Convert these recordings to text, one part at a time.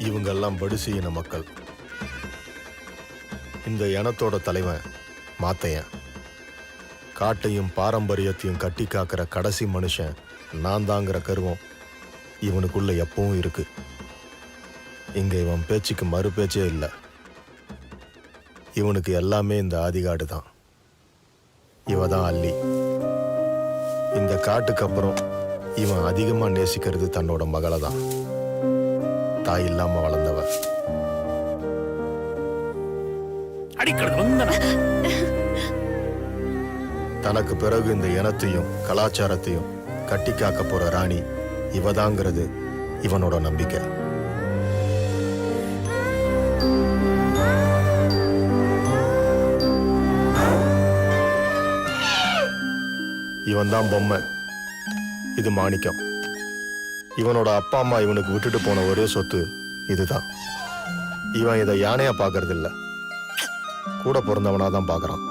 இவங்கெல்லாம் படுசி இன மக்கள். இந்த இனத்தோட தலைவன் மாத்தையன். காட்டையும் பாரம்பரியத்தையும் கட்டி காக்கிற கடைசி மனுஷன் நான் தாங்கிற கருவம் இவனுக்குள்ள எப்பவும் இருக்கு. இங்க இவன் பேச்சுக்கு மறு பேச்சே இல்லை. இவனுக்கு எல்லாமே இந்த ஆதிகாடு தான். இவ தான் அல்லி. இந்த காட்டுக்கு அப்புறம் இவன் அதிகமா நேசிக்கிறது தன்னோட மகளை தான். தாய் இல்லாம வளர்ந்தவ. தனக்கு பிறகு இந்த இனத்தையும் கலாச்சாரத்தையும் கட்டி காக்க போற ராணி இவதாங்கிறது இவனோட நம்பிக்கை. இவன் தான் பொம்மை, இது மாணிக்கம். இவனோட அப்பா அம்மா இவனுக்கு விட்டுட்டு போன ஒரே சொத்து இதுதான். இவன் இதை யானையா பாக்குறது இல்ல, கூட பிறந்தவனா தான் பாக்குறான்.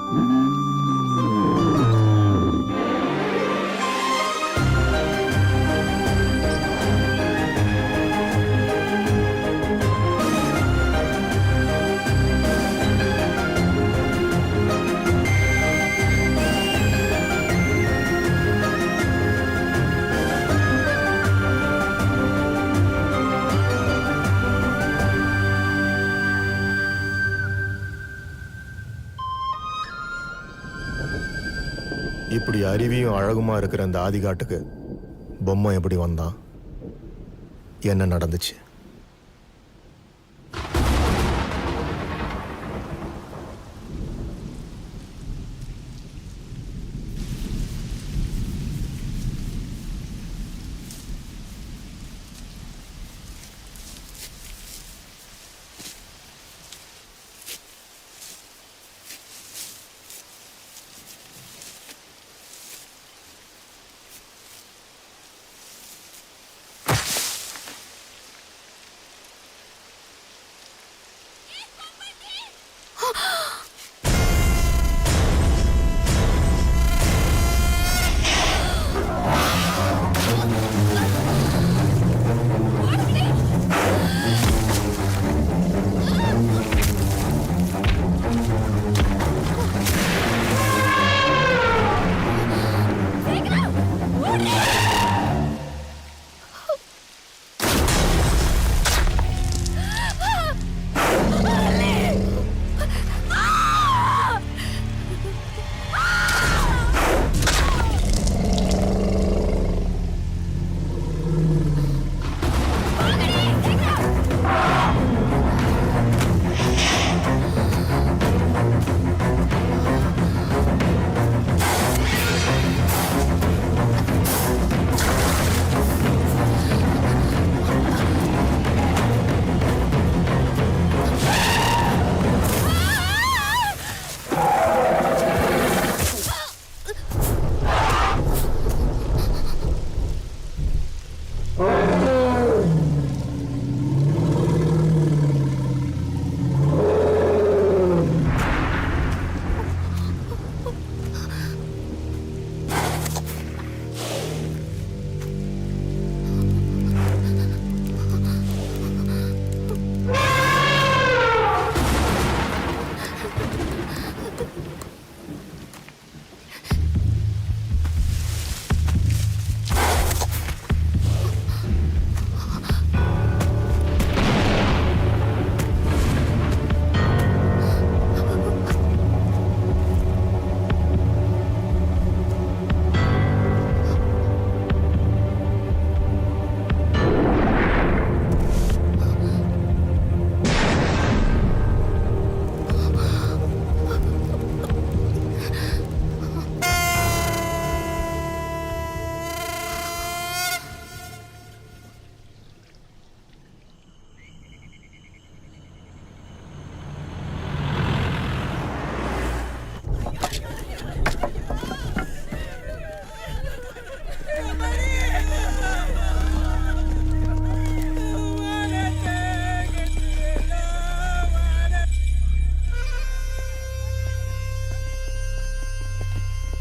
இப்படி அருவியும் அழகுமா இருக்கிற அந்த ஆதிகாட்டுக்கு பொம்மை எப்படி வந்தான், என்ன நடந்துச்சு?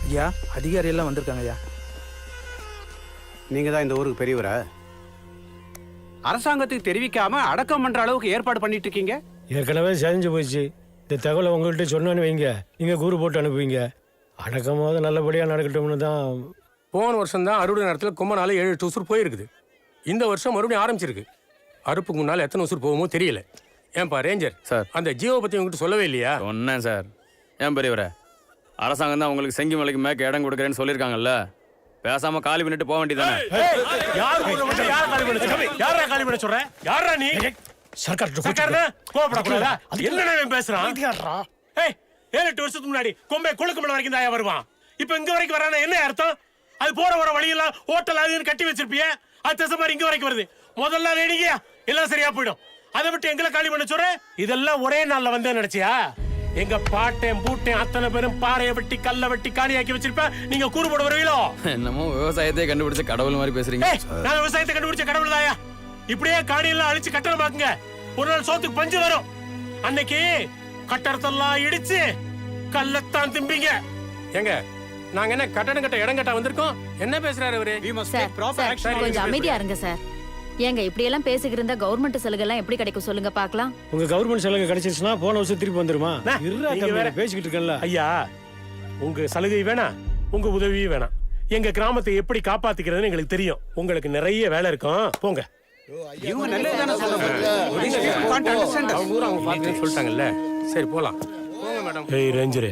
ஐயா, அதிகாரி எல்லாம் வந்திருக்காங்க ஐயா. நீங்கள் தான் இந்த ஊருக்கு பெரியவரா? அரசாங்கத்துக்கு தெரிவிக்காம அடக்கம் பண்ற அளவுக்கு ஏற்பாடு பண்ணிட்டு இருக்கீங்க? ஏற்கனவே செஞ்சு போச்சு. இந்த தகவலை உங்கள்கிட்ட சொன்னான்னு வைங்க, நீங்க கூறு போட்டு அனுப்புவீங்க. அடக்கமாவது நல்லபடியா நடக்கட்டும்னு தான். போன வருஷம் தான் அறுவடை நேரத்தில் கும்பனால 7-8 உசுர் போயிருக்குது. இந்த வருஷம் மறுபடியும் ஆரம்பிச்சிருக்கு. அறுப்புக்கு முன்னால் எத்தனை உசுர் போகுமோ தெரியல. ஏன்பா ரேஞ்சர் சார், அந்த ஜியோவை பத்தி உங்ககிட்ட சொல்லவே இல்லையா? சொன்னேன் சார். ஏன் பெரியவரே, அரசாங்கம் தான் உங்களுக்கு செங்கி மலைக்கு மேற்க இடம் கொடுக்குறேன்னு சொல்லியிருக்காங்கல்ல, பேசாம காலி பண்ணிட்டு போக வேண்டியதானே? முன்னாடி கொம்பை கொழுக்குமலை வரைக்கும் தான் வருவான். இப்ப இங்க வரைக்கும் வரான என்ன அர்த்தம்? அது போற வர வழியெல்லாம் ஹோட்டல் அதுன்னு கட்டி வச்சிருப்பிய, அது தசை மாதிரி இங்க வரைக்கும் வருது. முதல்ல ரெடிங்க, எல்லாம் சரியா போயிடும். அதை விட்டு எங்களை காலி பண்ண சொல்ற? இதெல்லாம் ஒரே நாள்ல வந்து நினைச்சியா? எங்க பாட்டேன் பூட்டேன் அத்தனை பேரும் பாறையை வெட்டி கல்ல வெட்டி காணியாக்கி வச்சிருப்ப, நீங்க கூறு போட வருவீங்களோ? என்னமோ விவசாயத்தை கண்டுபிடிச்ச கடவுள் மாதிரி பேசுறீங்க. நான் விவசாயத்தை கண்டுபிடிச்ச கடவுள் தாயா. இப்படியே காணியெல்லாம் அழிச்சு கட்டணமாக்குங்க, ஒரு நாள் சோத்துக்கு பஞ்சு வரும். அன்னைக்கு கட்டடத்தெல்லாம் இடிச்சு கல்லத்தான் திம்பிங்க. எங்க நாங்க என்ன கட்டடம் கட்ட இடம் கட்ட வந்திருக்கோம்? என்ன பேசுறாரு அவரு? கொஞ்சம் அமைதியா இருங்க சார். ஏங்க இப்படி எல்லாம் பேசிக்கிட்டு இருந்தா கவர்மெண்ட் சலுகை எல்லாம் எப்படி கிடைக்கும் சொல்லுங்க பாக்கலாம். உங்க கவர்மெண்ட் சலுகை கிடைச்சிருச்சுன்னா போன வருஷம் திருப்பி வந்துருமா? வேற பேசிக்கிட்டு இருக்கல ஐயா. உங்க சலுகை வேணாம், உங்க உதவியும் வேணாம். எங்க கிராமத்தை எப்படி காப்பாத்திக்கிறதுன்னு எங்களுக்கு தெரியும். உங்களுக்கு நிறைய வேலை இருக்கும், போங்க. சொல்லிட்டாங்கல்ல, சரி போலாம். ஏய் ரேஞ்சரு,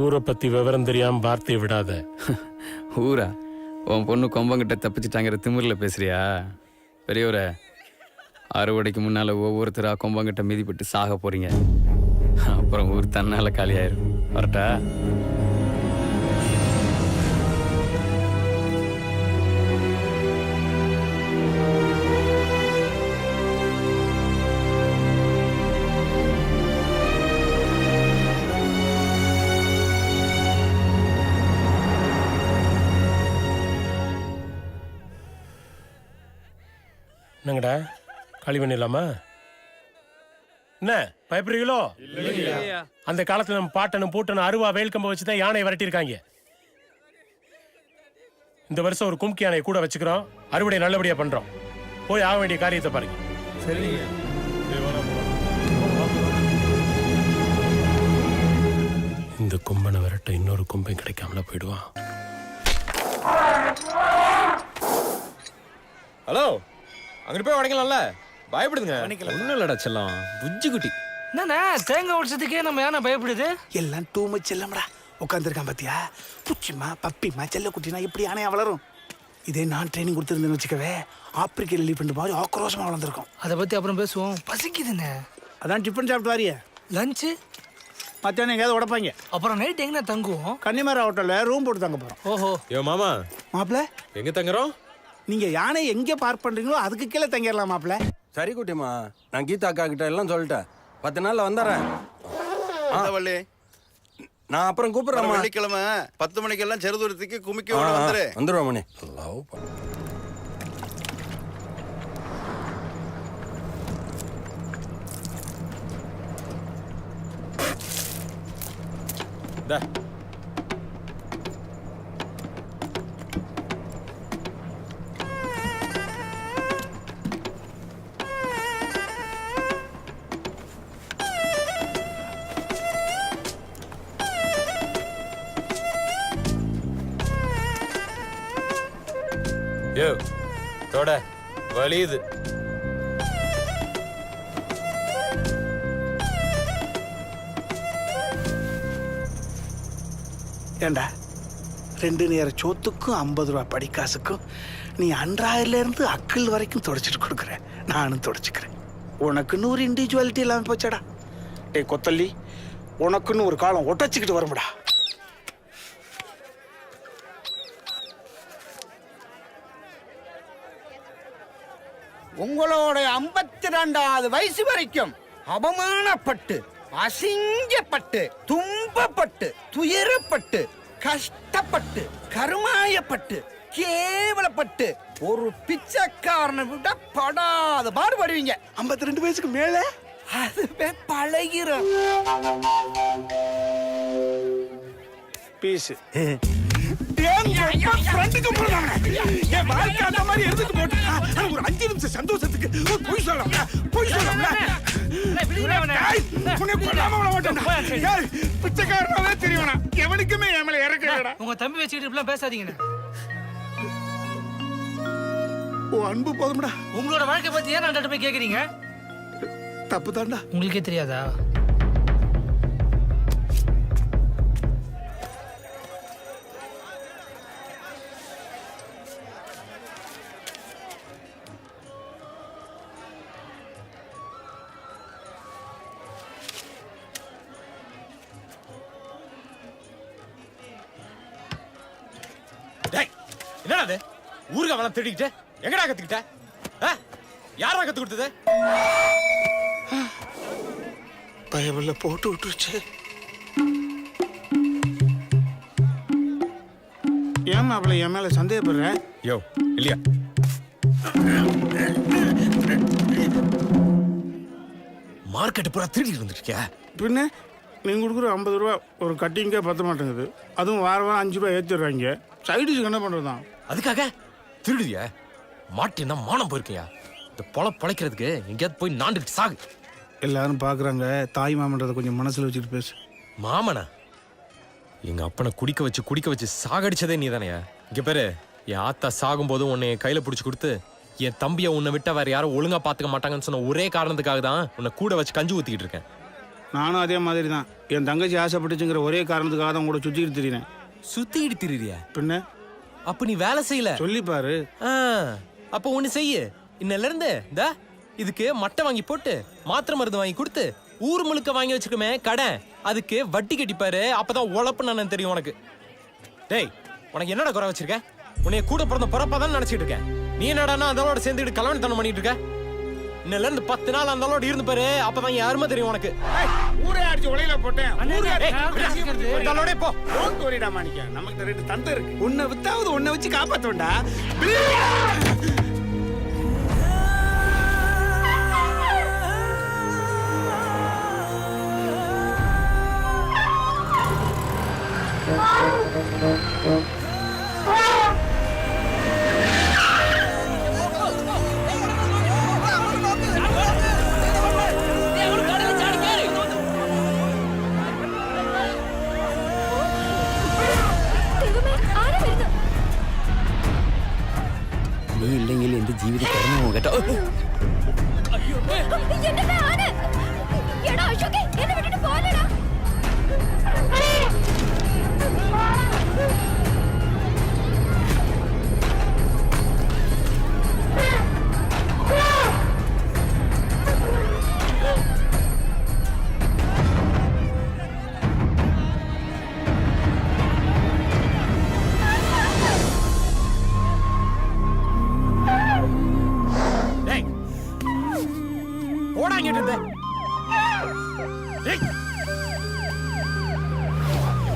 ஊரை பத்தி விவரம் தெரியாம வார்த்தையை விடாத. ஊரா? உன் பொண்ணு கொம்பங்கிட்ட தப்பிச்சிட்டாங்கிற திமிரில் பேசுறியா? பெரியவரே, அறுவடைக்கு முன்னால ஒவ்வொருத்தரா கொம்பங்கிட்ட மிதிப்பட்டு சாக போறீங்க. அப்புறம் ஊர் தன்னால காலியாயிரும். வரட்டா? என்னங்கடா, காலி பண்ணிடலாமா? என்ன பயப்படுறீங்களோ? அந்த காலத்துல நம்ம பாட்டனும் பூட்டனும் அருவா வேல்கம்ப வச்சுதான் யானையை விரட்டியிருக்காங்க. இந்த வருஷம் ஒரு கும்கி யானையை கூட வச்சுக்கிறோம். அறுவடை நல்லபடியா பண்றோம். போய் ஆக வேண்டிய காரியத்தை பாருங்க. இந்த கும்பனை விரட்ட இன்னொரு கும்பை கிடைக்காமல போயிடுவான். ஹலோ, அங்கிட்டு போய் உடைக்கலாம்ல, பயப்படுதுங்க. ஒன்னும் இல்லடா செல்லம், புஜ்ஜி குட்டி. என்னண்ணா தேங்காய் உடச்சதுக்கே நம்ம யானை பயப்படுது? எல்லாம் டூ மச் செல்லம்டா. உட்காந்துருக்கான் பாத்தியா? புச்சிமா பப்பிமா செல்ல குட்டினா எப்படி யானையா வளரும்? இதே நான் ட்ரைனிங் கொடுத்துருந்தேன்னு வச்சுக்கவே, ஆப்பிரிக்க எலிஃபென்ட் மாதிரி ஆக்ரோஷமா வளர்ந்துருக்கும். அதை பத்தி அப்புறம் பேசுவோம். பசிக்குதுண்ணே. அதான் டிஃபன் சாப்பிட்டு வாரியே. லஞ்சு மத்தியானம் எங்கேயாவது உடைப்பாங்க. அப்புறம் நைட் எங்கன்னா தங்குவோம்? கன்னிமாரா ஹோட்டல்ல ரூம் போட்டு தங்க போறோம். ஓஹோ. யோ மாமா, மாப்பிள்ள எங்க தங்குறோம்? நீங்க யானை எங்க பார்க் பண்றீங்களோ அதுக்கு கீழே தங்கிடலாம் மாப்பிள்ள. சரி குட்டிமா, நான் கீதா அக்கா கிட்ட எல்லாம் சொல்லிட்டேன். 10 நாள்ல வந்துடுறேன். நான் அப்புறம் கூப்பிடுறேன். வெள்ளிக்கிழமை 10 மணிக்கெல்லாம் செருதுரத்துக்கு குமிக்க வந்துடுவேன் மணி. யோ தோட வலியுது. ஏண்டா, 2 நேர சோத்துக்கும் 50 ரூபா படிக்காசுக்கும் நீ அன்றாயில இருந்து அக்கல் வரைக்கும் தொடச்சிட்டு கொடுக்குற. நானும் தொடச்சிக்கிறேன். உனக்குன்னு ஒரு இண்டிவிஜுவாலிட்டி இல்லாமல் போச்சடா. டே கொத்தல்லி, உனக்குன்னு ஒரு காலம் ஒட்டச்சிக்கிட்டு வரும்டா. உங்களோட 52வது வயசு வரைக்கும் அவமானப்பட்டு, அசிங்கப்பட்டு, துன்பப்பட்டு, துயரப்பட்டு, கஷ்டப்பட்டு, கருமாயப்பட்டு, கேவலப்பட்டு ஒரு பிச்சைக்காரனை விட படாத பாடுபடுவீங்க. 52 வயசுக்கு மேல அதுவே பழகிரும். பீஸ் என் வாழ்க்கை மாதிரி எடுத்துட்டு போட்டு ஆனா ஒரு 5 நிமிஷம் சந்தோஷத்துக்கு ஒரு பொய் சொல்லலாம்ல பொய் சொல்லலாம்ல உன்னை கொல்லாம விட மாட்டேன்டா பிச்சைக்காரனாவே தெரியவனா எவனுக்குமே என் மேல இறக்கலடா உங்க தம்பி வச்சுக்கிட்டு இப்படிலாம் பேசாதீங்கண்ணே. ஓ அன்பு போதும்டா உங்களோட வாழ்க்கை பத்தி ஏன் நான் போய் கேக்குறீங்க? தப்பு தான்டா உங்களுக்கே தெரியாதா? என்னடா அது ஊருக்கு அவன தேடிக்கிட்ட எங்கடா கத்துக்கிட்ட யாரா கத்து கொடுத்தது? பயவல்ல போட்டு விட்டுருச்சு. ஏன் அவளை என் மேல சந்தேகப்படுற? யோ இல்லையா மார்க்கெட் பூரா திருடிட்டு வந்துருக்கியா? பின்ன நீங்க கொடுக்குற 50 ரூபா ஒரு கட்டிங்கே பத்த மாட்டேங்குது. அதுவும் வாரம் 5 ரூபா ஏற்றிடுறாங்க. சைடிஷுக்கு என்ன பண்றதுதான்? அதுக்காக திருடுவிய மாட்டினா மானம் போயிருக்கையா? இந்த பொழைக்கிறதுக்கு எங்கேயாவது போய் நாண்டுட்டு சாகு. எல்லாரும் பாக்குறாங்க. தாய் மாமன்றதை கொஞ்சம் மனசுல வச்சுட்டு பேசு. மாமனா? எங்க அப்பனை குடிக்க வச்சு சாகடிச்சதே நீ தானேயா? இங்க பேரு என் ஆத்தா சாகும் போதும் உன்னை என் கையில பிடிச்சி கொடுத்து என் தம்பியை உன்னை விட்டா வேற யாரும் ஒழுங்கா பாத்துக்க மாட்டாங்கன்னு சொன்ன ஒரே காரணத்துக்காக தான் உன்னை கூட வச்சு கஞ்சி ஊத்திக்கிட்டு இருக்கேன். நானும் அதே மாதிரி தான். என் தங்கச்சி ஆசைப்பட்டுச்சுங்கிற ஒரே காரணத்துக்காக தான் கூட சுத்திக்கிட்டு திரிறேன். சுத்திக்கிட்டு திரியா? பின்ன அப்ப நீ வேலை செய்யல சொல்லி பாரு. அப்ப ஒண்ணு செய்ய. இன்னல இருந்து இதுக்கு மட்டை வாங்கி போட்டு மாத்திரை மருந்து வாங்கி கொடுத்து ஊர் முழுக்க வாங்கி வச்சுக்கமே கடன், அதுக்கு வட்டி கட்டிப்பாரு. அப்பதான் உழப்பு நான் தெரியும் உனக்கு. டேய் உனக்கு என்னடா குறை வச்சிருக்க? உன்னைய கூட பிறந்த பிறப்பாதான் நினைச்சிட்டு இருக்கேன். நீ என்னடானா அதோட சேர்ந்துட்டு கல்யாணத்தனம் பண்ணிட்டு இருக்க. இன்னல இருந்து 10 நாள் அந்தளோட இருந்து பாரு. அப்பதான் யாருமே தெரியும் உனக்கு. ஊரே அடிச்சு உலையில போட்டேன். போ. டோன்ட் வரிடா மாணிக்கா. நமக்கு 2 தந்தை இருக்கு. உன்னை வித்தாவது உன்னை வச்சு காப்பாத்துவேன்டா. നീ ഇല്ലെങ്കിൽ എന്റെ ജീവിതം കടന്നു കേട്ടോ.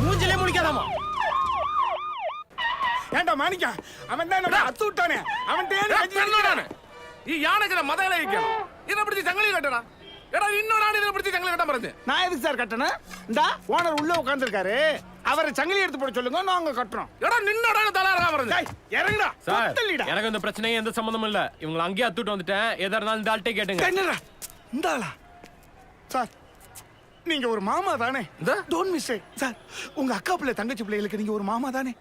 மூஞ்சிலே முடிக்காதாமா. ஏண்டா மாணிக்கா, அவன் தான் என்ன அத்து விட்டானே. அவன் தேடி ഈ യാനക്കിനെ മതയിലേക്കണം ഇതിനെ പിടിച്ച് ചങ്ങലി കെട്ടടാ. എടാ ഇന്നോടാണ് ഇതിനെ പിടിച്ച് ചങ്ങലി கட்ட പറഞ്ഞത്. நான் எதுக்கு சார் கட்டணும்? இந்த ஓனர் உள்ள உட்கார்ந்திருக்காரு. அவரை சங்கிலி எடுத்து போட சொல்லுங்க, நாங்க கட்டுறோம். എടാ നിന്നോടാണ് തല ഇറങ്ങാൻ പറഞ്ഞത്. இறங்குடா. சார் எனக்கு இந்த பிரச்சனையே எந்த சம்பந்தமும் இல்ல. இவங்களை அங்கேயே அத்துட்டு வந்துட்டேன். எதா இருந்தாலும் இந்த ஆள்கிட்டே கேட்டுங்க. என்னடா இந்த ஆளா? சார் நீங்க ஒரு மாமா தானே? Don't mistake sir. உங்க அக்கா பிள்ளை தங்கச்சி பிள்ளைகளுக்கு நீங்க ஒரு மாமா தானே?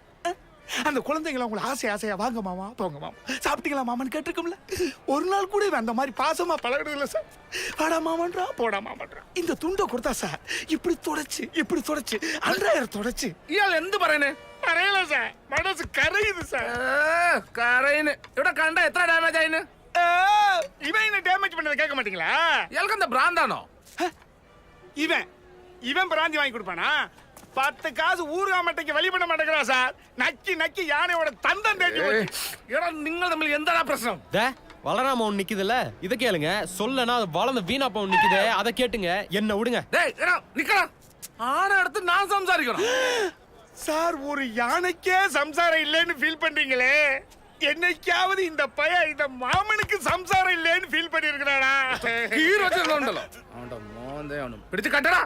அந்த குழந்தைங்களை உங்களை ஆசையா வாங்க மாமா போங்க மாமா சாப்பிட்டீங்களா மாமான்னு கேட்டிருக்கும்ல. ஒரு நாள் கூட அந்த மாதிரி பாசமா பழகிறது இல்லை சார். வாடா மாமன்றா போடா மாமன்றா. இந்த துண்டை கொடுத்தா சார் இப்படி தொடச்சு அன்றாயிரம் தொடச்சு. ഇയാൾ എന്ത് പറയുന്നേ? പറയല சார், மனசு கரையுது சார். കരയിന് ഇവിടെ കണ്ട എത്ര ഡാമേജ് ആയിന്? இவன் என்ன டேமேஜ் பண்ணதை கேட்க மாட்டீங்களா? ഇയാൾക്ക് എന്താ ഭ്രാന്താണോ? இவன் பிராந்தி வாங்கி கொடுப்பானா? 10 காசு ஊர்கா மட்டைக்கு வழி பண்ண மாட்டேங்கிறா சார். நக்கி யானையோட தந்தம் தேடி போச்சு. എടാ നിങ്ങൾ തമ്മിൽ എന്താണ് പ്രശ്നം? வளராம ஒண்ணு நிக்குதுல்ல, இத கேளுங்க. சொல்லனா அது வளர்ந்த வீணாப்ப ஒண்ணு நிக்குது, அதை கேட்டுங்க. என்ன விடுங்க. டேய் எடா நிக்கடா. ஆன எடுத்து நான் சம்சாரிக்கணும். சார் ஒரு யானைக்கே சம்சாரம் இல்லைன்னு ஃபீல் பண்றீங்களே, என்னைக்காவது இந்த பையன் இந்த மாமனுக்கு சம்சாரம் இல்லைன்னு ஃபீல் பண்ணிருக்கிறானா? கீர் வச்சிருந்தோம்டல அவன்ட மோந்தே அவனு பிடிச்சு கட்டடா.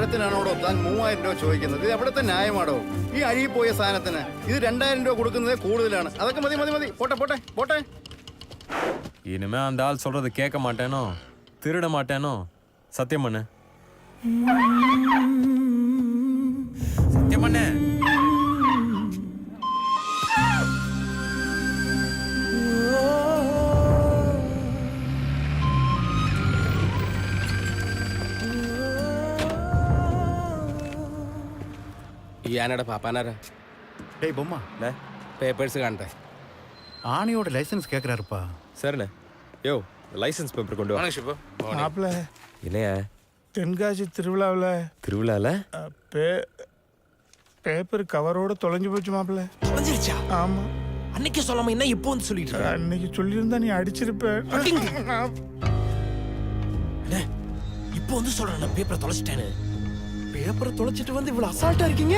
മരത്തിനാണോടോ താൻ 3000 രൂപ ചോദിക്കുന്നത്? ഇത് എവിടുത്തെ ന്യായമാണോ? ഈ അഴുകി പോയ സാധനത്തിന് ഇത് 2000 രൂപ കൊടുക്കുന്നത് കൂടുതലാണ്. അതൊക്കെ മതി മതി മതി, പോട്ടെ പോട്ടെ போட்டே. இனிமே அந்த ஆள் சொல்றது கேட்க மாட்டேனோ, திருட மாட்டேனோ, சத்தியம் பண்ணு. சத்தியம் பண்ணு. ഈ ആനയുടെ പാപ്പാനാരാ? டேய் பொம்மா, പേപ്പേഴ്സ് കാണട്ടെ. ஆணையோட லைசன்ஸ் கேட்குறாருப்பா. சரிண்ணே. யோ லைசன்ஸ் பேப்பர் கொண்டு வா. மாப்பிள்ள இல்லையா தென்காசி திருவிழாவில் திருவிழால பேப்பர் கவரோட தொலைஞ்சு போச்சு மாப்பிள்ள. தொலைஞ்சிருச்சா? ஆமா, அன்னைக்கு சொல்லாம என்ன இப்போ வந்து சொல்லிட்டு இருக்க? அன்னைக்கு சொல்லியிருந்தா நீ அடிச்சிருப்ப. இப்போ வந்து சொல்றேன் நான் பேப்பரை தொலைச்சிட்டேன்னு. பேப்பரை தொலைச்சிட்டு வந்து இவ்வளவு அசால்ட்டா இருக்கீங்க?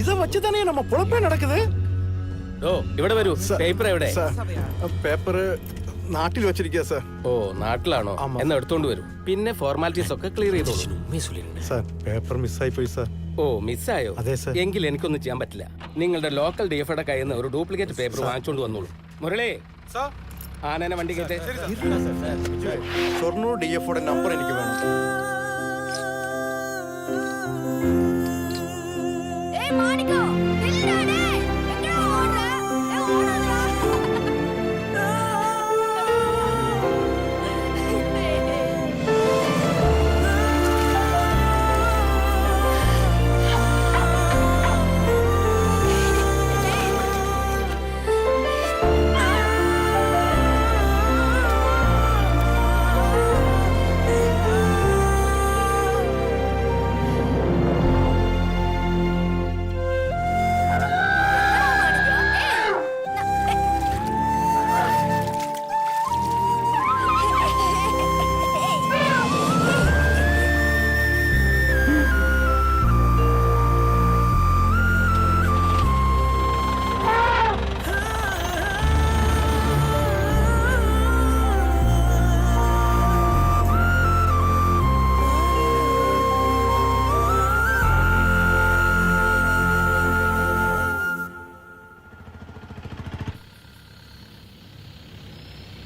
இதை வச்சுதானே நம்ம பொழப்பே നടக்குது. ഓ ഇവിടെ വരൂ. പേപ്പർ എവിടെ? പേപ്പർ നാട്ടിൽ വെച്ചിരിക്കുക സാർ. ഓ നാട്ടിലാണോ? എന്നാ എടുത്തോണ്ട് വരൂ. പിന്നെ ഫോർമാലിറ്റീസ് ഒക്കെ ക്ലിയർ ചെയ്തോളൂ. உண்மையை சொல்லிடுங்க. സാർ പേപ്പർ മിസ്സായി പോയി സാർ. ഓ മിസ്സായോ? അതെ സർ. എങ്കിൽ എനിക്കൊന്നും ചെയ്യാൻ പറ്റില്ല. നിങ്ങളുടെ ലോക്കൽ ഡിഎഫ്ഒയുടെ കയ്യിൽ നിന്ന് ഒരു ഡ്യൂപ്ലിക്കേറ്റ് പേപ്പർ വാങ്ങിച്ചോണ്ട് വന്നോളൂ. മുരളി ആനേനെ വണ്ടി കയറ്റേ. ഷൊർണൂർ DFOയുടെ നമ്പർ എനിക്ക് വേണം. ஏய் மாணிக்கம் நில்லுடா. எங்க ஓடுற? ஓடுடா.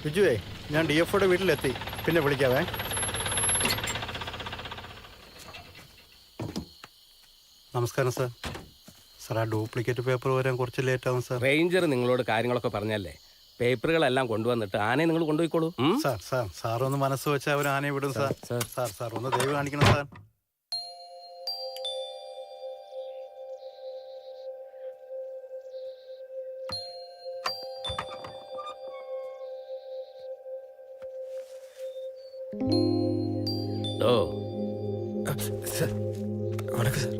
ബിജുവേ, ഞാൻ DFOയുടെ വീട്ടിലെത്തി. പിന്നെ വിളിക്കാവേ. നമസ്കാരം സാർ. സാർ ആ ഡ്യൂപ്ലിക്കേറ്റ് പേപ്പർ വരാൻ കുറച്ച് ലേറ്റ് ആവും സാർ. റേഞ്ചർ നിങ്ങളോട് കാര്യങ്ങളൊക്കെ പറഞ്ഞല്ലേ? പേപ്പറുകളെല്ലാം കൊണ്ടുവന്നിട്ട് ആനയെ നിങ്ങൾ കൊണ്ടുപോയിക്കോളൂ. സാർ ഒന്ന് മനസ്സ് വെച്ചാൽ അവർ ആനയെ വിടും സാർ. സാർ ഒന്ന് ദയവ് കാണിക്കണം സാർ.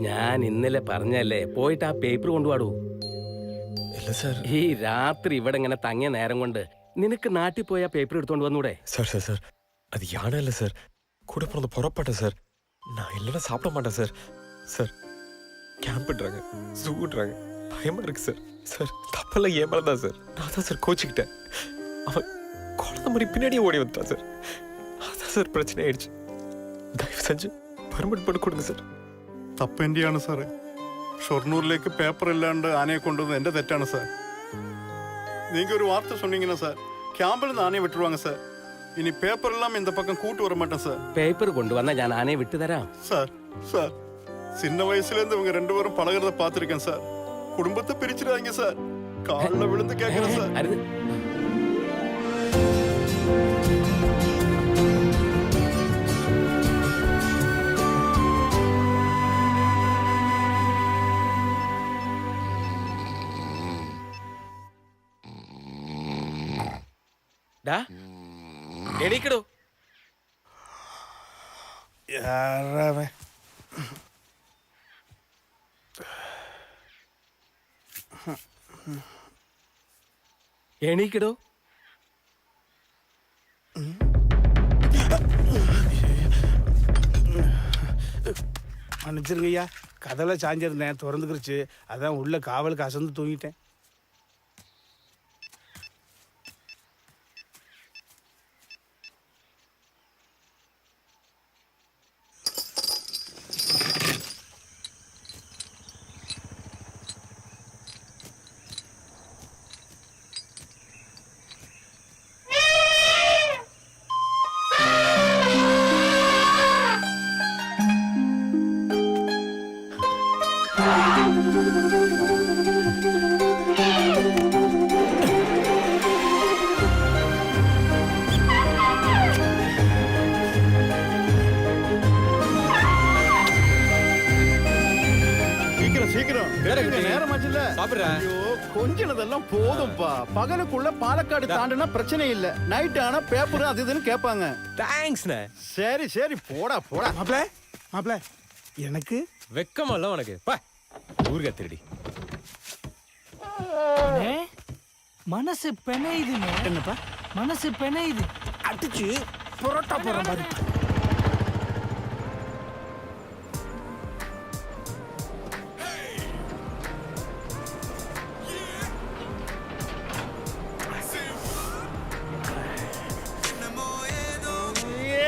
ഞാൻ ഇന്നലെ പറഞ്ഞല്ലേ, പോയിട്ട് ആ പേപ്പർ കൊണ്ടുപാടൂ. இல்ல சார். ഈ രാത്രി ഇവിടെ ഇങ്ങനെ തങ്ങിയ നേരം കൊണ്ട് നിനക്ക് നാട്ടിൽ പോയി ആ പേപ്പർ എടുത്തോണ്ട് വന്നൂടെ? சார் சார் சார் அது யானை இல்லை சார், கூட பிறந்த புறப்பட்டேன் சார். நான் இல்லைன்னா சாப்பிட மாட்டேன் சார். சார் கேம்ப்ன்றாங்க, ஜூன்றாங்க, பயமா இருக்கு சார். சார் தப்பெல்லாம் ஏன் மேலே தான் சார். நான் தான் சார் கோச்சிக்கிட்டேன். அவன் குழந்தை மாதிரி பின்னாடியே ஓடி வந்துட்டான் சார். அதான் சார் பிரச்சனை ஆயிடுச்சு. தயவு செஞ்சு பர்மிட் பண்ணி கொடுங்க சார். തപ്പ് എന്റെയാണ് സാറേ. ഷൊർണൂരിലേക്ക് പേപ്പർ ഇല്ലാണ്ട് ആനയെ കൊണ്ടുവന്നത് എന്റെ തെറ്റാണ് സാർ. நீங்க ஒரு வார்த்தை சொன்னீங்கன்னா சார், கேம்பில் இருந்து ஆணையை விட்டுருவாங்க சார். இனி பேப்பர் எல்லாம் இந்த பக்கம் கூட்டு வர மாட்டேன் சார். പേപ്പർ കൊണ്ടുവന്നാ ഞാൻ ആനയെ വിട്ടുതരാം. சார் சின்ன வயசுல இருந்து இவங்க 2 பேரும் பழகிறத பார்த்திருக்கேன் சார். குடும்பத்தை பிரிச்சிடாதீங்க சார். காலில் விழுந்து கேட்கிறேன் சார். അരുത്. എണീക്കടോ. யாராவே എണീക്കടോ. மன்னிச்சிருங்கய்யா, கதலை சாஞ்சிருந்தேன், திறந்துக்கிருச்சு. அதான் உள்ள காவலுக்கு அசந்து தூங்கிட்டேன். ஊரா ஐயோ கொஞ்சினதெல்லாம் போதும்பா. பகலுக்குள்ள பாலக்காடு தாண்டினா பிரச்சனை இல்ல. நைட் ஆனா பேப்பர் அது இதுன்னு கேட்பாங்க. தேங்க்ஸ்ண்ணே. சரி சரி போடா போடா. மாப்பிள மாப்பிள எனக்கு வெக்கமல்ல உனக்கு பா ஊருகா திருடி. மனசு பெனையுதுண்ணே. என்னப்பா மனசு பெனையுது. அடிச்சு புரோட்டா போடுற மாதிரி.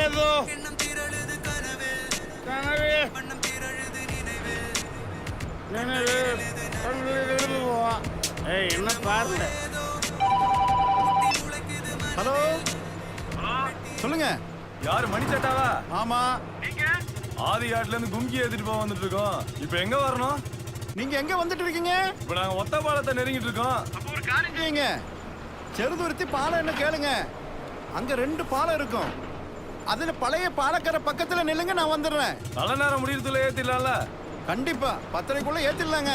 ஏதோ கனவே என்ன பாருங்க. ஹலோ சொல்லுங்க. யாரு மணி சட்டாவா? ஆமா ஆதி காட்டுல இருந்து கும்கி ஏத்திட்டு போக வந்துட்டு இருக்கோம். இப்ப எங்க வரணும்? நீங்க எங்க வந்துட்டு இருக்கீங்க? இப்ப நாங்க ஒத்த பாலத்தை நெருங்கிட்டு இருக்கோம். அப்ப ஒரு காரியம் செய்யுங்க. செருதுருத்தி பாலம் என்ன கேளுங்க. அங்க 2 பாலம் இருக்கும். அதுல பழைய பாலக்கரை பக்கத்துல நில்லுங்க, நான் வந்துடுறேன். நல்ல நேரம் முடியறதுல ஏத்திடலாம்ல? கண்டிப்பா 10:30க்குள்ள ஏத்திடலாங்க.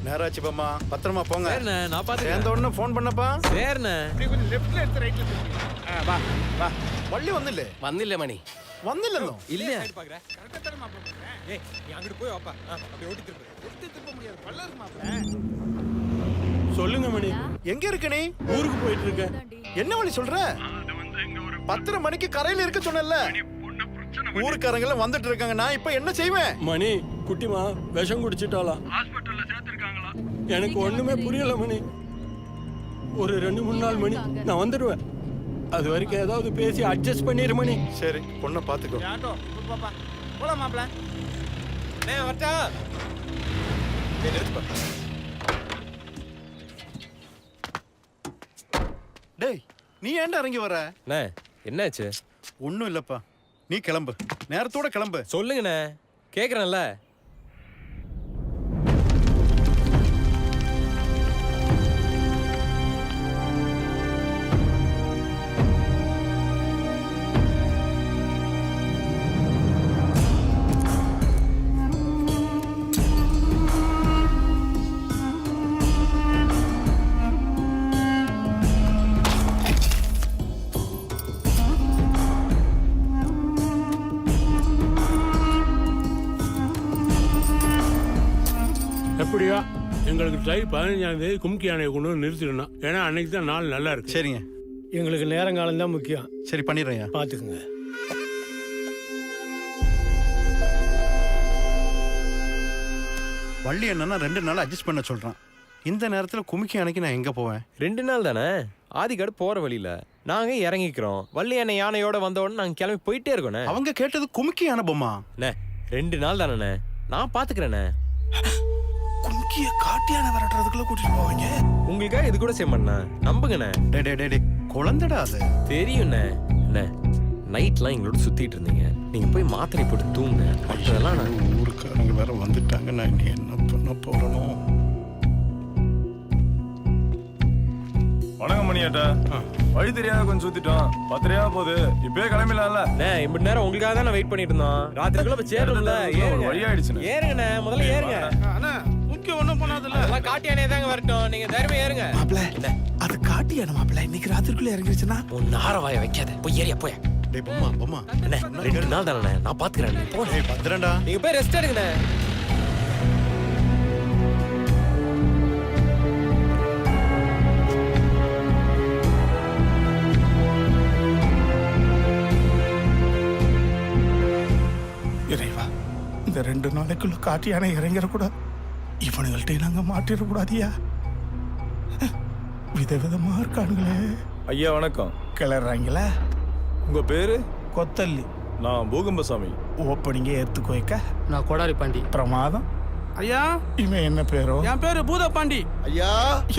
நேராச்சு பாமா, பத்திரமா போங்க. சரிண்ணே, நான் பாத்துக்கிறேன். சேர்ந்த உடனே ஃபோன் பண்ணப்பா. சரிண்ணே. கொஞ்சம் லெஃப்ட்ல எடுத்து ரைட்ல வா வா. வள்ளி வந்தில்ல? വന്നില്ല മണി. வந்தில்லோ? இல்ல கரெக்டா தான மாப்பிள பண்றேன். ஏய் நீ அங்கிட்டு போய் வாப்பா. அப்படியே ஓட்டி திருப்பு. ஒருத்தி திருப்ப முடியாது. பல்ல இருக்கு மாப்பிள. சொல்லுங்க மணி. எங்க இருக்க நீ? ஊருக்கு போயிட்டு இருக்கேன். என்ன வழி சொல்ற? 10:30 மணிக்கு கரையில இருக்க சொன்னல. ஊருக்காரங்க எல்லாம் வந்துட்டு இருக்காங்க. நான் இப்ப என்ன செய்வேன்? மணி குட்டிமா விஷம் குடிச்சிட்டாளா? ஹாஸ்பிடல்ல சேர்த்திருக்காங்களா? எனக்கு ஒண்ணுமே புரியல மணி. ஒரு 2-3 நாள் மணி நான் வந்துடுவேன். அது வரைக்கும் ஏதாவது பேசி அட்ஜஸ்ட் பண்ணிரு மணி. சரி பொண்ணை பாத்துக்கோ. ஆட்டோ பாப்பா போலாம் மாப்பிள. டேய் வரட்டா. டேய் நிறுத்துப்பா. டேய் நீ ஏன்டா இறங்கி வர? அண்ணே என்னாச்சு? ஒண்ணும் இல்லப்பா. நீ கிளம்பு, நேரத்தோட கிளம்பு. சொல்லுங்கண்ணே, கேக்குறேன்ல. எப்படியா எங்களுக்கு ட்ரை 15ஆம் தேதி கும்கி யானையை கொண்டு வந்து நிறுத்திடணும். ஏன்னா அன்னைக்கு தான் நாள் நல்லா இருக்கு. சரிங்க. எங்களுக்கு நேரங்காலம் தான் முக்கியம். சரி பண்ணிடுறேன். பார்த்துக்குங்க. வள்ளி என்னன்னா 2 நாள் அட்ஜஸ்ட் பண்ண சொல்றான். இந்த நேரத்துல குமிக்கி அன்னைக்கு நான் எங்க போவேன்? 2 நாள் தானே. ஆதிகாடு போற வழியில நாங்க இறங்கிக்கிறோம். வள்ளி அண்ணன் யானையோட வந்த உடனே நாங்க கிளம்பி போயிட்டே இருக்கோண்ணே. அவங்க கேட்டது குமிக்கி யானை பொம்மா. 2 நாள் தானே, நான் பாத்துக்கிறேண்ணே. கும்கிய காட்டியான விரட்டுறதுக்குள்ள கூட்டிட்டு போவாங்க. உங்களுக்காக இது கூட செய்ய மாட்டேன், நம்புங்கண்ணே. டே குழந்தடா அது. தெரியும்ண்ணே. அண்ணே நைட்லாம் எங்களோட சுத்திட்டு இருந்தீங்க. நீங்க போய் மாத்திரை போட்டு தூங்குங்க. அதெல்லாம் நான் ஊருக்காரங்க வேற வந்துட்டாங்க. நான் இனி என்ன பண்ண போறனோ? வணக்கம் மணியாட்டா. வழி தெரியாத கொஞ்சம் சுத்திட்டோம். 10:30 போகுது. இப்பவே கிளம்பிடலாம்ல? இப்படி நேரம் உங்களுக்காக தான் நான் வெயிட் பண்ணிட்டு இருந்தோம். ராத்திரிக்குள்ள போய் சேரணும்ல. ஏறுங்க. வழி ஆயிடுச்சுண்ணே. ஏறுங்கண்ணே, முதல்ல ஏறுங்க. அண்ணா முக்கிய ஒண்ணும் பண்ணாதல்ல. அதெல்லாம் காட்டி யானையே தாங்க வரட்டும். நீங்க தைரியமா ஏறுங்க. மாப்பிள அது காட்டியான மாப்பிள. இன்னைக்கு ராத்திரிக்குள்ள இறங்கிருச்சுன்னா உன் நாரவாய வைக்காத. போய் ஏறியா போய். டேய் பொம்மா அண்ணே 2 நாள் தானே, நான் பாத்துக்கிறேன். டேய் பத்திரண்டா. நீங்க போய் ரெஸ்ட் எடுங்கண்ணே. இறைவா இந்த 2 நாளைக்குள்ள காட்டியான இறங்கிடக்கூடாது. இவனுங்கள்ட்ட நாங்க மாட்டிடக்கூடாதியா. விதவிதமா இருக்கானுங்களே. ஐயா வணக்கம். கிளறாங்களா? உங்க பேரு? கொத்தல்லி. நான் பூகம்பசாமி. ஓப்பனிங்க எடுத்துக்கோ வைக்க. நான் கோடாரி பாண்டி. பிரமாதம். ஐயா இவன் என்ன பேரோ? என் பேரு பூதப்பாண்டி. ஐயா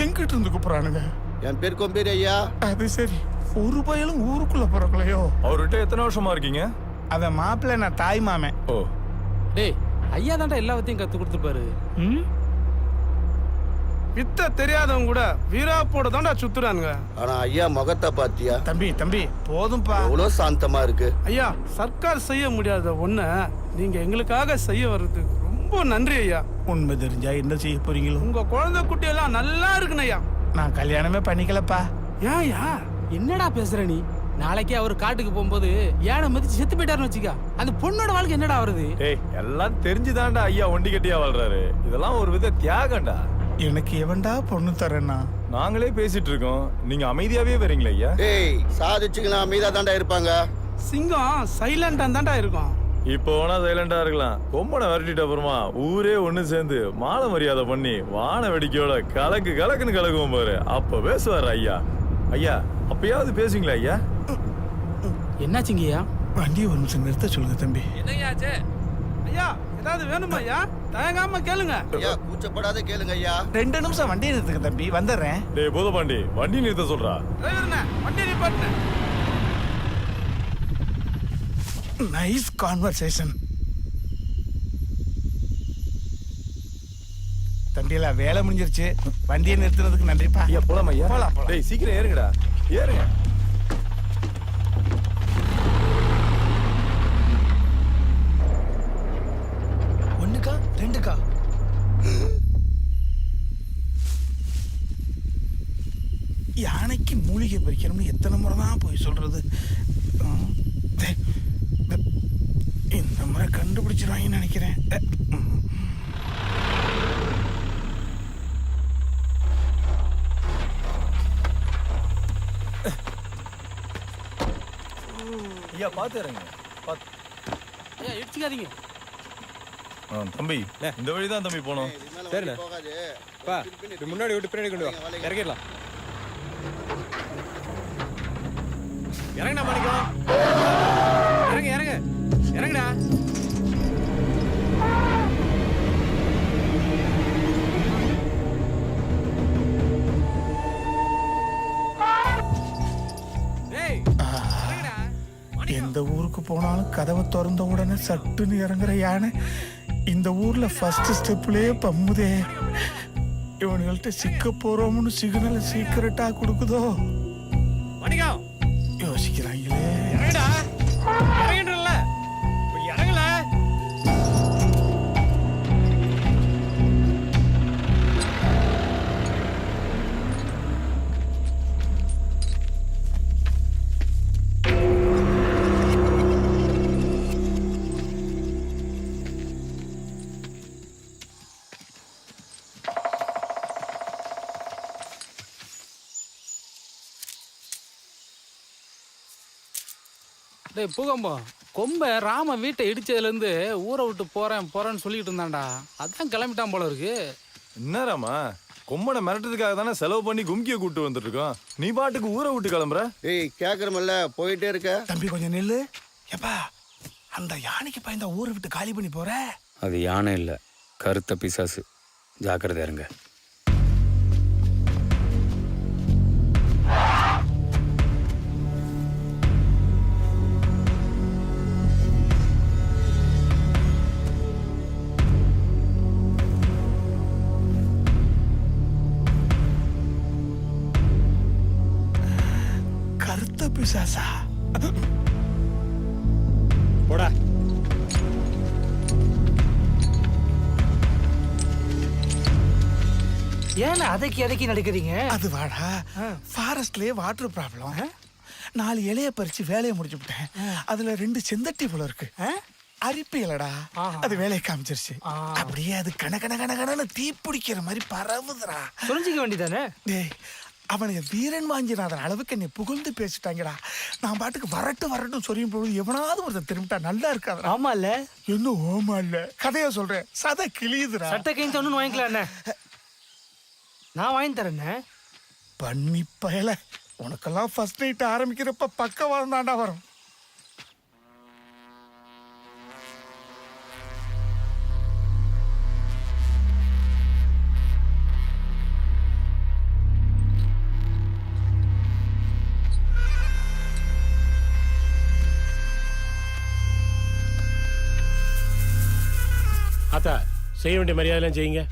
எங்கிட்ட இருந்து கூப்பிடுறானுங்க? என் பேர் கொம்பேரி ஐயா. அது சரி, ஒரு பயலும் ஊருக்குள்ள பிறக்கலையோ? அவர்கிட்ட எத்தனை வருஷமா இருக்கீங்க? அத மாப்பிள்ள நான் தாய் மாமன். ஓ டேய் ஐயா தான்டா எல்லாத்தையும் கத்து கொடுத்துப்பாரு. வித்த தெரியாதவங்க கூட வீராப்போட தான்டா சுத்துறானுங்க. ஆனா ஐயா முகத்தை பாத்தியா? தம்பி போதும்பா. எவ்வளவு சாந்தமா இருக்கு. ஐயா, சர்க்கார் செய்ய முடியாத ஒண்ண நீங்க எங்களுக்காக செய்ய வர்றது ரொம்ப நன்றி ஐயா. உண்மை தெரிஞ்சா என்ன செய்ய போறீங்களோ? உங்க குழந்தை குட்டி எல்லாம் நல்லா இருக்குன்னு ஐயா. நான் கல்யாணமே பண்ணிக்கலப்பா. ஏன்யா என்னடா பேசுற நீ? நாளைக்கே அவர் காட்டுக்கு போகும்போது யானை மதிச்சு செத்து போயிட்டாருன்னு வச்சுக்கா, அந்த பொண்ணோட வாழ்க்கை என்னடா வருது? ஏய், எல்லாம் தெரிஞ்சுதான்டா ஐயா ஒண்டி கட்டியா வாழ்றாரு. இதெல்லாம் ஒரு வித தியாகம்டா. எனக்கு எவன்டா பொண்ணு தரேன்னா? நாங்களே பேசிட்டு இருக்கோம், நீங்க அமைதியாவே வரீங்களா ஐயா? ஏய், சாதிச்சுக்கலாம் அமைதியா தாண்டா இருப்பாங்க. சிங்கம் சைலண்டா தான்டா இருக்கும். இப்போ வேணா சைலண்டா இருக்கலாம். கொம்பனை விரட்டிட்டு அப்புறமா ஊரே ஒண்ணு சேர்ந்து மான மரியாதை பண்ணி வான வெடிக்கையோட கலக்குன்னு கலக்குவோம் பாரு, அப்ப பேசுவாரு ஐயா. ஐயா, அப்பயாவது பேசுங்களா ஐயா? என்னாச்சுங்கய்யா? வண்டியை ஒரு நிமிஷம் நிறுத்த சொல்லுங்க தம்பி. என்னையாச்சே? ஐயா, ஏதாவது வேணுமா ஐயா? தயங்காம கேளுங்க. ஐயா, கூச்சப்படாத கேளுங்க ஐயா. 2 நிமிஷம் வண்டியை நிறுத்துங்க தம்பி, வந்துடுறேன். டேய் பூதபாண்டி, வண்டி நிறுத்த சொல்றா. டிரைவர்ண்ணே, வண்டி நிப்பாட்டுண்ணே. Nice conversation. தம்பியெல்லாம் வேலை முடிஞ்சிருச்சு. வண்டியை நிறுத்துறதுக்கு நன்றிப்பா. ஐயா போலாம் ஐயா. போலாம். டேய் சீக்கிரம் ஏறுங்கடா, ஏறுங்க. ஒண்ணுக்கா 2கா? யானைக்கு மூலிகை பறிக்கணும்னு எத்தனை முறை தான் போய் சொல்றது? இந்த முறை கண்டுபிடிச்சிருவாங்கன்னு நினைக்கிறேன். ஐயா பாத்து இறங்க. ஐயா இடிச்சுக்காதீங்க. தம்பி, இந்த வழிதான் தம்பி போனோம். சரிண்ணே. போகாது. பா, முன்னாடி விட்டு பின்னாடி கொண்டு வா, இறங்கிடலாம். இறங்கடா மாணிக்கம், இறங்கடா. எந்த ஊருக்கு போனாலும் கதவை திறந்த உடனே சட்டுன்னு இறங்குற யானை இந்த ஊர்ல ஃபர்ஸ்ட் ஸ்டெப்லயே பம்முதே. இவனுங்கள்ட்ட சிக்க போறோம்னு சிக்னல் சீக்கிரட்டா கொடுக்குதோ? மாணிக்கம் யோசிக்கிறாங்களே. இறங்கடா, இறங்கல இறங்கல. டேய் பூகம்பம், கொம்ப ராம வீட்டை இடிச்சதுல இருந்து ஊரை விட்டு போறேன்னு சொல்லிட்டு இருந்தான்டா. அதான் கிளம்பிட்டான் போல இருக்கு. என்ன ராமா, கொம்பனை மிரட்டுறதுக்காக தானே செலவு பண்ணி கும்கிய கூட்டு வந்துட்டு இருக்கோம். நீ பாட்டுக்கு ஊரை விட்டு கிளம்புற. ஏய், கேக்குறமல்ல, போயிட்டே இருக்க. தம்பி கொஞ்சம் நெல்லு. எப்பா, அந்த யானைக்கு பயந்த ஊரை விட்டு காலி பண்ணி போற? அது யானை இல்ல, கருத்த பிசாசு. ஜாக்கிரதை இருங்க. கருத்த பிசாசா? போடா. ஏன்னா அதைக்கு நடக்கிறீங்க? அது வாடா, ஃபாரஸ்ட்லயே வாட்டர் ப்ராப்ளம். 4 இலைய பறிச்சு வேலையை முடிச்சு விட்டேன். அதுல 2 செந்தட்டி போல இருக்கு. அரிப்பியலடா, அது வேலையை காமிச்சிருச்சு. அப்படியே அது கண தீ பிடிக்கிற மாதிரி பரவுதுடா. புரிஞ்சிக்க வேண்டியதானே? டேய், அவனுக்கு வீரன் வாஞ்சினாதன் அளவுக்கு என்னை புகழ்ந்து பேசிட்டாங்கடா. நான் பாட்டுக்கு வரட்டும் சொல்லியும் பொழுது எவனாவது ஒருத்தர் திரும்பிட்டா நல்லா இருக்காது. ஆமா இல்ல? என்ன ஓமா இல்ல, கதையா சொல்றேன். சதை கிளியுதுடா. சட்டை கிழிஞ்ச ஒண்ணு வாங்கிக்கலாம் என்ன? நான் வாங்கி தரேன்னு. பண்ணி பயல, உனக்கெல்லாம் ஃபர்ஸ்ட் நைட் ஆரம்பிக்கிறப்ப பக்கவாதம் தாண்டா வரும். அத்தா, செய்ய வேண்டிய மரியாதைலாம் செய்யுங்க.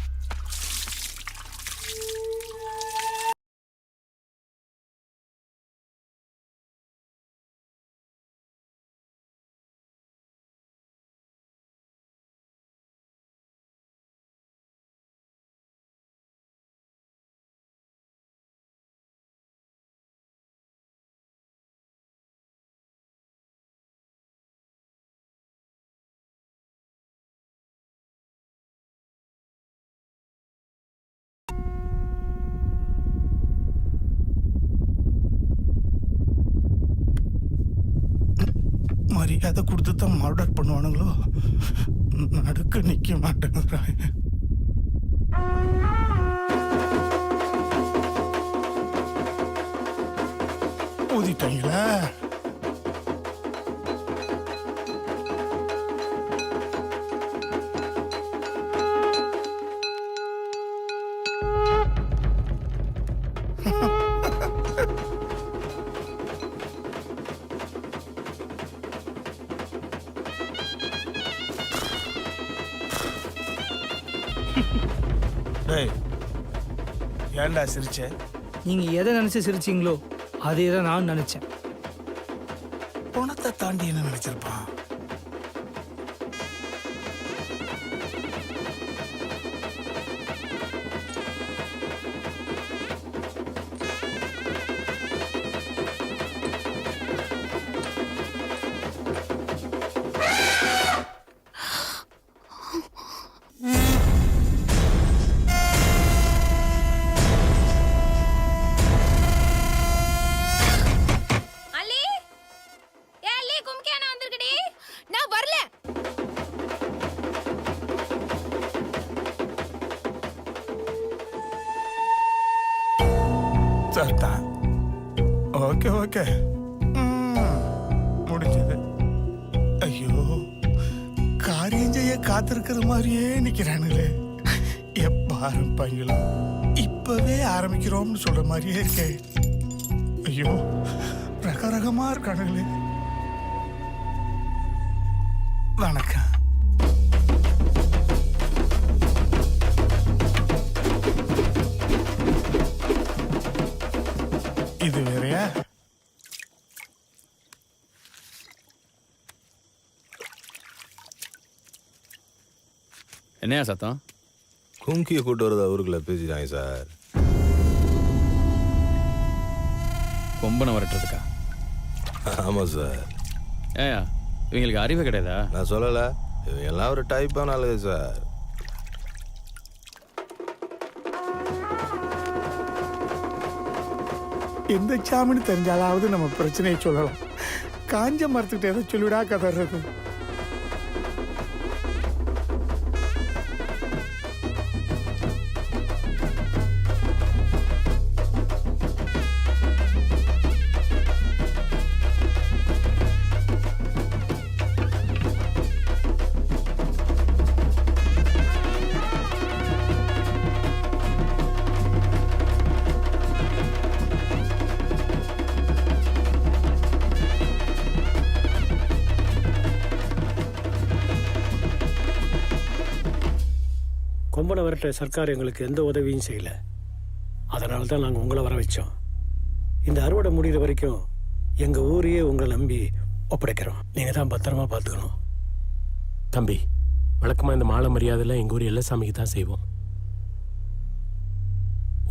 மரியாதை கொடுத்து தான் மர்டர் பண்ணுவானுங்களோ? நடுக்க நிக்க மாட்டேங்கிறாங்க. ஊதிட்டாங்களா? டேய், ஏன்டா சிரிச்ச? நீங்க எதை நினைச்சு சிரிச்சீங்களோ அதே தான் நான் நினைச்சேன். பணத்தை தாண்டி என்ன நினைச்சிருப்பான்? சரிதான். ஓகே ஓகே, முடிஞ்சது. ஐயோ, காரியம் செய்ய காத்திருக்கிற மாதிரியே நிக்கிறானுங்களே. எப்ப ஆரம்பிப்பாங்களோ? இப்பவே ஆரம்பிக்கிறோம்னு சொல்ற மாதிரியே இருக்கே. ஐயோ, ரகரகமா இருக்கானுங்களே. வணக்கம். இது வேறையா? என்னையா சத்தம்? கும்கியை கூட்டு வரது அவருக்குள்ள பேசிட்டாங்க சார். கொம்பனை வரட்டுறதுக்கா? ஆமாம் சார். ஏயா இவங்களுக்கு அறிவே கிடையாதா? நான் சொல்லலை, இவங்க எல்லாம் ஒரு டைப்பான ஆளுங்க சார். எந்த சாமின்னு தெரிஞ்சாலாவது நம்ம பிரச்சனையை சொல்லலாம். காஞ்ச மரத்துக்கிட்ட எதை சொல்லிவிடா கதறது. கொம்பனை வரட்ட சர்க்கார் எங்களுக்கு எந்த உதவியும் செய்யல. அதனால தான் நாங்கள் உங்களை வர வச்சோம். இந்த அறுவடை முடிகிற வரைக்கும் எங்கள் ஊரையே உங்களை நம்பி ஒப்படைக்கிறோம். நீங்கள் தான் பத்திரமா பார்த்துக்கணும். தம்பி, வழக்கமாக இந்த மாலை மரியாதைலாம் எங்கள் ஊர் எல்லா சாமிக்கு தான் செய்வோம்.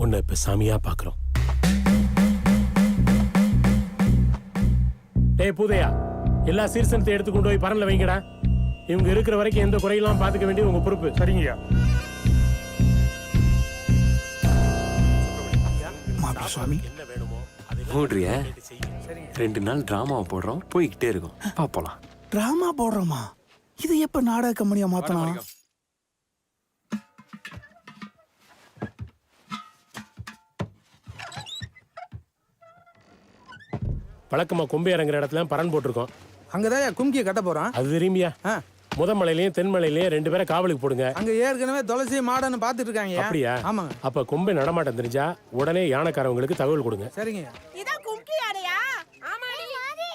உன்னை இப்போ சாமியாக பார்க்குறோம். டேய் பூதையா, எல்லா சீர்சனத்தை எடுத்து கொண்டு போய் பரனில் வைங்கடா. இவங்க இருக்கிற வரைக்கும் எந்த குறையெல்லாம் பார்த்துக்க வேண்டியது உங்கள் பொறுப்பு. சரிங்கய்யா. சுவாமி மூடுறிய 2 நாள் டிராமாவை போடுறோம், போய்கிட்டே இருக்கும். பாப்போலாம். டிராமா போடுறோமா? இது எப்ப நாடக கம்பெனியா மாத்தலாம்? வழக்கமாக கொம்பு இறங்குற இடத்துல பரன் போட்டிருக்கோம். அங்கதான் கும்கியை கட்ட போறான். அது தெரியுமியா? முதமலையிலையும் தென்மலையிலையும் 2 பேரை காவலுக்கு போடுங்க. அங்க ஏற்கனவே துளசி மாடன்னு பாத்துட்டு இருக்காங்க. அப்படியா? ஆமாங்க. அப்ப கொம்பை நடமாட்டம் தெரிஞ்சா உடனே யானைக்காரவங்களுக்கு தகவல் கொடுங்க. சரிங்க. இதான் கும்கி யானையா? ஆமாடி.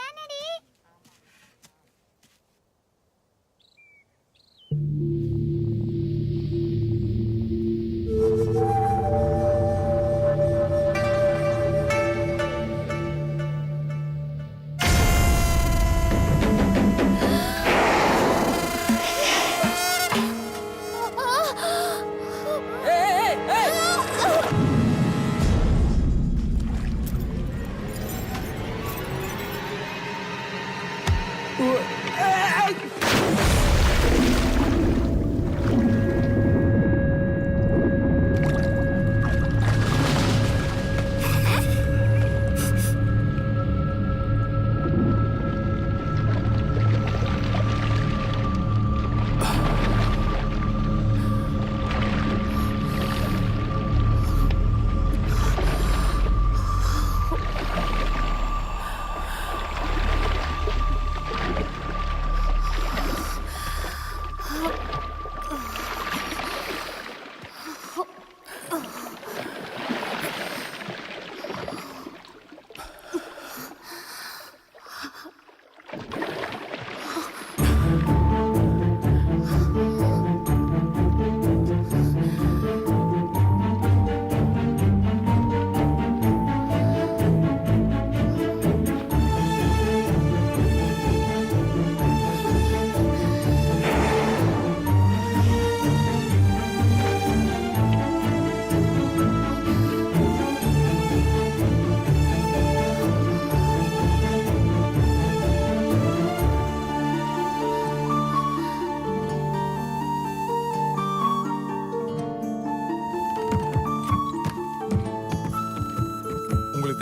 ஏனடி?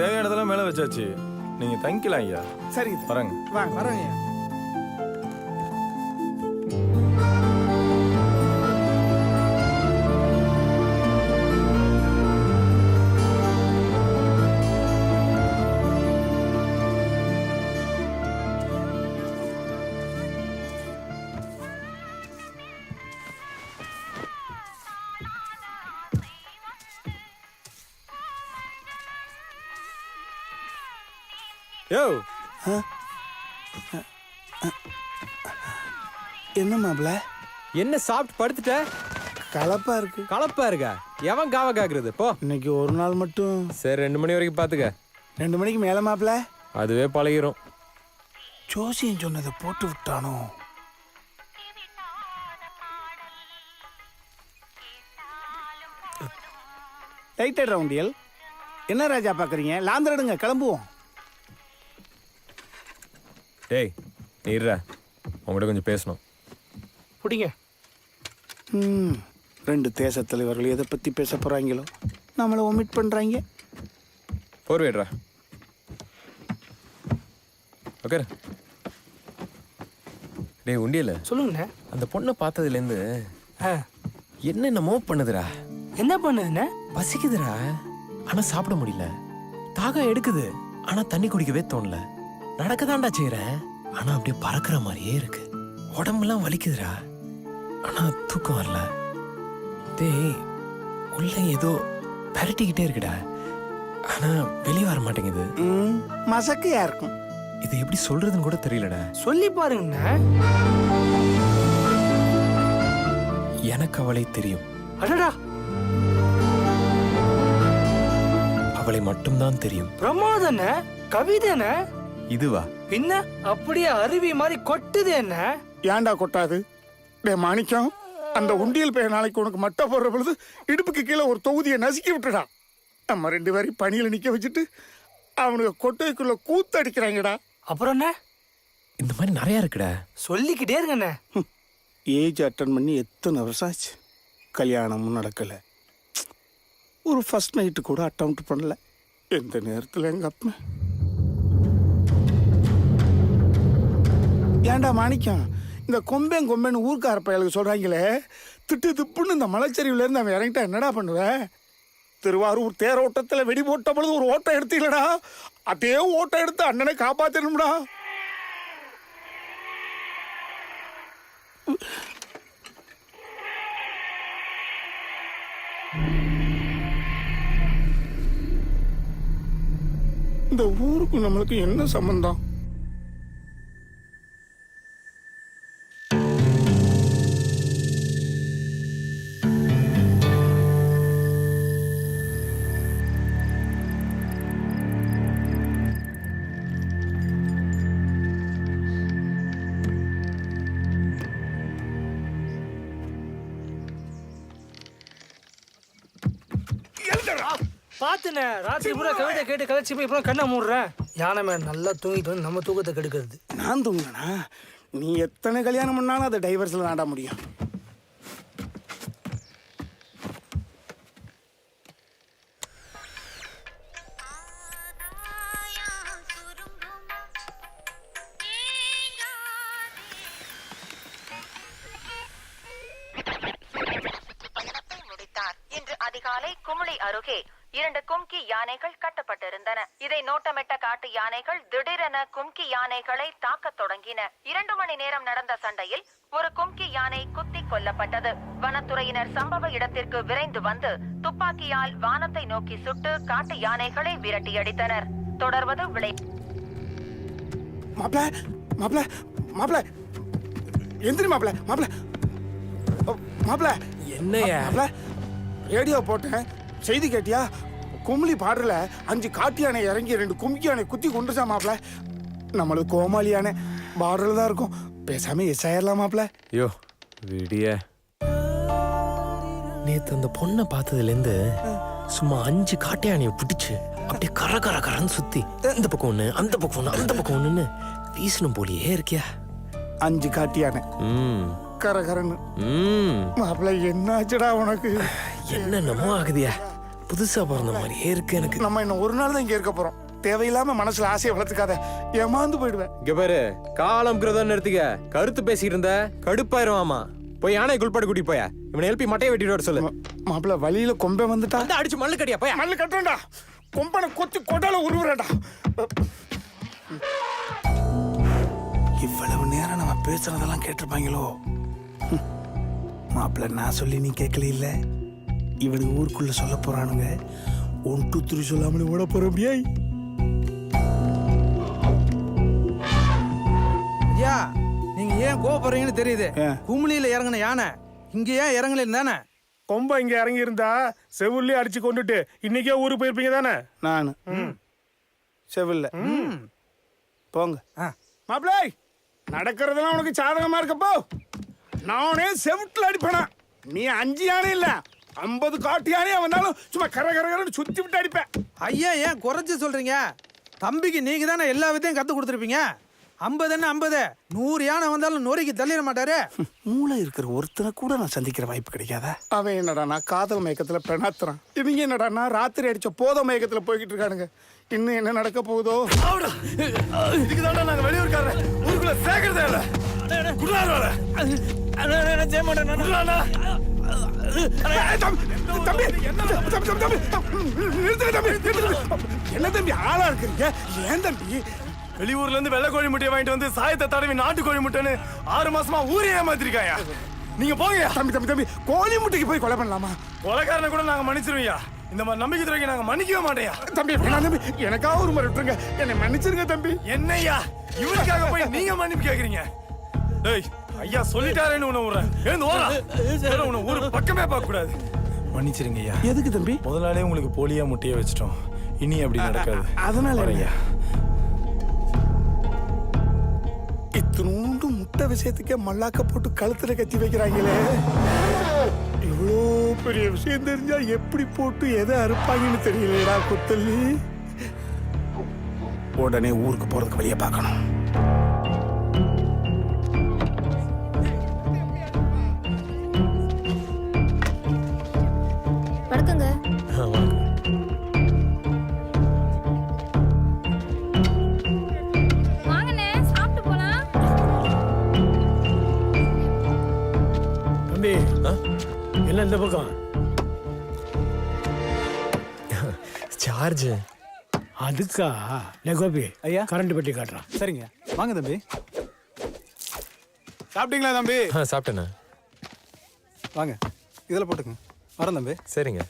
தேவையானதெல்லாம் மேல வச்சாச்சு, நீங்க தங்கிக்கலாம் ஐயா. சரி வரேங்க. வாங்க வரேங்க. யோ என்ன மாப்பிள? என்ன சாப்பிட்டு படுத்துட்ட? கலப்பா இருக்கு. கலப்பா இருக்கா? எவன் காவ காக்குறது? போ. இன்னைக்கு ஒரு நாள் மட்டும். சரி 2 மணி வரைக்கும் பாத்துக்க. 2 மணிக்கு மேல மாப்பிள? அதுவே பழகிரும். ஜோசியம் சொன்னதை போட்டு விட்டானோ? லைட்டட் ரவுண்டியல். என்ன ராஜா பாக்குறீங்க? லாந்தரடுங்க, கிளம்புவோம். டேய் நீ இருடா, உங்கள்கிட்ட கொஞ்சம் பேசணும். பிடிங்க. 2 தேச தலைவர்கள் எதை பத்தி பேச போறாங்களோ நம்மளை ஒமிட் பண்றாங்க. போர்வேட்ரா. ஓகே. டேய் உண்டியல சொல்லுங்கண்ணே. அந்த பொண்ணை பார்த்ததுலேருந்து என்னென்னமோ பண்ணுதுடா. என்ன பண்ணுதுண்ணே? பசிக்குதுடா, ஆனா சாப்பிட முடியல. தாகம் எடுக்குது, ஆனா தண்ணி குடிக்கவே தோணல. நடக்கதான்டா செய்யறேன், ஆனா அப்படியே பறக்கிற மாதிரியே இருக்கு. உடம்பெல்லாம் வலிக்குதுடா, ஆனா தூக்கம் வரல. டேய் உள்ள ஏதோ பரட்டிக்கிட்டே இருக்குடா, ஆனா வெளியே வர மாட்டேங்குது. மசக்கையா இருக்கும். இது எப்படி சொல்றதுன்னு கூட தெரியலடா. சொல்லி பாருங்கண்ணே. எனக்கு அவளை தெரியும். அடடா, அவளை மட்டும்தான் தெரியும். பிரமாதண்ணே. கவிதைண்ணே. இதுவா? பின்ன அப்படியே அருவி மாதிரி கொட்டுது. என்ன ஏன்டா கொட்டாது? டே மாணிக்கம், அந்த உண்டியல் பையன் நாளைக்கு உனக்கு மட்டை போடுற பொழுது இடுப்புக்கு கீழே ஒரு தொகுதியை நசுக்கி விட்டுடா. நம்ம 2 பேரையும் பணியில நிக்க வச்சுட்டு அவனுக்கு கொட்டைக்குள்ள கூத்தடிக்கிறாங்கடா. அப்புறம் என்ன? இந்த மாதிரி நிறைய இருக்குடா. சொல்லிக்கிட்டே இருங்கண்ணே. ஏஜ் அட்டன் பண்ணி எத்தனை வருஷம் ஆச்சு, கல்யாணமும் நடக்கல. ஒரு ஃபர்ஸ்ட் நைட்டு கூட அட்டம் பண்ணல. எந்த நேரத்தில் எங்க அப்பா ஏன்டா மாணிக்கம், இந்த கொம்பேன்னு ஊர்க்கார பயலுக்கு சொல்றாங்களே, திட்டு திப்புன்னு இந்த மலைச்சரிவுல இருந்து அவன் இறங்கிட்டா என்னடா பண்ணுவேன்? திருவாரூர் தேரோட்டத்தில் வெடி போட்ட பொழுது ஒரு ஓட்டம் எடுத்தீங்களடா, அதே ஓட்டம் எடுத்து அண்ணனை காப்பாற்றணும்டா. இந்த ஊருக்கு நம்மளுக்கு என்ன சம்பந்தம்? பாத்துனே, ராத்திரி பூரா கவிதை கேட்டு கலைச்சி போய் இப்போ கண்ணை மூடுறேன். யானை மேல நல்லா தூங்கிட்டு வந்து நம்ம தூக்கத்தை கெடுக்கிறது. நான் தூங்கினா நீ எத்தனை கல்யாணம் பண்ணாலும் அதை டைவர்ஸில் நாட முடியும். இன்று அதிகாலை குமுளி அருகே 2 கும்கி யானைகள் கட்டப்பட்டிருந்தன. இதை நோட்டமிட்ட காட்டு யானைகள் திடீரென கும்கி யானைகளை தாக்கத் தொடங்கின. 2 மணி நேரம் நடந்த சண்டையில் ஒரு கும்கி யானை குத்தி கொல்லப்பட்டது. வனத்துறையினர் சம்பவ இடத்திற்கு விரைந்து வந்து துப்பாக்கியால் வானத்தை நோக்கி சுட்டு காட்டு யானைகளை விரட்டியடித்தனர். தொடர்வது விளை. என்னையா ரேடியோ போட்டேன், செய்தி கேட்டியா? கும்ளி பாடுறல 5 காட்டு யானை இறங்கி 2 கும்கி யானை குத்தி கொண்டுச்சா மாப்ள. நம்மளுக்கு கோமாளி யானை பார்டர்ல தான் இருக்கும். பேசாம எஸ் ஆயிரலாம் மாப்ள. யோ விடிய. நேத்து அந்த பொண்ணை பார்த்ததுலேருந்து சும்மா 5 காட்டு யானையை பிடிச்சு அப்படியே கரன்னு சுத்தி இந்த பக்கம் ஒண்ணு, அந்த பக்கம் ஒண்ணு, அந்த பக்கம் ஒண்ணுன்னு வீசணும் போலியே இருக்கியா? 5 காட்டு யானை கரன்னு. மாப்ள என்னாச்சுடா உனக்கு? என்னென்னமோ ஆகுதியா. புதுசா பிறந்த மாதிரியே இருக்கு எனக்கு. நம்ம இன்னும் ஒரு நாள் தான் இங்க இருக்க போறோம். தேவையில்லாம மனசுல ஆசையை வளர்த்துக்காத, ஏமாந்து போயிடுவேன். இங்க பாரு, காலம் கிரதம் நிறுத்திக்க. கருத்து பேசிக்கிட்டு இருந்த கடுப்பாயிருவாமா. போய் யானை குளிப்பாடு கூட்டி போயா. இவனை எழுப்பி மட்டையை வெட்டிட்டு வர சொல்லு. மாப்பிள்ள வழியில கொம்பை வந்துட்டா அடிச்சு மல்லு கட்டியா போயா. மல்லு கட்டுறா, கொம்பனை கொத்தி கொட்டால உருவுறா. இவ்வளவு நேரம் நம்ம பேசுறதெல்லாம் கேட்டிருப்பாங்களோ? மாப்பிள்ள நான் சொல்லி நீ கேட்கல இல்ல, இவனுக்கு ஊருக்குள்ள சொல்ல போறானுங்க. 1 2 3 சொல்லாமலே ஓட போறோம். ஐயா நீங்க ஏன் கோபப்படுறீங்கன்னு தெரியுது. குமிழியில இறங்கின யானை இங்க ஏன் இறங்கல தானே? கொம்ப இங்க இறங்கி இருந்தா செவுள்ளே அடிச்சு கொண்டுட்டு இன்னைக்கே ஊருக்கு போயிருப்பீங்க தானே? நானு செவில்ல போங்க. மாப்பிள்ளை நடக்கிறதெல்லாம் உனக்கு சாதகமா இருக்கப்போ. நானே செவுட்டுல அடிப்பேனா, நீ 5 யானை இல்ல 50 காட்டு யானையா வந்தாலும் சும்மா கரகரன்னு சுத்தி விட்டு அடிப்பேன். ஐயா ஏன் குறைச்சு சொல்றீங்க? தம்பிக்கு நீங்க தானே எல்லா விதையும் கத்து கொடுத்துருப்பீங்க. 50 என்ன 50, 100 யானை வந்தாலும் நொறுக்கி தள்ளிட மாட்டாரு. மூளை இருக்கிற ஒருத்தனை கூட நான் சந்திக்கிற வாய்ப்பு கிடைக்காதா? அவன் என்னடா நான் காதல் மயக்கத்துல பிரணாத்துறான். இவங்க என்னடா நான் ராத்திரி அடிச்ச போத மயக்கத்துல போய்கிட்டு இருக்கானுங்க. இன்னும் என்ன நடக்க போகுதோ? இதுக்கு தான் நாங்க வெளியூர்காரர் ஊருக்குள்ள சேர்க்கறதே இல்ல. என்ன தம்பி ஆளா இருக்கிறீங்க? ஏன் தம்பி வெளியூர்ல இருந்து வெள்ளை கோழி முட்டையை வாங்கிட்டு வந்து சாயத்தை தடவி நாட்டு கோழி முட்டைன்னு 6 மாசமா ஊரே ஏமாத்திருக்காயா. நீங்க போங்க. தம்பி கோழி முட்டைக்கு போய் கொலை பண்ணலாமா? கொலைக்காரனை கூட நாங்க மன்னிச்சிருவையா. இந்த மாதிரி நம்பிக்கை துறைக்கு நாங்க மன்னிக்கவே மாட்டேயா. தம்பி வேணாம் தம்பி, எனக்காக ஒரு முறை விட்டுருங்க. என்னை மன்னிச்சிருங்க தம்பி. என்னையா இவனுக்காக போய் நீங்க மன்னிப்பு கேக்குறீங்க? டேய் ஐயா சொல்லிட்டாரேன்னு உன்னை விடுறேன். எழுந்து ஓடா. உன்னை ஊரு பக்கமே பார்க்க கூடாது. மன்னிச்சிருங்க ஐயா. எதுக்கு தம்பி? முதல் நாளே உங்களுக்கு போலியா முட்டையை வச்சிட்டோம். இனி அப்படி நடக்காது. அதனால ஐயா இத்தினூண்டு முட்டை விஷயத்துக்கே மல்லாக்க போட்டு கழுத்துல கத்தி வைக்கிறாங்களே. இவ்வளோ பெரிய விஷயம் தெரிஞ்சா எப்படி போட்டு எதை அறுப்பாங்கன்னு தெரியலடா குத்தல்லி. உடனே ஊருக்கு போறதுக்கு வழியை பார்க்கணும். வணக்கங்க. வாங்கண்ணே சாப்பிட்டு போலாம். தம்பி என்ன இந்த பக்கம்? சார்ஜ் அதுக்கா? கோபி ஐயா கரண்ட் பெட்டி காட்டுறான். சரிங்க வாங்க தம்பி. சாப்பிட்டீங்களா தம்பி? சாப்பிட்டேண்ணா. வாங்க இதில் போட்டுங்க. வரேன் தம்பி. சரிங்க.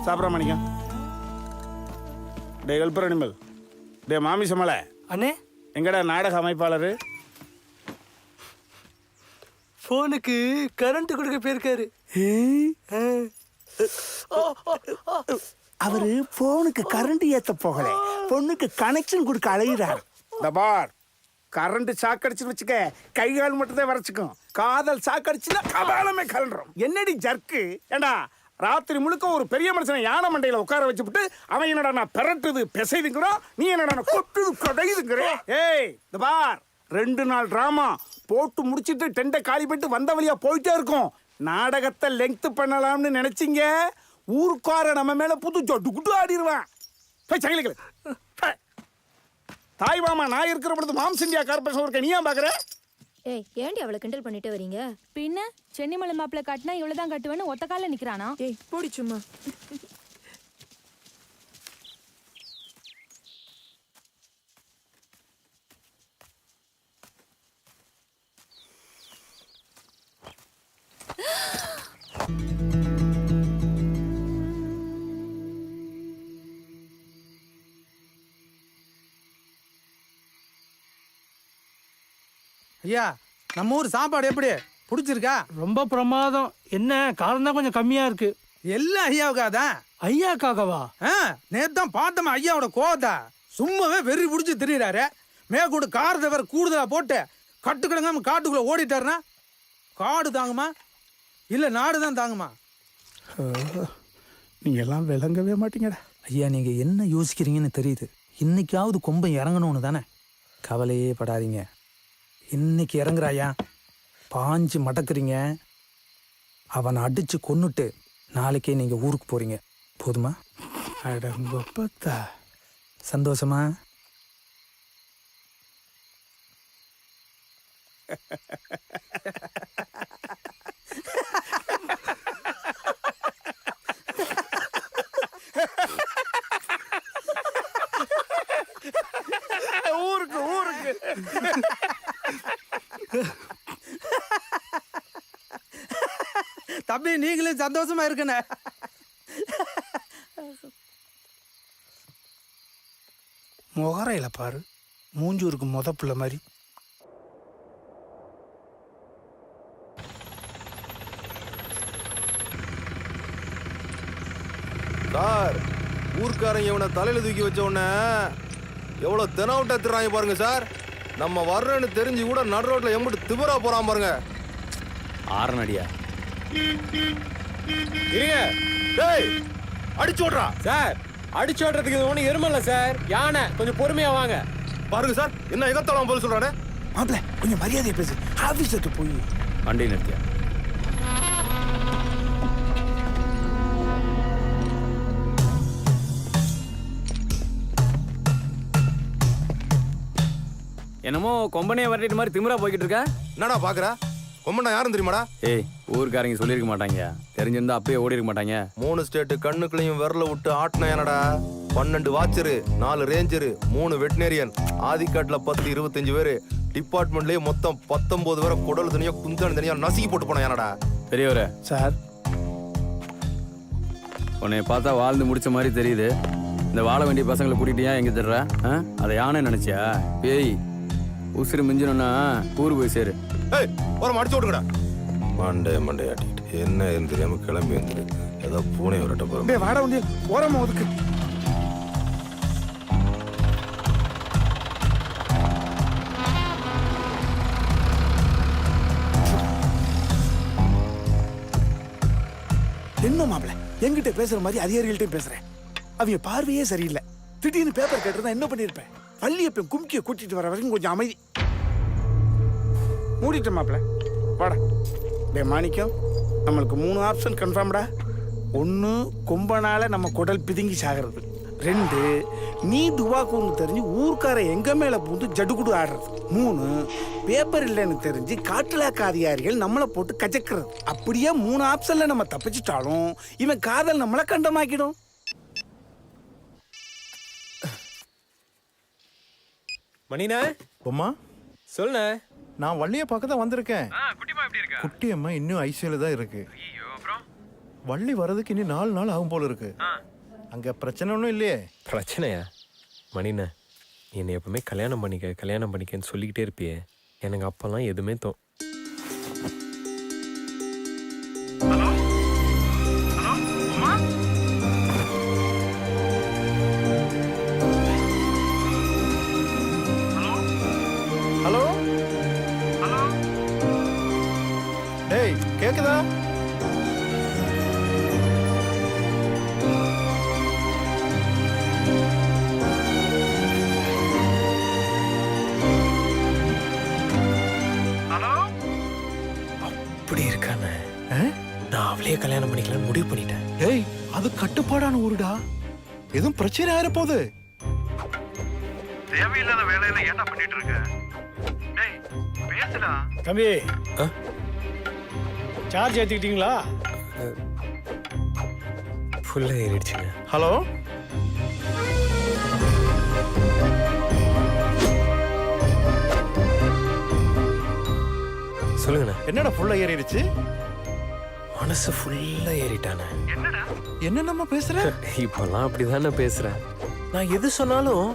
சாப்பிட்ற மணிக்கம். டே கல்பர் அனிமல். டே மாமி சமலை அண்ணே எங்கடா நாடக அமைப்பாளர்? போனுக்கு கரண்ட் கொடுக்க போயிருக்காரு. அவரு போனுக்கு கரண்ட் ஏத்த போகல, பொண்ணுக்கு கனெக்ஷன் கொடுக்க அலையிறார். தபார் கரண்ட் சாக்கடிச்சுன்னு வச்சுக்க கை கால் மட்டும் தான் வரைச்சுக்கும். காதல் சாக்கடிச்சுன்னா கபாலமே கலண்டுரும். என்னடி ஜர்க்கு? ஏண்டா ராத்திரி முழுக்க ஒரு பெரிய மனுஷனை யானை மண்டையில உட்கார வச்சுட்டு அவன் என்னடா நான் பெரட்டுது பெசைதுங்கிறோம், நீ என்னடா கொட்டுது கொடையுதுங்கிற. ஏய் இந்த பார் 2 நாள் டிராமா போட்டு முடிச்சிட்டு டெண்டை காலி பண்ணிட்டு வந்த வழியா போயிட்டே இருக்கும். நாடகத்தை லெங்க் பண்ணலாம்னு நினைச்சிங்க, ஊருக்கார நம்ம மேல புது சொட்டு குட்டு ஆடிடுவான். தாய் மாமா நான் இருக்கிற பொழுது மாம்ஸ் இந்தியா கார்பரேஷன் இருக்க நீ ஏன் பாக்குற? ஏய் ஏண்டி அவளை கிண்டல் பண்ணிட்டு வரீங்க? பின்ன சென்னிமலை மாப்பிள்ள காட்டினா இவ்வளவுதான் கட்டுவேன்னு ஒத்த கால நிக்கிறானா? ஏய் போடி சும்மா. ஐயா நம்ம ஊர் சாப்பாடு எப்படி பிடிச்சிருக்கா? ரொம்ப பிரமாதம். என்ன காரம் தான் கொஞ்சம் கம்மியா இருக்கு. எல்லாம் ஐயாவுக்காதான். ஐயாக்காகவா? நேத்தான் பார்த்தோம் ஐயாவோட கோவத்தை. சும்மாவே வெறி பிடிச்சி திரியிறாரு. மேற்கூட காரத்தை வேற கூடுதலா போட்டு கட்டுக்கிடங்காம காட்டுக்குள்ள ஓடிட்டாருன்னா காடு தாங்குமா இல்ல நாடு தான் தாங்குமா? நீங்க எல்லாம் விளங்கவே மாட்டீங்கடா. ஐயா நீங்க என்ன யோசிக்கிறீங்கன்னு தெரியுது. இன்னைக்காவது கொம்பை இறங்கணும்னு தானே. கவலையே படாதீங்க. இன்னைக்கு இறங்குறாயா, பாஞ்சு மடக்குறீங்க, அவனை அடிச்சு கொன்னுட்டு நாளைக்கே நீங்க ஊருக்கு போறீங்க. போதுமா? அடங்கப்பத்தா. சந்தோஷமா? ஊருக்கு ஊருக்கு தம்பி நீங்களே சந்தோஷமா இருக்கண்ணே. முகரையில பாரு, மூஞ்சூருக்கு புள்ள மாதிரி. சார், ஊர்க்காரங்க இவனை தலையில தூக்கி வச்ச உடனே எவ்வளவு தெனாவட்டா திறாங்க பாருங்க சார். நம்ம வர்றேன்னு தெரிஞ்சு கூட நடு ரோட்ல எம்பிட்டு திபரா போறான் பாருங்க. ஆறனடியா இருங்க. டேய், அடிச்சு ஓடுறா சார். அடிச்சு ஓட்டுறதுக்கு இது ஒன்றும் எருமல்ல சார், யானை. கொஞ்சம் பொறுமையா வாங்க. பாருங்க சார், என்ன எகத்தலாம் போல சொல்றானே. மாப்பிள்ள கொஞ்சம் மரியாதையை பேசு. ஆபீஸுக்கு போய் வண்டி நிறுத்தியா? என்னமோ கொம்பனையை வரட்டிட்டு மாதிரி திமிரா போய்கிட்டு இருக்க. என்னடா பாக்குற? கொம்பனா யாரும் தெரியுமாடா? ஏய், ஊருக்காரங்க சொல்லியிருக்க மாட்டாங்க. தெரிஞ்சிருந்தா அப்பயே ஓடி இருக்க மாட்டாங்க. 3 ஸ்டேட் கண்ணுக்குள்ளையும் விரல விட்டு ஆட்டின என்னடா. 12 வாட்சரு, 4 ரேஞ்சரு, 3 வெட்டினேரியன், ஆதிக்காட்டுல 10 25 பேரு, டிபார்ட்மெண்ட்லயே மொத்தம் 19 பேரை குடல் தனியா குந்தாணி தனியா நசுக்கி போட்டு போன என்னடா. பெரியவரே சார், உன்னை பார்த்தா வாழ்ந்து முடிச்ச மாதிரி தெரியுது. இந்த வாழ வேண்டிய பசங்களை கூட்டிட்டு ஏன் எங்க தர்ற? அதை யானை நினைச்சியா? பேய் உசுறு மிஞ்சணும்னா ஊரு போய் சேரு. ஏய், ஒரு அடிச்சு விட்டுக்கடா. மண்டே ஆட்டிட்டு என்ன தெரியாம கிளம்பி வந்துரு. ஏதோ பூனை வரட்ட போறோம். வாட வந்து ஓரமா ஒதுக்கு. என்ன மாப்பிள்ள என்கிட்ட பேசுற மாதிரி அதிகாரிகள்கிட்ட பேசுறேன். அவங்க பார்வையே சரியில்லை. திடீர்னு பேப்பர் கேட்டிருந்தா என்ன பண்ணிருப்பேன்? பள்ளியப்பன் கும்கியை கூட்டிட்டு வர வரைக்கும் கொஞ்சம் அமைதி. மூடிட்டேன் மாப்பிள்ள. வாடா. டே மாணிக்கம், நம்மளுக்கு 3 ஆப்ஷன் கன்ஃபார்ம்டா. 1, கொம்பனால நம்ம குடல் பிதுங்கி சாகிறது. 2, நீ துவாக்குன்னு தெரிஞ்சு ஊர்க்கார எங்க மேல பூந்து ஜடுகுடு ஆடுறது. 3, பேப்பர் இல்லைன்னு தெரிஞ்சு காட்டுலாக்க அதிகாரிகள் நம்மளை போட்டு கஜக்கிறது. அப்படியே 3 ஆப்ஷன்ல நம்ம தப்பிச்சிட்டாலும் இவன் காதல் நம்மளை கண்டமாக்கிடும். மணினா பொம்மா, சொல்லுண்ணே. நான் வள்ளியை பார்க்க தான் வந்திருக்கேன். குட்டிமா எப்படி இருக்கா? குட்டி அம்மா இன்னும் ஐசியூல தான் இருக்கு. அப்புறம் வள்ளி வர்றதுக்கு இன்னும் 4 நாள் ஆகும் போல இருக்கு. அங்க பிரச்சனை ஒன்றும் இல்லையே? பிரச்சனையா? மணிண்ணா, நீ என்னை எப்பவுமே கல்யாணம் பண்ணிக்கன்னு சொல்லிக்கிட்டே இருப்பியே. எனக்கு அப்பெல்லாம் எதுவுமே ஹலோ ஹலோ, டேய் கேக்குதா? அப்படி இருக்கானே. நான் அவளையே கல்யாணம் பண்ணிக்கலாம்னு முடிவு பண்ணிட்டேன். ஏய், அது கட்டுப்பாடான ஊருடா. எதுவும் பிரச்சனை ஆயிர போகுது. தேவையில்லாத வேலையில என்ன பண்ணிட்டு இருக்க? டேய் பேசுடா. தம்பி, சார்ஜ் ஏற்றிக்கிட்டீங்களா? ஃபுல்லாக ஏறிடுச்சுங்க. ஹலோ, சொல்லுங்கண்ணா. என்னடா ஃபுல்லா ஏறிடுச்சு? மனசு ஃபுல்லா ஏறிட்டானே. என்ன நம்ம பேசுற? இப்பெல்லாம் அப்படிதானே பேசுறேன். நான் எது சொன்னாலும்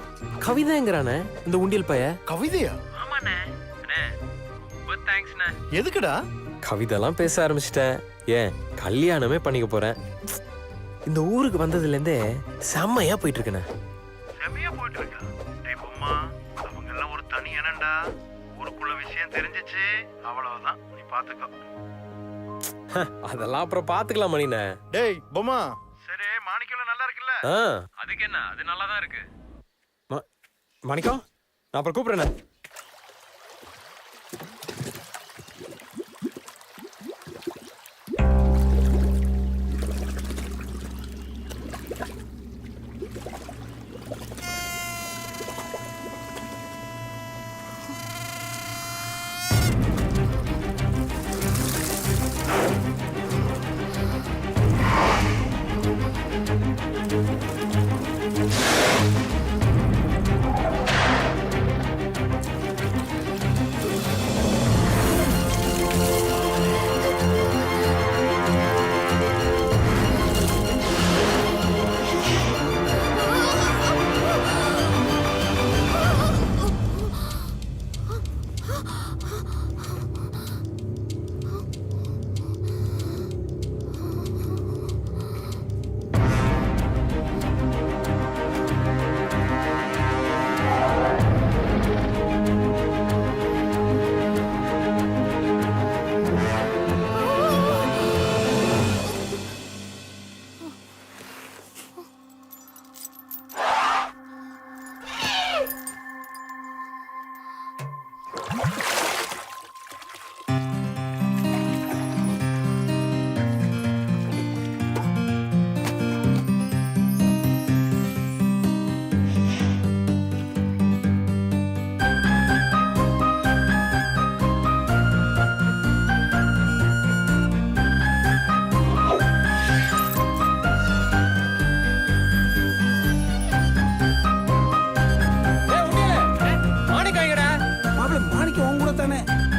கவிதைங்கிறானே இந்த உண்டியல் பைய. கவிதையா? ஆமாண்ணே. அண்ணே, ரொம்ப தேங்க்ஸ்ண்ணே. எதுக்குடா? கவிதைலாம் பேச ஆரம்பிச்சிட்டேன். ஏன் கல்யாணமே பண்ணிக்க போறேன். இந்த ஊருக்கு வந்ததுலேருந்தே செம்மையா போயிட்டு இருக்கேண்ணே. செம்மையா போயிட்டு இருக்கா? டேய் பொம்மா, அவங்க எல்லாம் ஒரு தனி என்னண்டா. ஊருக்குள்ள விஷயம் தெரிஞ்சிச்சு அவ்வளவுதான், நீ பாத்துக்கோ. அதெல்லாம் அப்புறம் பாத்துக்கலாம் மணிண்ணே. டேய் பொம்மா, சரி மாணிக்கம் நல்லா இருக்குல்ல? அதுக்கு என்ன, அது நல்லா தான் இருக்கு. மாணிக்கம், நான் அப்புறம் கூப்பிடுறேண்ணே.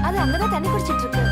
அது அங்கதான் தண்ணி குடிச்சிட்டு இருக்கு.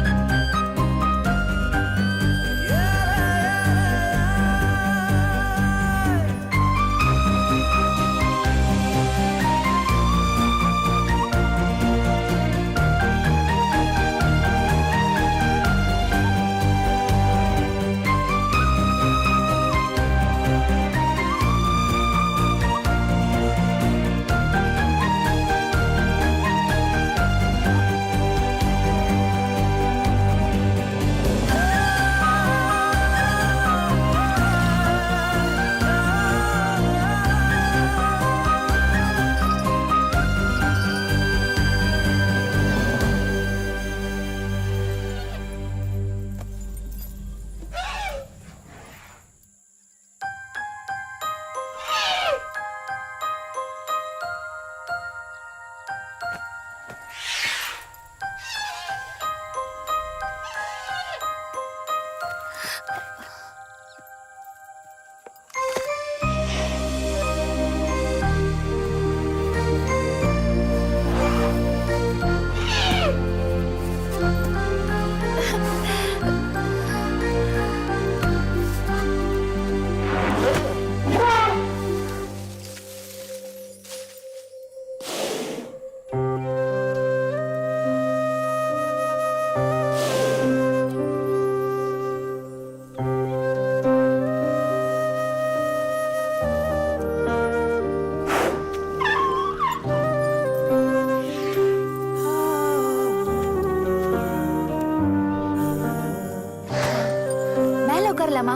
உட்காரலாமா?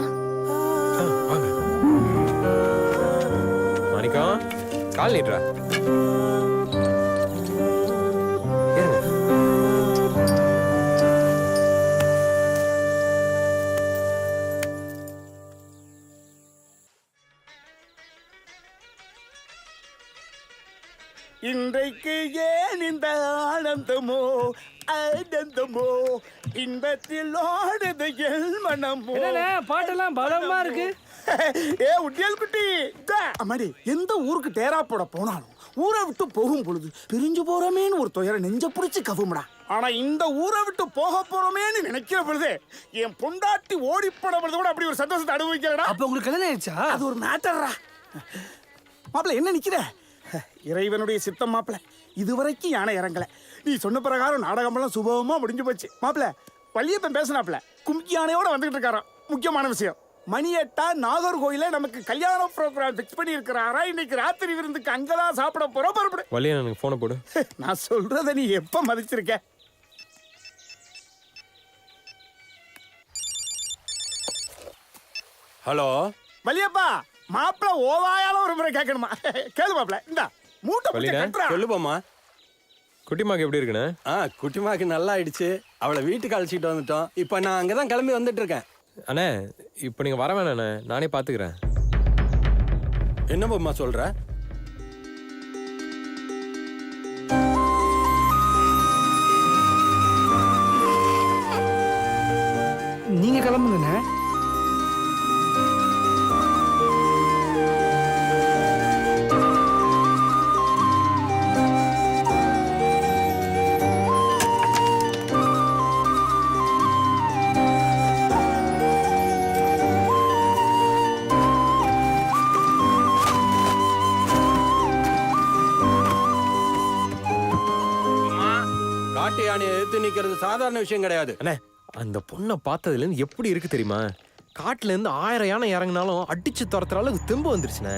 மாணிக்கம், கால் நீட்டுறா. இன்றைக்கு ஏன் இந்த ஆனந்தமோ ஆனந்தமோ இன்பத்தில் ஓடுது எல் மனமோ. பாட்டெல்லாம் பலமா இருக்கு. ஏ உட்டியல் குட்டி, அம்மாடி எந்த ஊருக்கு டேரா போட போனாலும் ஊரை விட்டு போகும் பொழுது பிரிஞ்சு போறோமேன்னு ஒரு துயரை நெஞ்ச பிடிச்சி கவும்டா. ஆனா இந்த ஊரை விட்டு போக போறோமேன்னு நினைக்கிற பொழுது என் பொண்டாட்டி ஓடி போட பொழுது கூட அப்படி ஒரு சந்தோஷத்தை அனுபவிக்கிறடா. அப்ப உங்களுக்கு கல்யாணம் ஆயிடுச்சா? அது ஒரு மேட்டர்ரா. மாப்பிள்ள என்ன நிக்கிற? இறைவனுடைய சித்தம் மாப்பிள்ள, இதுவரைக்கும் யானை இறங்கல. நீ சொன்ன பிரகாரம் நாடகமெல்லாம் சுபமா முடிஞ்சு போச்சு. மாப்பிள்ள வள்ளியப்பன் பேசினாப்ல கும்கி யானையோட வந்துகிட்டு இருக்காராம். முக்கியமான விஷயம், மணி 8 நாகர்கோயில நமக்கு கல்யாண ப்ரோக்ராம் ஃபிக்ஸ் பண்ணி இருக்கிறாரா. இன்னைக்கு ராத்திரி விருந்துக்கு அங்கதான் சாப்பிட போறோம். புறப்படு. வழியா எனக்கு போனை போடு. நான் சொல்றத நீ எப்ப மதிச்சிருக்க? ஹலோ வள்ளியப்பா, மாப்பிள்ள ஓவாயால ஒரு முறை கேட்கணுமா? கேளு மாப்பிள்ள. இந்த மூட்டை வள்ளினா, சொல்லுப்போம்மா. குட்டிமாக்கு எப்படி இருக்குண்ணே? குட்டிமாக்கு நல்லா ஆயிடுச்சு. அவளை வீட்டுக்கு அழைச்சிட்டு வந்துட்டோம். இப்போ நான் அங்கதான் கிளம்பி வந்துட்டு இருக்கேன். அண்ணே இப்போ நீங்க வர வேணாண்ணே, நானே பாத்துக்கிறேன். என்னப்பா சொல்ற? நீங்க கிளம்புங்கண்ணே. காட்டு யானையை எதிர்த்து நிக்கிறது சாதாரண விஷயம் கிடையாது. அண்ணே அந்த பொண்ணை பார்த்ததுல இருந்து எப்படி இருக்கு தெரியுமா? காட்டுல இருந்து 1000 யானை இறங்கினாலும் அடிச்சு துரத்துற அளவுக்கு தெம்பு வந்துருச்சுண்ணே.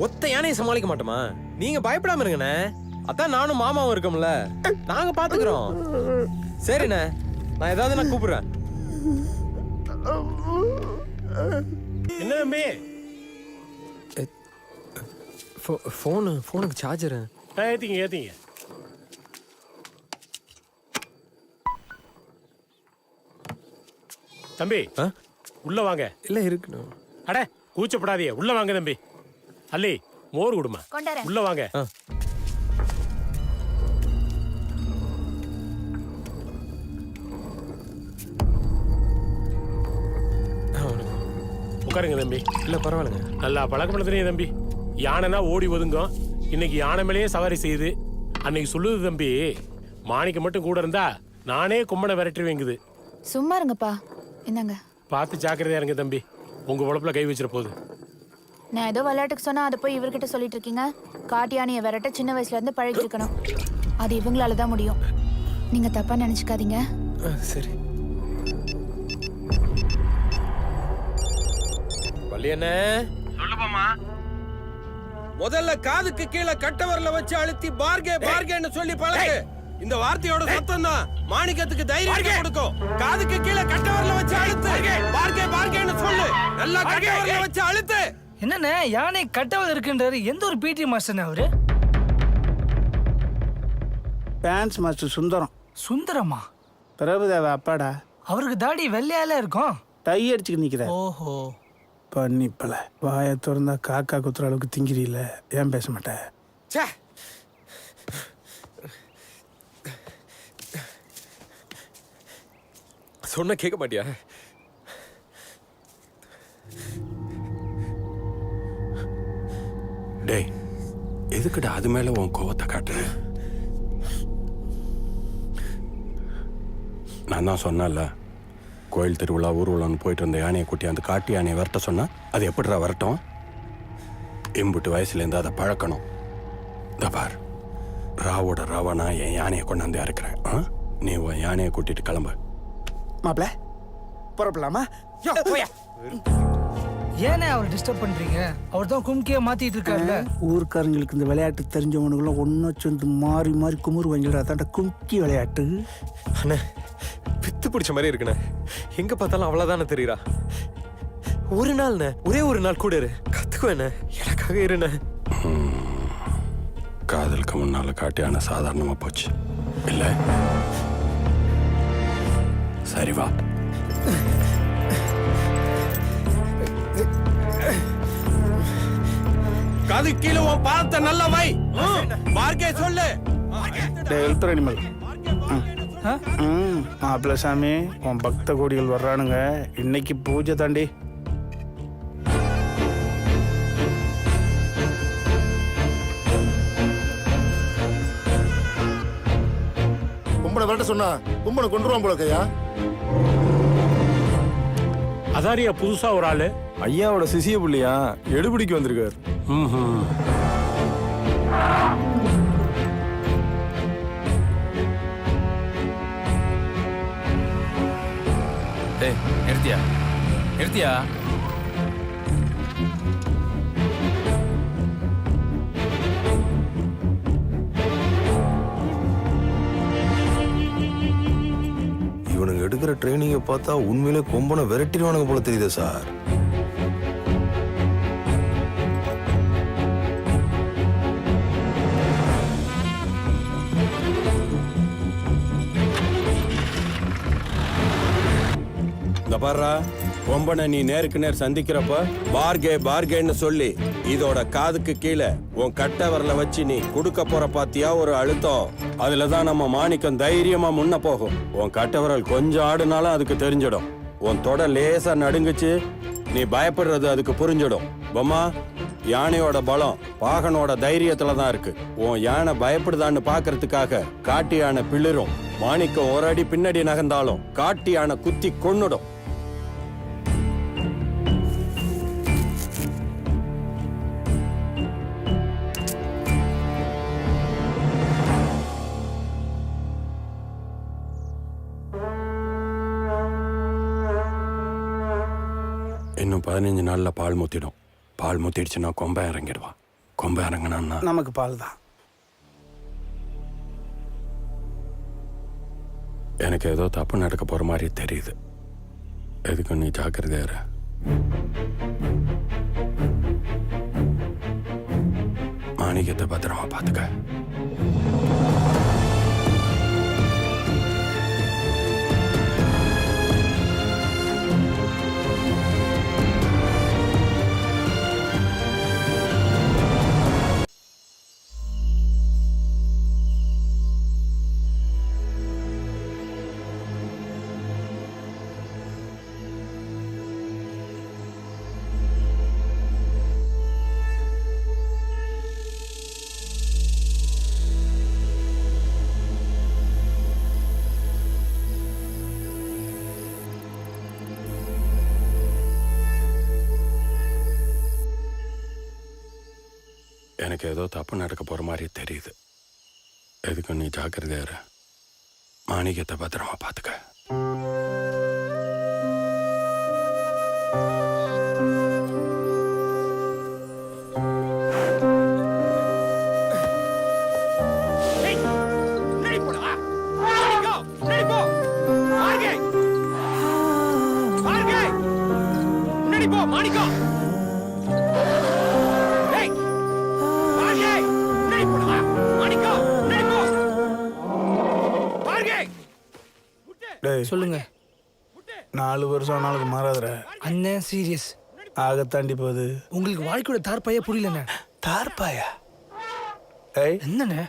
ஒத்த யானையை சமாளிக்க மாட்டோமா? நீங்க பயப்படாம இருங்கண்ணே. அதான் நானும் மாமாவும் இருக்கோம்ல, நாங்க பாத்துக்கிறோம். சரிண்ணே, நான் ஏதாவது நான் கூப்பிடுறேன். என்ன தம்பி? ஃபோனுக்கு சார்ஜர் ஏத்திங்க. தம்பி உள்ள வாங்க. இல்ல இருக்கு. அட கூச்சப்படாதீங்க, உள்ள வாங்க தம்பி. அல்லி மோர் குடுமா, உள்ள வாங்க. உட்காருங்க தம்பி. இல்ல பரவாயில்லைங்க. நல்லா பழக்கம் பண்ணுறீங்க தம்பி. யானைனா ஓடி ஒதுங்கும். இன்னைக்கு யானை மேலேயே சவாரி செய்யுது. அன்னைக்கு சொல்லுது தம்பி, மாணிக்க மட்டும் கூட இருந்தா நானே கும்பனை விரட்டிடுவேங்குது. சும்மா இருங்கப்பா. என்னங்க பார்த்து ஜாக்கிரதையா இருங்க தம்பி, உங்க உழப்புல கை வச்சிட போகுது. நான் ஏதோ விளையாட்டுக்கு சொன்னா அதை போய் இவர்கிட்ட சொல்லிட்டு இருக்கீங்க. காட்டு யானையை விரட்ட சின்ன வயசுல இருந்து பழகி இருக்கணும். அது இவங்களால தான் முடியும். நீங்க தப்பா நினைச்சுக்காதீங்க. சரி வள்ளியண்ணே. சொல்லுப்பா. முதல்ல காதுக்கு கீழே கட்டவரல வச்சு அழுத்தி பார்கேன்னு சொல்லி பழகு. இந்த வார்த்தையோட சத்தம் தான் மாணிக்கத்துக்கு தைரியம் கொடுக்கும். காதுக்கு கீழே கட்டவரல வச்சு அழுத்து. பார்கேன்னு சொல்லு. நல்லா கட்டவரல வச்சு அழுத்து. என்னண்ணே யானை கட்டவல் இருக்குன்றாரு? எந்த ஒரு பிடி மாஸ்டர் அவரு? Dance master Sundaram. சுந்தரமா? பிரபுதேவா அப்பாடா. அவருக்கு தாடி வெள்ளையால இருக்கும். டை அடிச்சுட்டு நிக்கிற. ஓஹோ. பண்ணிப்பல வாயை திறந்தா காக்கா குத்துற அளவுக்கு திங்கிறியில, ஏன் பேச மாட்டேன்? சொன்ன கேட்க மாட்டியா? டேய், எதுக்குடா அது மேல உன் கோவத்தை காட்டுற? நான் தான் சொன்னல, கோயில் திருவிழா ஊர்வலம்னு போயிட்டு இருந்த யானையை கூட்டி அந்த காட்டு யானையை வரட்ட சொன்னா அது எப்படிடா வரட்டும்? எம்புட்டு வயசுலேருந்து அதை பழக்கணும். இந்த பார், ராவோட ராவா நான் என் யானையை கொண்டாந்து இறக்குறேன். நீ உன் யானையை கூட்டிட்டு கிளம்பு. மாப்பிள்ள புறப்படலாமா? ஏனே அவர் டிஸ்டர்ப் பண்றீங்க? அவர் தான் கும்கியா மாத்திட்டு இருக்காருல்ல. ஊர்க்காரங்களுக்கு இந்த விளையாட்டு தெரிஞ்சவனுக்குலாம் ஒன்னும் சேர்ந்து மாறி மாறி குமுறு வாங்கிடுறா. தாண்டா கும்கி விளையாட்டு. அண்ணே பித்து பிடிச்ச மாதிரி இருக்குண்ணே. எங்க பார்த்தாலும் அவ்வளவுதானே தெரியுறா. ஒரு நாள்ண்ணே, ஒரே ஒரு நாள் கூட இரு, கத்துக்குவேண்ணே. எனக்காக இருண்ணே. காதலுக்கு முன்னால காட்டியான சாதாரணமா போச்சு இல்ல? சரி வா. காது கீழே உன் பாதத்தை நல்லா வை. பார்க்கே சொல்லு. Health animal. மாப்பிள்ள சாமி, உன் பக்த கோடிகள் வர்றானுங்க. இன்னைக்கு பூஜை தாண்டி. கும்பனை விரட்ட சொன்னா கும்பனை கொண்டுருவான் போல கையா. அதாரியா புதுசா ஒரு ஆளு? ஐயாவோட சிசிய புள்ளியா, எடுபிடிக்கு வந்திருக்காரு. டேய் நிறுத்தியா நிறுத்தியா இவனுங்க எடுக்கிற ட்ரைனிங்கை பார்த்தா உண்மையிலே கொம்பனை விரட்டிடுவானுங்க போல தெரியுது சார். இந்த பாருடா, கொம்பனை நீ நேருக்கு நேர் சந்திக்கிறப்ப பார்கேன்னு சொல்லி இதோட காதுக்கு கீழே உன் கட்டை விரல வச்சு நீ கொடுக்க போற பாத்தியா ஒரு அழுத்தம். அதுலதான் நம்ம மாணிக்கம் தைரியமா முன்ன போகும். உன் கட்டை விரல் கொஞ்சம் ஆடுனாலும் அதுக்கு தெரிஞ்சிடும். உன் தொட லேசா நடுங்குச்சு, நீ பயப்படுறது அதுக்கு புரிஞ்சிடும். பொம்மா, யானையோட பலம் பாகனோட தைரியத்துல தான் இருக்கு. உன் யானை பயப்படுதான்னு பாக்குறதுக்காக காட்டு யானை பிளிரும். மாணிக்கம் ஒரு அடி பின்னாடி நகர்ந்தாலும் காட்டு யானை குத்தி கொன்னுடும். இன்னும் 15 நாள்ல பால் முத்திடும். பால் முத்திடுச்சுன்னா கொம்பை இறங்கிடுவா. கொம்பை இறங்கினா நமக்கு பால் தான். எனக்கு ஏதோ தப்பு நடக்க போற மாதிரி தெரியுது. எதுக்கு நீ ஜாக்கிரதையா இரு. மாணிக்கத்தை பத்திரமா பாத்துக்க. எனக்கு ஏதோ தப்பு நடக்க போற மாதிரி தெரியுது. எதுக்கு நீ ஜாக்கிரதையா இரு. மாணிக்கத்தை பத்திரமா பாத்துக்க. சொல்லுங்க. 4 வருஷம் ஆனாலும் அது மாறாதுற. அண்ணன் சீரியஸ் ஆகத்தாண்டி போகுது. உங்களுக்கு வாழ்க்கையோட தார்பாயா புரியலண்ணே. தார்பாயா? என்னண்ணே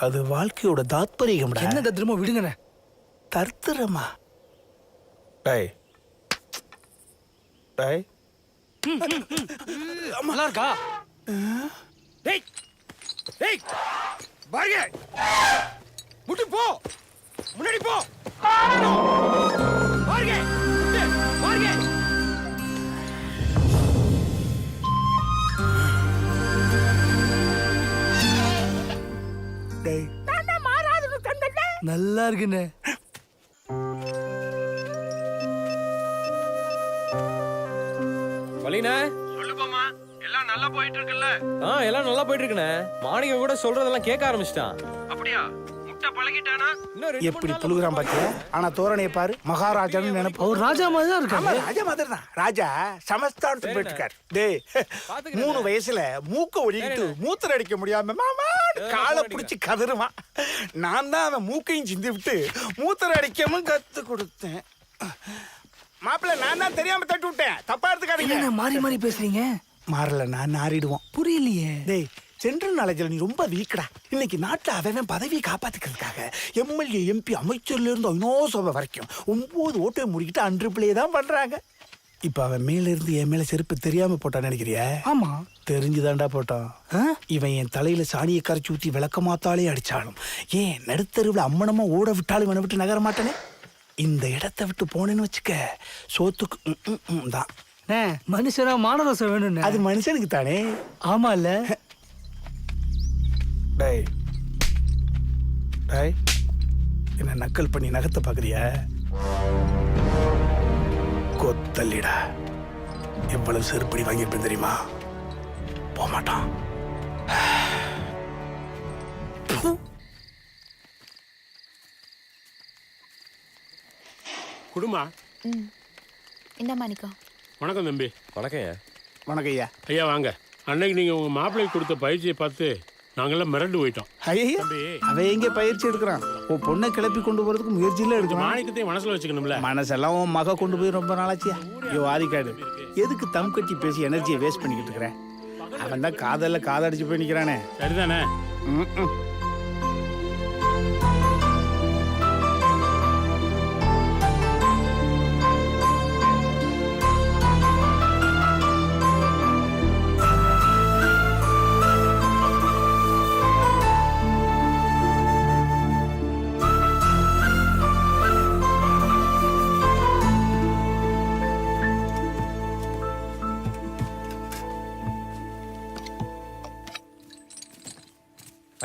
அது வாழ்க்கையோட தாத்பரியம். என்ன தத்ரமா விடுங்கண்ணே. தர்த்தரமா? டேய் டேய் நல்லா இருக்கா? டேய் டேய் பார்கே, முட்டு போ, முன்னாடி போ. பார்கே, முட்டு, பார்கே. டேய் நல்லா இருக்குண்ணே. வலினா சொல்லுப்போமா, எல்லாம் நல்லா போயிட்டு இருக்குல்ல? எல்லாம் நல்லா போயிட்டு இருக்குண்ணே. மாணிக்கம் கூட சொல்றதெல்லாம் கேட்க ஆரம்பிச்சிட்டான். அப்படியா? முட்டை பழகிட்டானா? எப்படி புழுகுறான் பாத்தியா? ஆனா தோரணையை பாரு, மகாராஜான்னு நினைப்பு. அவர் ராஜா மாதிரி தான் இருக்காங்க. ராஜா மாதிரி தான். ராஜா சமஸ்தானத்துக்கு போயிட்டு. டேய் 3 வயசுல மூக்க ஒடிக்கிட்டு மூத்திர அடிக்க முடியாம மாமா காலை பிடிச்சி கதறுவான். நான் தான் அவன் மூக்கையும் சிந்தி விட்டு மூத்திர அடிக்கவும் கத்து கொடுத்தேன். மாப்பிள்ள நான் தான் தெரியாம தட்டு விட்டேன். தப்பா எடுத்துக்காதீங்க. மாறி மாறி பேசுறீங்க. மாறல நான் நாரிடுவோம். புரியலையே. டேய் சென்ட்ரல் நாலேஜ்ல நீ ரொம்ப வீக்கடா. இன்னைக்கு நாட்டுல அவன் பதவியை காப்பாத்திக்கிறதுக்காக எம்எல்ஏ எம்பி அமைச்சர்ல இருந்து ஐநோசபை வரைக்கும் 9 ஓட்டை முடிக்கிட்டு அன்று பிள்ளையே தான் பண்றாங்க. இப்ப அவன் மேல இருந்து என் மேல செருப்பு தெரியாம போட்டான்னு நினைக்கிறியா? ஆமா தெரிஞ்சுதான்டா போட்டான். இவன் என் தலையில சாணியை கரைச்சி ஊத்தி விளக்க மாத்தாலே அடிச்சாலும், ஏன் நடுத்தருவில் அம்மனமா ஓட விட்டாலும் இவனை விட்டு நகர மாட்டானே. இந்த இடத்தை விட்டு போனேன்னு வச்சுக்க சோத்துக்கு தான். மனுஷனா மானரசம் வேணும். அது மனுஷனுக்கு தானே. ஆமா இல்ல? டேய் டேய் என்ன நக்கல் பண்ணி நகத்தை பாக்குறியா? கொத்தல்லிடா. எவ்வளவு செருப்படி வாங்கியிருப்பேன் தெரியுமா? போகமாட்டான். குடுமா இந்த மாணிக்கம். வணக்கம் தம்பி. வணக்கம். வணக்கம் ஐயா. ஐயா வாங்க. அன்னைக்கு நீங்க உங்க மாப்பிள்ளைக்கு கொடுத்த பயிற்சியை பார்த்து நாங்கெல்லாம் மிரண்டு போயிட்டோம். ஐயா அவன் எங்க பயிற்சி எடுக்கிறான்? உன் பொண்ணை கிளப்பி கொண்டு போறதுக்கு முயற்சியில எடுக்கணும். மாணிக்கத்தையும் மனசுல வச்சுக்கணும்ல. மனசெல்லாம் உன் மக கொண்டு போய் ரொம்ப நாளாச்சியா. ஐயோ ஆதிக்காடு, எதுக்கு தம் கட்டி பேசி எனர்ஜியை வேஸ்ட் பண்ணிக்கிட்டு இருக்கிறேன்? அவன் தான் காதல்ல காதடிச்சு போய் நிக்கிறானே. சரிதானே?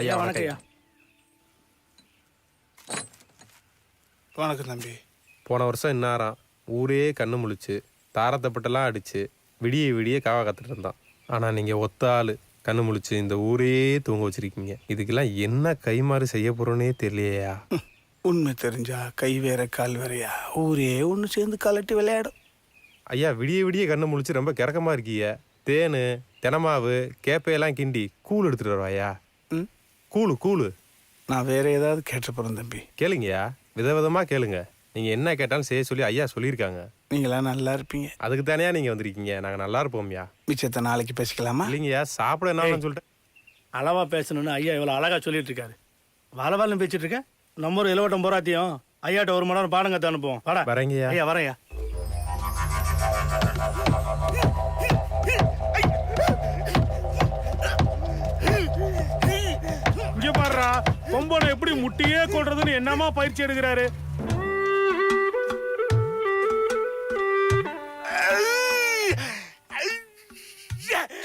ஐயா வணக்கம் ஐயா. வணக்கம் தம்பி. போன வருஷம் இன்னாராம் ஊரே கண்ணு முழிச்சு தாரத்தப்பட்டெல்லாம் அடிச்சு விடிய விடிய காவா காத்துட்டு இருந்தான். ஆனால் நீங்கள் ஒத்த ஆள் கண்ணு முழிச்சு இந்த ஊரே தூங்க வச்சிருக்கீங்க. இதுக்கெல்லாம் என்ன கைமாறு செய்ய போகிறோன்னே தெரியலையா? உண்மை தெரிஞ்சா கை வேற கால் வேறையா ஊரே ஒன்று சேர்ந்து கலட்டி விளையாடும். ஐயா விடிய விடிய கண்ணு முழிச்சு ரொம்ப கிறக்கமாக இருக்கீங்க. தேனு தெனமாவு கேப்பையெல்லாம் கிண்டி கூழ் எடுத்துட்டு வருவாயா? கூழு கூழு. நான் வேற ஏதாவது கேட்டு போறேன் தம்பி. கேளுங்கய்யா, விதவிதமாக கேளுங்க. நீங்கள் என்ன கேட்டாலும் செய்ய சொல்லி ஐயா சொல்லியிருக்காங்க. நீங்களாம் நல்லா இருப்பீங்க. அதுக்கு தானே நீங்கள் வந்திருக்கீங்க. நாங்கள் நல்லா இருப்போம்யா. மிச்சத்தை நாளைக்கு பேசிக்கலாமா? இல்லைங்கய்யா, சாப்பிட என்னன்னு சொல்லிட்டேன். அளவா பேசணும்னு ஐயா இவ்வளோ அழகா சொல்லிட்டு இருக்காரு. வளவாலும் பேசிட்டு இருக்கேன். நம்ம ஒரு இலவட்டம் போராத்தியம் ஐயாட்ட 1 மணி நேரம் பாடம் கற்று அனுப்புவோம். வாடா. வரேங்கய்யா. ஐயா வரேன்யா. இங்க பாருடா, கொம்பனை எப்படி முட்டியே கொள்றதுன்னு என்னமா பயிற்சி எடுக்கிறாரு.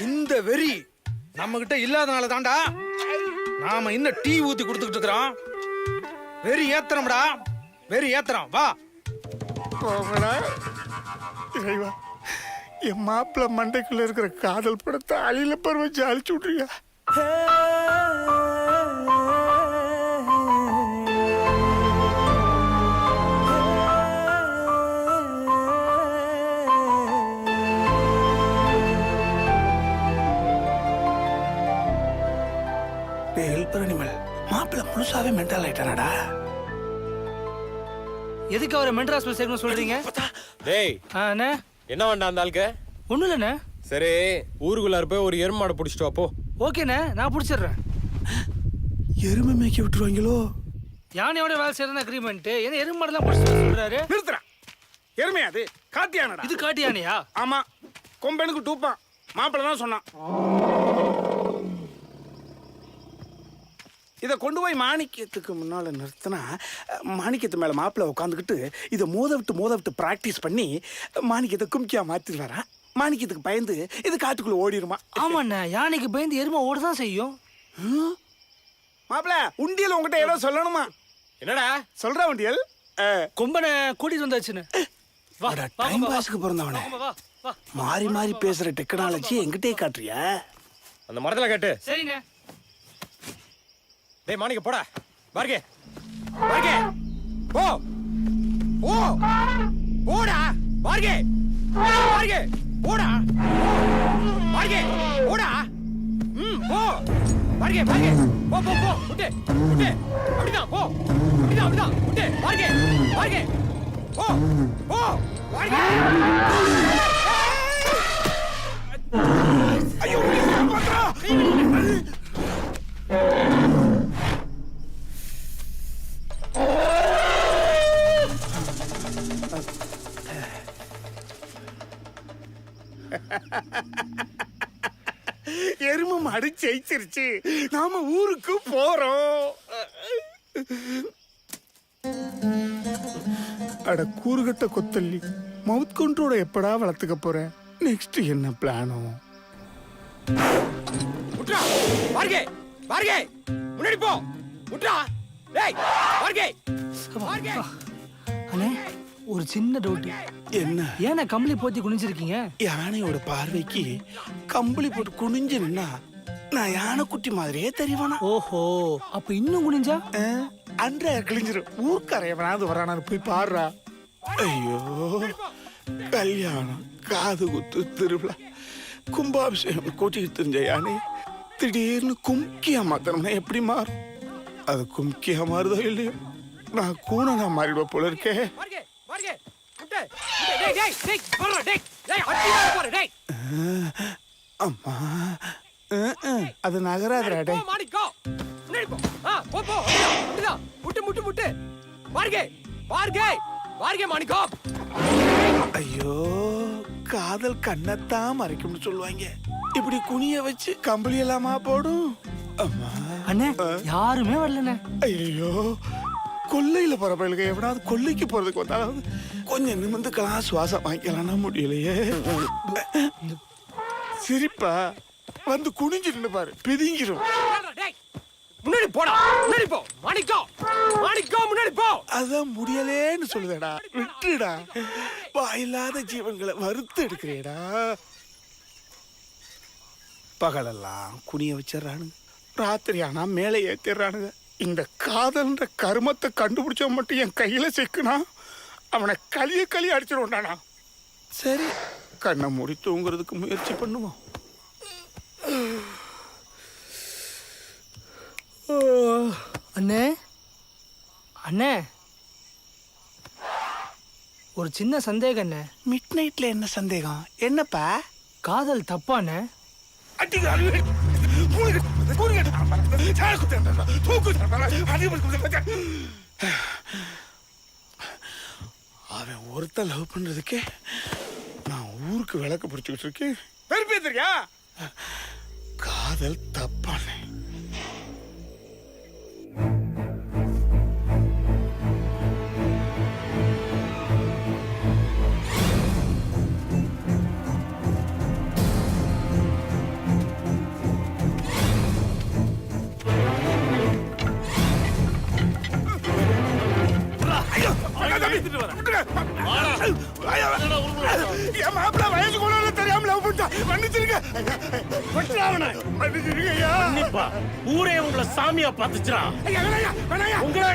இந்த வெறி நம்ம கிட்ட இல்லாதனால தான்டா நாம இன்னும் டீ ஊத்தி கொடுத்துக்கிட்டு இருக்கிறோம். வெறி ஏத்துறோம்டா, வெறி ஏத்துறோம். வா போங்கடா. இறைவா, என் மாப்பிள்ள மண்டைக்குள்ள இருக்கிற காதல் படத்தை அழியில பருவ வச்சு அழிச்சு விட்றியா? மாப்பிள்ள முழுசாவே மென்டல் ஆயிட்டானடா. எதுக்கு அவரை மென்டல் ஹாஸ்பிடல் சேர்க்கணும் சொல்றீங்க? டேய் அண்ணே என்ன வேண்டாம் அந்த ஆளுக்கு? ஒன்றும் இல்லைண்ணே. சரி ஊருக்குள்ளார போய் ஒரு எருமாடை பிடிச்சிட்டு வா போ. ஓகேண்ணே, நான் பிடிச்சிடுறேன். எருமை மேய்க்க விட்டுருவாங்களோ? யானையோட வேலை செய்யறதுன்னு அக்ரிமெண்ட். ஏன்னா எருமாடு தான் பிடிச்சிட்டு சொல்றாரு. நிறுத்துறேன். எருமையா அது? காட்டு யானைடா. இது காட்டு யானையா? ஆமா, கொம்பனுக்கு டூப்பான். மாப்பிள்ள தான் சொன்னான். இதை கொண்டு போய் மாணிக்கத்துக்கு முன்னால நிறுத்தினா மாணிக்கத்து மேல மாப்பிள்ள உட்காந்துக்கிட்டு இதை மோத விட்டு பிராக்டிஸ் பண்ணி மாணிக்கத்தை கும்கியா மாத்திட்டு வரா. மாணிக்கத்துக்கு பயந்து இது காட்டுக்குள்ள ஓடிடுமா. ஆமாண்ணே, யானைக்கு பயந்து எருமை ஓடதான் செய்யும். மாப்பிள்ள உண்டியல் உங்ககிட்ட ஏதோ சொல்லணுமா? என்னடா சொல்ற உண்டியல்? கொம்பனை கூட்டிட்டு வந்தாச்சுன்னு. டைம் பாஸ்க்கு பிறந்தவனே, மாறி மாறி பேசுற டெக்னாலஜி எங்கிட்டே காட்டுறியா? அந்த மரத்துல கேட்டு. சரிண்ணே. டேய் மாணிக்க போடா. பார்கே பார்கே போ போ போடா. பார்கே பார்கே போடா. பார்கே போடா. போ பார்கே பார்கே போ போ போ. விட்டு விட்டு அப்படிதான் போ. அப்படிதான் விட்டு பார்கே பார்கே போ போ பார்கே. ஐயோ பாத்ரா. எருமை மாடு ஜெயிச்சிருச்சு. நாம ஊருக்கு போறோம். அட கூறுகட்ட கொத்தல்லி, மவுத் கண்ட்ரோட எப்படா வளர்த்துக்க போற? நெக்ஸ்ட் என்ன பிளானோ? உட்ரா பார்கே பார்கே முன்னாடி போ. உட்ரா டேய் பார்கே பார்கே. அண்ணே ஒரு சின்ன டவுட். என்ன? ஏன்னா கம்பளி போத்தி குனிஞ்சிருக்கீங்க? யானையோட பார்வைக்கு கம்பளி போட்டு குனிஞ்சு நின்னா நான் யானைக்குட்டி மாதிரியே தெரிவானா? ஓஹோ, அப்ப இன்னும் குனிஞ்சா அன்றே கிழிஞ்சிரும். ஊர்க்கரையவனாவது வரானான்னு போய் பாடுறா. ஐயோ, கல்யாணம், காது குத்து, திருவிழா, கும்பாபிஷேகம் கூட்டிட்டு தெரிஞ்ச யானை திடீர்னு கும்கியா மாத்தணும்னா எப்படி மாறும்? அது கும்கியா மாறுதோ இல்லையோ, நான் கூணனா மாறிடுவேன் போல இருக்கே. அம்மா, அது நகராதுடா. டேய் ஐயோ, காதல் கண்ணத்தான் மறைக்கும்னு சொல்லுவாங்க. இப்படி குனிய வச்சு கம்பளி எல்லாமா போடும். அம்மா அண்ணே, யாருமே வரலண்ணே. ஐயோ, கொல்லையில போற பயிலுக்கு எவனாவது கொல்லைக்கு போறதுக்கு வந்தாலும் கொஞ்சம் நிமிந்துக்கலாம், சுவாசம் வாங்கிக்கலாம்னா முடியலையே. சிரிப்பா வந்து குனிஞ்சிட்டு பாரு, பிதிங்கிரும். முன்னாடி போடா, முன்னாடி போ. மாணிக்கோ, மாணிக்கோ, முன்னாடி போ. அதான் முடியலேன்னு சொல்லுதடா, விட்டுடா. வாயில்லாத ஜீவன்களை வறுத்து எடுக்கிறேடா. பகலெல்லாம் குனிய வச்சிடறானுங்க, ராத்திரி ஆனா மேலே ஏத்திடுறானுங்க. இந்த காதல்ன்ற கருமத்தை கண்டுபிடிச்ச மட்டும் என் கையில சிக்குனா அவனை களிய அடிச்சிடுவானா. சரி, கண்ணை மூடி தூங்குறதுக்கு முயற்சி பண்ணுவோம். அண்ணே, அண்ணே, ஒரு சின்ன சந்தேகம் அண்ணே. மிட் நைட்ல என்ன சந்தேகம்? என்னப்பா? காதல் தப்பாண்ணே? அவன் ஒருத்த லவ் பண்றதுக்கே நான் ஊருக்கு விளக்கு பிடிச்சுக்கிட்டு இருக்கேன். தெரியா காதல் தப்பானே. ஊரே உங்களை சாமியா பாத்துச்சா? உங்களை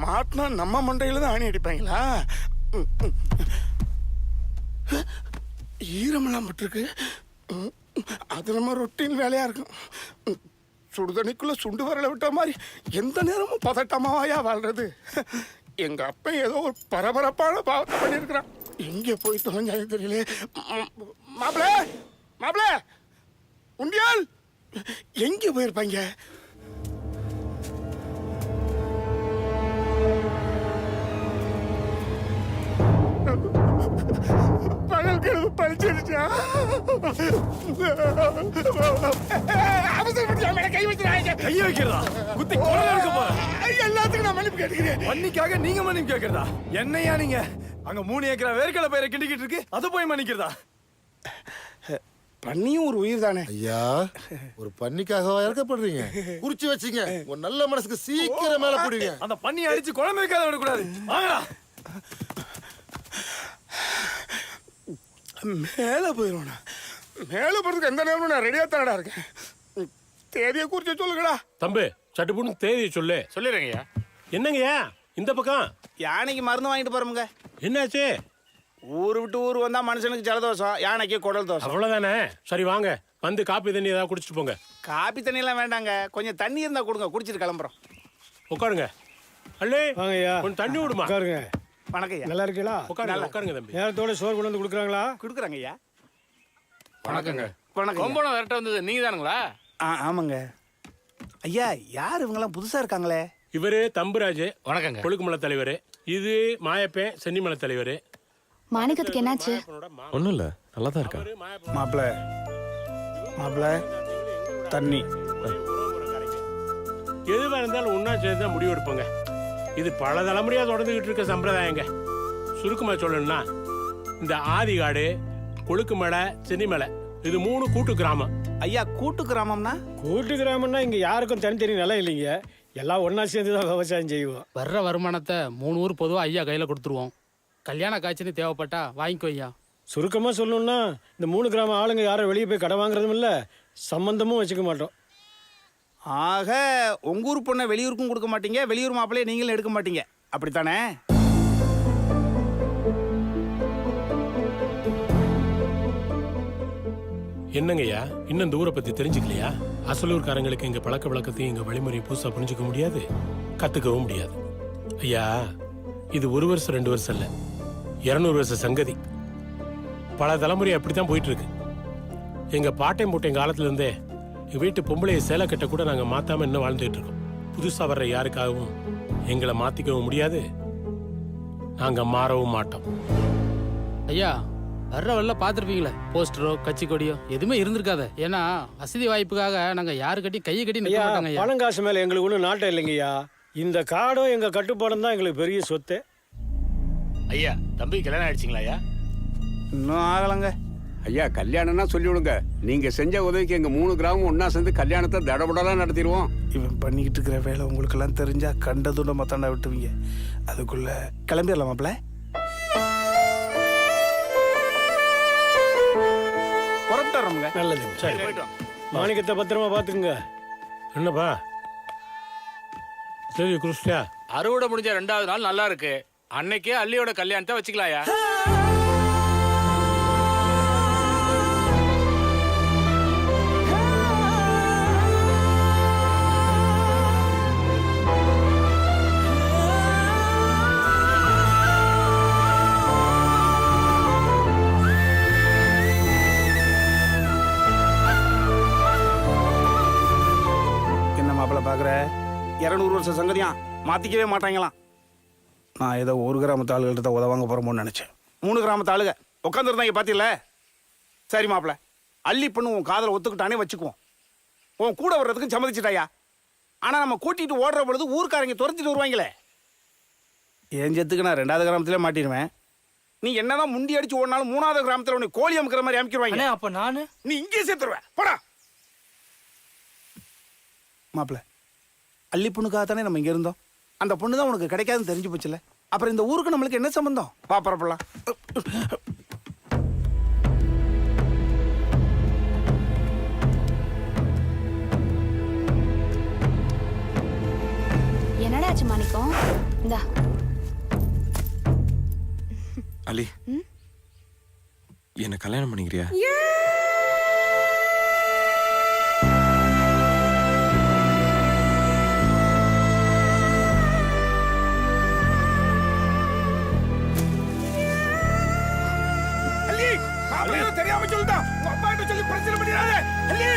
மாட்டினா நம்ம மண்டையில தான் ஆணி அடிப்பாங்களா? ஈரமெல்லாம் பட்டிருக்கு. அது நம்ம ரொட்டீன் வேலையா இருக்கும். சுடுதண்ணிக்குள்ள சுண்டு வரல விட்ட மாதிரி எந்த நேரமும் பதட்டமாவாயா வாழ்றது. எங்க அப்பா ஏதோ ஒரு பரபரப்பான பாவத்தை பண்ணியிருக்கிறான். எங்கே போய் தொலைஞ்சாலும் தெரியல. மாப்பிள, மாப்பிள, உண்டியால் எங்கே போயிருப்பாங்க? பகல் கிழமை பழிச்சிருச்சா? கை வச்சிருக்காங்க. கைய வைக்கிறதா? குத்தி கொலை எடுக்க போற. எல்லாத்துக்கும் நான் மன்னிப்பு கேட்டுக்கிறேன். மன்னிக்காக நீங்க மன்னிப்பு கேட்கறதா? என்னையா நீங்க? அங்க 3 ஏக்கரா வேர்க்கடலை பயிரை கிண்டிக்கிட்டு இருக்கு, அது போய் மன்னிக்கிறதா? பன்னியும் ஒரு உயிர் தானே ஐயா. ஒரு பன்னிக்காக இறக்கப்படுறீங்க? குறிச்சு வச்சுங்க, ஒரு நல்ல மனசுக்கு சீக்கிரம் மேல போடுங்க. அந்த பன்னியை அடிச்சு குழம்பு வைக்காத விடக்கூடாது. வாங்கடா. மேல போயிடுவேண்ணா. மேல போறதுக்கு எந்த நேரமும் நான் ரெடியா தானடா இருக்கேன். தேதியை குறிச்சு சொல்லுங்கடா. தம்பி, சட்டுப்புன்னு தேதியை சொல்லு. சொல்லிடுறேங்கய்யா. என்னங்கய்யா இந்த பக்கம்? யானைக்கு மருந்து வாங்கிட்டு போறோமுங்க. என்னாச்சு? ஊர் விட்டு ஊர் வந்தா மனுஷனுக்கு ஜலதோஷம், யானைக்கு குடல் தோஷம். அவ்வளவுதானே? சரி வாங்க, வந்து காப்பி தண்ணி ஏதாவது குடிச்சிட்டு போங்க. காப்பி தண்ணி எல்லாம் வேண்டாங்க, கொஞ்சம் தண்ணி இருந்தா கொடுங்க, குடிச்சிட்டு கிளம்புறோம். உட்காருங்க. அள்ளே வாங்கய்யா, கொஞ்சம் தண்ணி விடுமா. உட்காருங்க. வணக்கம். நல்லா இருக்கீங்களா? உட்காருங்க, உட்காருங்க தம்பி. நேரத்தோட சோறு கொண்டு வந்து கொடுக்குறாங்களா? கொடுக்குறாங்க ஐயா. வணக்கங்க. வணக்கம். கொம்பனம் விரட்ட வந்தது நீங்க தானுங்களா? ஆமாங்க ஐயா. யார் இவங்கெல்லாம் புதுசா இருக்காங்களே? இவரு தம்புராஜ், வணக்கங்க. கொழுக்குமலை தலைவர். இது மாயப்பேன், சென்னிமலை தலைவர். மாணிக்கத்துக்கு என்னாச்சு? ஒன்றும் இல்லை, நல்லா தான் இருக்கா. மாப்பிள, மாப்பிள, தண்ணி. எதுவா இருந்தாலும் ஒன்னா சேர்ந்து தான் முடிவு எடுப்போங்க. இது பல தலைமுறையா தொடர்ந்துகிட்டு இருக்க சம்பிரதாயங்க. சுருக்கமா சொல்லணும்னா, இந்த ஆதிகாடு, கொழுக்குமலை, சென்னிமலை இது 3 கூட்டு கிராமம். ஐயா கூட்டு கிராமம்னா? கூட்டு கிராமம்னா இங்க யாருக்கும் தனித்தனி நிலம் இல்லைங்க, எல்லாம் ஒண்ணா சேர்ந்து தான் விவசாயம் செய்வோம். வர்ற வருமானத்தை 3 ஊர் பொதுவாக ஐயா கையில் கொடுத்துருவோம். கல்யாண காட்சின்னு தேவைப்பட்டா வாங்கிக்கோ ஐயா. சுருக்கமா சொல்லணும்னா இந்த 3 கிராம ஆளுங்க யாரும் வெளியே போய் கடை வாங்குறதும் இல்ல, சம்பந்தமும் வச்சுக்க மாட்டோம். ஆக உங்க ஊர் பொண்ணை வெளியூருக்கும் கொடுக்க மாட்டீங்க, வெளியூர் மாப்பிள்ளைய நீங்களும் எடுக்க மாட்டீங்க, அப்படித்தானே? என்னங்கய்யா, இன்னும் இந்த ஊரை பத்தி தெரிஞ்சுக்கலையா? அசலூர்காரங்களுக்கு எங்க பழக்க வழக்கத்தையும் எங்க வழிமுறையை புதுசா புரிஞ்சுக்க முடியாது, கத்துக்கவும் முடியாது. ஐயா, இது 1 வருஷம் 2 வருஷம் இல்ல, 200 வருஷ சங்கதி. பல தலைமுறை அப்படித்தான் போயிட்டு இருக்கு. எங்க பாட்டையும் போட்டையும் காலத்துல இருந்தே எங்க வீட்டு பொம்பளைய சேலை கட்ட கூட நாங்க மாத்தாம இன்னும் வாழ்ந்துட்டு இருக்கோம். புதுசா வர்ற யாருக்காகவும் எங்களை மாத்திக்கவும் முடியாது, நாங்க மாறவும் மாட்டோம். ஐயா, வர்ற வரல பார்த்துருப்பீங்களே, போஸ்டரோ கட்சி கொடியோ எதுவுமே இருந்திருக்காது. ஏன்னா வசதி வாய்ப்புக்காக நாங்க யாரு கட்டி கையை கட்டி நிற்க மாட்டாங்க ஐயா. பணம் காசு மேல எங்களுக்கு ஒன்றும் நாட்டம் இல்லைங்கய்யா, இந்த காடும் எங்க கட்டுப்பாடும் தான் எங்களுக்கு பெரிய சொத்து. ஐயா, தம்பி கல்யாணம் ஆயிடுச்சிங்களா ஐயா? இன்னும் ஆகலங்க. ஐயா, கல்யாணம்னா சொல்லி விடுங்க. நீங்க செஞ்ச உதவிக்கு எங்க 3 கிராமம் ஒன்னா சேர்ந்து கல்யாணத்தை தடபடலாம் நடத்திடுவோம். இவன் பண்ணிக்கிட்டு இருக்கிற வேலை உங்களுக்கெல்லாம் தெரிஞ்சா கண்ட துண்டமா தாண்டா விட்டுவீங்க. அதுக்குள்ள கிளம்பிடலாம் மாப்பிள்ள. புறப்பட்டுறோம்ங்க. நல்லது, சரி. மாணிக்கத்தை பத்திரமா பாத்துக்குங்க. என்னப்பா சரி கிருஷ்ணா, அறுவடை முடிஞ்ச 2வது நாள் நல்லா இருக்கு, அன்னைக்கே அள்ளியோட கல்யாணத்தை வச்சுக்கலாயா? என்ன மாப்பிள்ள பாக்குற? 200 வருஷம் சங்கதியா மாத்திக்கவே மாட்டாங்களாம். நான் ஏதோ 1 கிராமத்து ஆளுகள்கிட்ட உதவாங்க போறோமோன்னு நினைச்சேன். 3 கிராமத்து ஆளுங்க உட்காந்துருந்தாங்க பாத்தியில. சரி மாப்பிள்ள, அள்ளி பண்ணு உன் காதலை ஒத்துக்கிட்டானே வச்சுக்குவோம். உன் கூட வர்றதுக்கு சம்மதிச்சிட்டாயா? ஆனா நம்ம கூட்டிட்டு ஓடுற பொழுது ஊர்க்காரங்க துரத்திட்டு வருவாங்களே, என் ஜெத்துக்கு நான் 2வது கிராமத்திலே மாட்டிடுவேன். நீ என்னதான் முண்டி அடிச்சு ஓடினாலும் 3வது கிராமத்துல உன்னை கோழி அமுக்கிற மாதிரி அமுக்கிடுவாங்க. அப்ப நானு நீ இங்கே சேர்த்துருவேன், போடா. மாப்பிள்ள, அள்ளி பொண்ணுக்காக தானே நம்ம இங்க இருந்தோம். அந்த பொண்ணு தான் உனக்கு கிடைக்காதுன்னு தெரிஞ்சு போச்சுல, அப்புறம் இந்த ஊருக்கு நம்மளுக்கு என்ன சம்பந்தம்? வா பரப்பலாம். என்னடா ஆச்சு மாணிக்கம்? இந்தா. அலி, என்ன கல்யாணம் பண்ணிக்கிறியா? தெரியாம சொல்லிட்டா, உங்க அப்பா கிட்ட சொல்லி பிரச்சனை பண்ணிடாத. அள்ளி,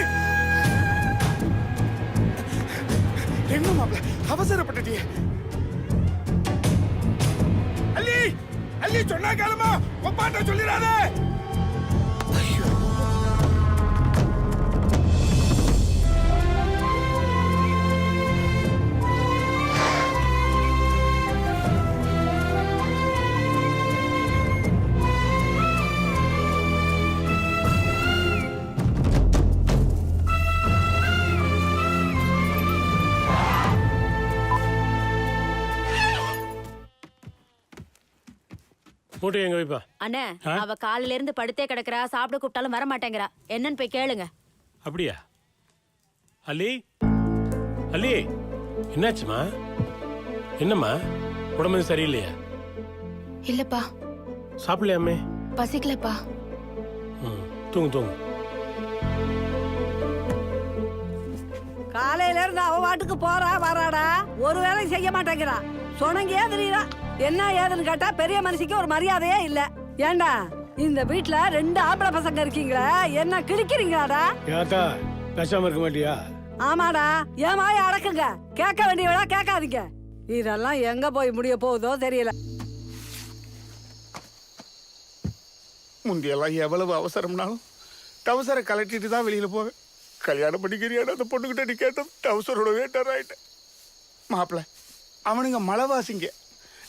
என்ன மாப்பிள்ள அவசரப்பட்டுட்டியே? அள்ளி, அள்ளி சொன்னா கேளுமா, உங்க அப்பா கிட்ட சொல்லிடாத. மூட்டை எங்க வைப்பா? அண்ணே, அவ காலையில இருந்து படுத்தே கிடக்குறா, சாப்பிட கூப்பிட்டாலும் வர மாட்டேங்கிறா. என்னன்னு போய் கேளுங்க. அப்படியா? அலி, அலி, என்னாச்சுமா? என்னம்மா, உடம்பு சரியில்லையா? இல்லப்பா, சாப்பிடலையாமே? பசிக்கலப்பா. தூங்கு தூங்கு. காலையில இருந்து அவ வாட்டுக்கு போறா வராடா, ஒரு வேலையும் செய்ய மாட்டேங்கிறா. சொனங்கியே தெரியுறா. என்ன ஏதுன்னு கேட்டா பெரிய மனுஷிக்கு ஒரு மரியாதையே இல்ல. ஏண்டா, இந்த வீட்டுல 2 ஆம்பளை பசங்க இருக்கீங்களா, என்ன கிழிக்கிறீங்களாடா? ஏத்தா பேசாம இருக்க மாட்டியா? ஆமாடா, என் வாயை அடக்குங்க. கேட்க வேண்டியவளா கேட்காதீங்க. இதெல்லாம் எங்க போய் முடிய போகுதோ தெரியல. முந்தியெல்லாம் எவ்வளவு அவசரம்னாலும் டவுசரை கலட்டிட்டு தான் வெளியில போவேன். கல்யாணம் பண்ணிக்கிறியான அந்த பொண்ணுகிட்ட நீ கேட்டது டவுசரோட வேட்டர் ஆயிட்டேன். மாப்பிள்ள, அவனுங்க மலைவாசிங்க,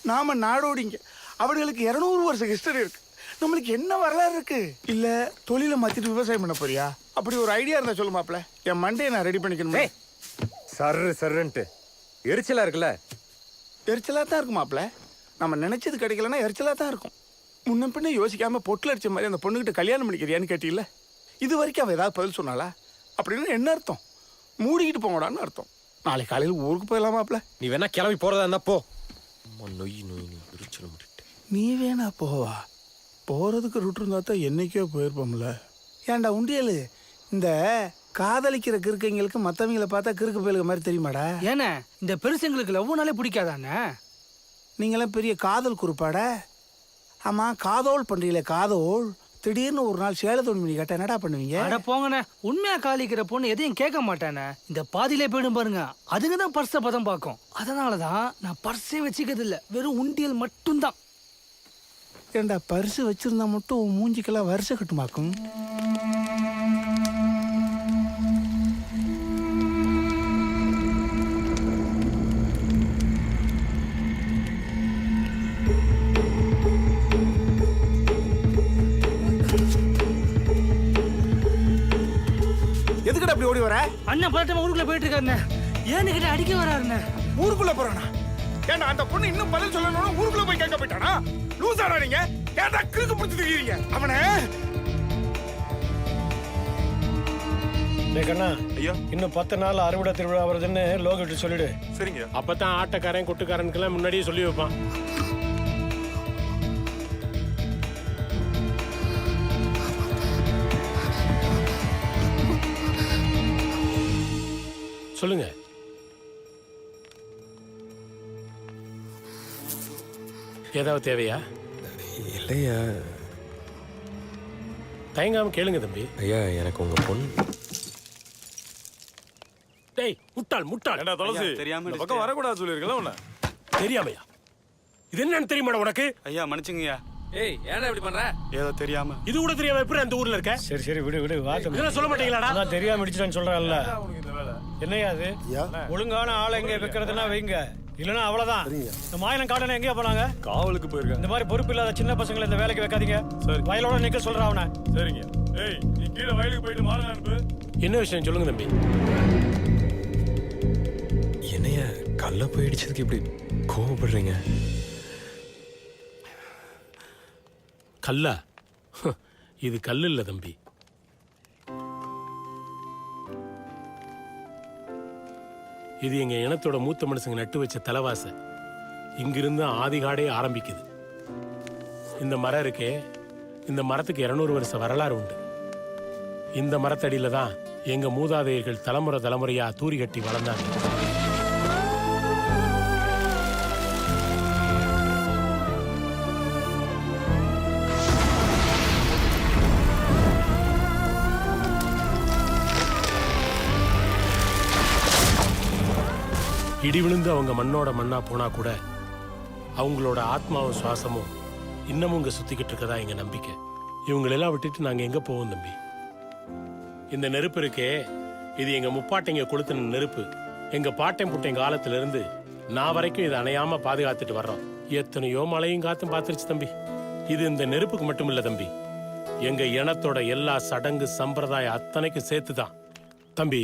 நாம நாடோடிங்க. அவனுங்களுக்கு 200 வருஷம் ஹிஸ்டரி இருக்கு. நம்மளுக்கு என்ன வரலாறு இருக்கு? இல்ல தொழிலை மாத்திட்டு விவசாயம் பண்ண போறியா? அப்படி ஒரு ஐடியா இருந்தா சொல்லு மாப்ள. என் மண்டையை நான் ரெடி பண்ணிக்கணும். சர்ன்ட்டு எரிச்சலா இருக்குல்ல? எரிச்சலா தான் இருக்கும் மாப்ள. நம்ம நினைச்சது கிடைக்கலன்னா எரிச்சலா தான் இருக்கும். முன்ன பின்ன யோசிக்காம பொட்டில் அடிச்ச மாதிரி அந்த பொண்ணுகிட்ட கல்யாணம் பண்ணிக்கிறியான்னு கேட்டீல்ல? இது வரைக்கும் அவ ஏதாவது பதில் சொன்னாளா? அப்படின்னு என்ன அர்த்தம்? மூடிக்கிட்டு போங்கடான்னு அர்த்தம். நாளை காலையில் ஊருக்கு போயிடலாம் மாப்ள. நீ வேணா கிளம்பி போறதா இருந்தா போ. நொய் நொய் எரிச்சல முடிட்டு. நீ வேணா போவா? போறதுக்கு ரூட் இருந்தா தான் என்னைக்கோ போயிருப்போம்ல. ஏன்டா உண்டியலு, இந்த காதலிக்கிற கிறுக்கைங்களுக்கு மற்றவங்களை பார்த்தா கிறுக்கு போயிலுக்கு மாதிரி தெரியுமாடா? ஏன்னா இந்த பெருசுங்களுக்கு லவ்னாலே பிடிக்காதானே? நீங்களாம் பெரிய காதல் குறிப்பாடா? ஆமாம், காதோல் பண்ணுறீங்களே காதோல். திடீர்னு ஒரு நாள் சேலை துணி கேட்டால் என்னடா பண்ணுவீங்க? அட போங்கண்ணே, உண்மையா காலிக்கிற பொண்ணு எதையும் கேட்க மாட்டானே. இந்த பாதியிலே போயிடும் பாருங்க, அதுங்க தான் பர்ஸை பதம் பார்க்கும். அதனால தான் நான் பர்ஸே வச்சுக்கிறது இல்லை, வெறும் உண்டியல் மட்டும்தான். ஏண்டா பரிசு வச்சிருந்தா மட்டும் உன் மூஞ்சிக்கெல்லாம் வருஷம் கட்டுமாக்கும். எதுக்கிட்ட அப்படி ஓடி வர? அண்ணன் பதட்டமா ஊருக்குள்ள போயிட்டு இருக்காருண்ணே. ஏன்னு கிட்ட அடிக்க வராருண்ணே. ஊருக்குள்ள போறானா? ஏன்னா அந்த பொண்ணு இன்னும் பதில் சொல்லணும்னு ஊருக்குள்ள போய் கேட்க போயிட்டானா? லூசாடா நீங்க? ஏன்டா கிறுக்கு பிடிச்சிட்டு இருக்கீங்க அவனை? கண்ணா ஐயா, இன்னும் 10 நாள் அறுவடை திருவிழா வருதுன்னு லோகிட்டு சொல்லிடு. சரிங்க. அப்பதான் ஆட்டக்காரன் கொட்டுக்காரனுக்கெல்லாம் முன்னாடியே சொல்லி வைப்பான். சொல்லுங்க. ஏதாவது தேவையா? இல்லையா, தயங்காம கேளுங்க தம்பி. ஐயா எனக்கு உங்க பொண்ணு. டேய் முட்டாள் முட்டாள். என்ன துளசி தெரியாம இந்த பக்கம் வரக்கூடாது சொல்லிருக்கல உன்ன. தெரியாமையா? இது என்னன்னு தெரியுமாடா உனக்கு? ஐயா மன்னிச்சுங்கய்யா. ஏய் ஏன்டா இப்படி பண்ற? ஏதோ தெரியாம. இது கூட தெரியாம எப்படி அந்த ஊர்ல இருக்க? சரி சரி விடு விடு, வார்த்தை இதெல்லாம் சொல்ல மாட்டீங்களாடா? நான் தெரியாம அடிச்சிட்டேன்னு சொல்றேன்ல. என்னையா அது? ஒழுங்கான ஆளை எங்க வைக்கிறதுனா வைங்க, இல்லைன்னா அவ்வளவுதான். இந்த மாயனம் காட்டணும் எங்கேயா போனாங்க? காவலுக்கு போயிருக்காங்க. இந்த மாதிரி பொறுப்பு இல்லாத சின்ன பசங்களை இந்த வேலைக்கு வைக்காதீங்க. சரி, வயலோட நிக்க சொல்றேன் அவனை. சரிங்க. ஏய் நீ கீழே வயலுக்கு போயிட்டு மாலை அனுப்பு. என்ன விஷயம் சொல்லுங்க தம்பி. என்னையா கல்ல போயிடுச்சதுக்கு இப்படி கோவப்படுறீங்க? கல்லா? இது கல்லு இல்ல தம்பி. இது எங்க இனத்தோட மூத்த மனுஷங்க நட்டு வச்ச தலைவாச. இங்கிருந்து ஆதிகாடே ஆரம்பிக்குது. இந்த மரம் இருக்கே, இந்த மரத்துக்கு 200 வருஷம் வரலாறு உண்டு. இந்த மரத்தடியில தான் எங்க மூதாதையர்கள் தலைமுறை தலைமுறையா தூரி கட்டி வளர்ந்தாங்க. இடி விழுந்து அவங்க மண்ணோட மண்ணா போனா கூட அவங்களோட ஆத்மாவும் சுவாசமும் இன்னமும் இங்க சுத்திக்கிட்டு இருக்கதா எங்க நம்பிக்கை. இவங்களெல்லாம் விட்டுட்டு நாங்க எங்க போவோம் தம்பி? இந்த நெருப்பு இருக்கே, இது எங்க முப்பாட்டைங்க கொளுத்தின நெருப்பு. எங்க பாட்டன் புட்டைங்க காலத்துல இருந்து நான் வரைக்கும் இதை அணையாம பாதுகாத்துட்டு வர்றோம். எத்தனையோ மழையும் காத்தும் பாத்துருச்சு தம்பி. இது இந்த நெருப்புக்கு மட்டும் இல்ல தம்பி, எங்க இனத்தோட எல்லா சடங்கு சம்பிரதாயம் அத்தனைக்கும் சேர்த்துதான் தம்பி.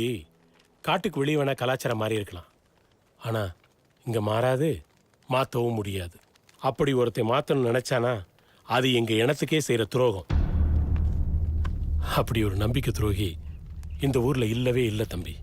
காட்டுக்கு வெளியே வேணா கலாச்சாரம் மாறி இருக்கலாம், ஆனா இங்க மாறாது, மாத்தவும் முடியாது. அப்படி ஒருத்தன் மாத்தணும்னு நினைச்சானா அது எங்க இனத்துக்கே செய்யற துரோகம். அப்படி ஒரு நம்பிக்கை துரோகி இந்த ஊர்ல இல்லவே இல்லை தம்பி.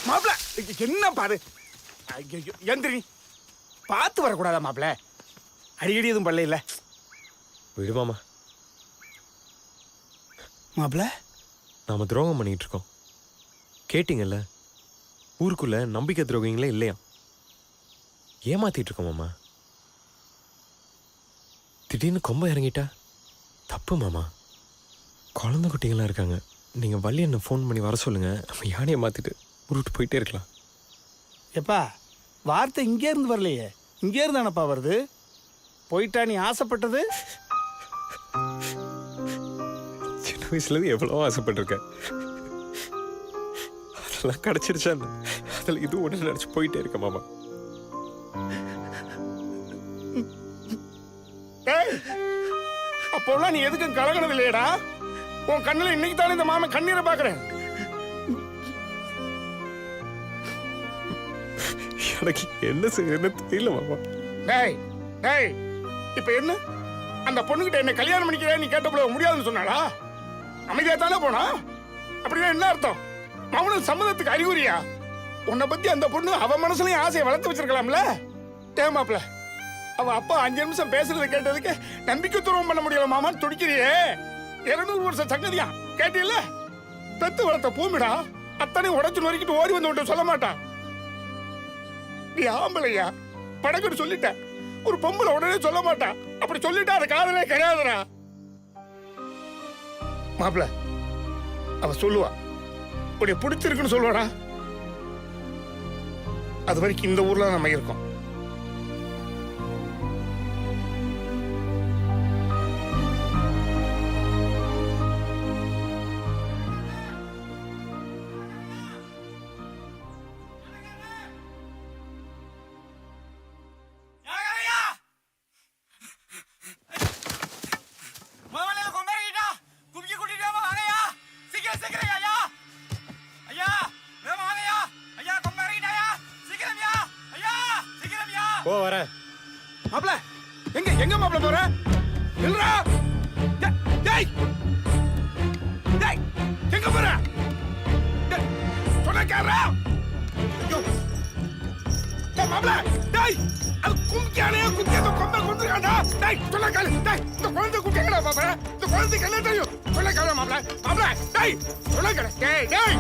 மாப்ள என்ன பாரு, எந்திரி. பார்த்து வரக்கூடாதா மாப்ள? அடிக்கடி எதுவும் பண்ணல இல்ல? விடுமாமா. மாப்ள நாம துரோகம் பண்ணிட்டு இருக்கோம், கேட்டீங்கல்ல? ஊருக்குள்ள நம்பிக்கை துரோகிங்களே இல்லையா? ஏமாத்திட்டு இருக்கோம் மாமா. திடீர்னு கொம்ப இறங்கிட்டா தப்பு மாமா. குழந்தை குட்டிங்களாம் இருக்காங்க. நீங்கள் வள்ளி என்ன ஃபோன் பண்ணி வர சொல்லுங்க. நம்ம யானையை மாற்றிட்டு உருட்டு போயிட்டே இருக்கலாம். எப்பா வார்த்தை இங்கேருந்து வரலையே, இங்கேருந்து தானப்பா வருது. போயிட்டா நீ ஆசைப்பட்டது? சின்ன வயசுலேருந்து எவ்வளோ ஆசைப்பட்டிருக்கேன். அதெல்லாம் கிடச்சிருச்சா? அதில் இது ஒன்று நினச்சி போயிட்டே இருக்க மாமா. அப்போலாம் நீ எதுக்கும் கலகனது இல்லையடா. உன் கண்ணுல இன்னைக்கு தானே இந்த மாமன் கண்ணீரை பாக்குறேன். எனக்கு என்ன செய்யறதுன்னு தெரியல மாமா. டேய் டேய், இப்ப என்ன அந்த பொண்ணுகிட்ட என்ன கல்யாணம் பண்ணிக்கிறேன் நீ கேட்டப்போ முடியாதுன்னு சொன்னாளா? அமைதியா தானே போனா? அப்படின்னா என்ன அர்த்தம்? அவனும் சம்மதத்துக்கு அறிகுறியா? உன்னை பத்தி அந்த பொண்ணு அவ மனசுலயும் ஆசையை வளர்த்து வச்சிருக்கலாம்ல. டேமாப்ல அவ அப்பா 5 நிமிஷம் பேசுறதை கேட்டதுக்கு நம்பிக்கை துரோகம் பண்ண முடியல மாமான்னு துடிக்கிறியே. 200 வருஷம் சங்கதியா கேட்டீல்ல? பெத்து வளர்த்த பூமிடா அத்தனை உடச்சு நொறுக்கிட்டு ஓடி வந்து சொல்ல மாட்டான். நீ ஆம்பளையா படக்குன்னு சொல்லிட்ட. ஒரு பொம்பளை உடனே சொல்ல மாட்டான். அப்படி சொல்லிட்டா அது காதலே கிடையாதுடா. மாப்பிள அவ சொல்லுவா உடைய பிடிச்சிருக்குன்னு சொல்லுவாடா. அது வரைக்கும் இந்த ஊர்ல நம்ம இருக்கோம். போ வரேன். மாப்ள எங்க எங்க மாப்ள போற? இல்லடா. டேய் டேய் எங்க போற? சொன்னா கேறா. டேய் மாப்ள டேய் அது கும்கியானே கும்கியத கொம்ப கொண்டுறாடா. டேய் சொன்னா கேளு. டேய் இந்த குழந்தை கும்கியடா மாப்ள. இந்த குழந்தைக்கு என்ன தெரியும்? சொன்னா கேளு மாப்ள. மாப்ள டேய் சொன்னா கேளு. டேய் டேய்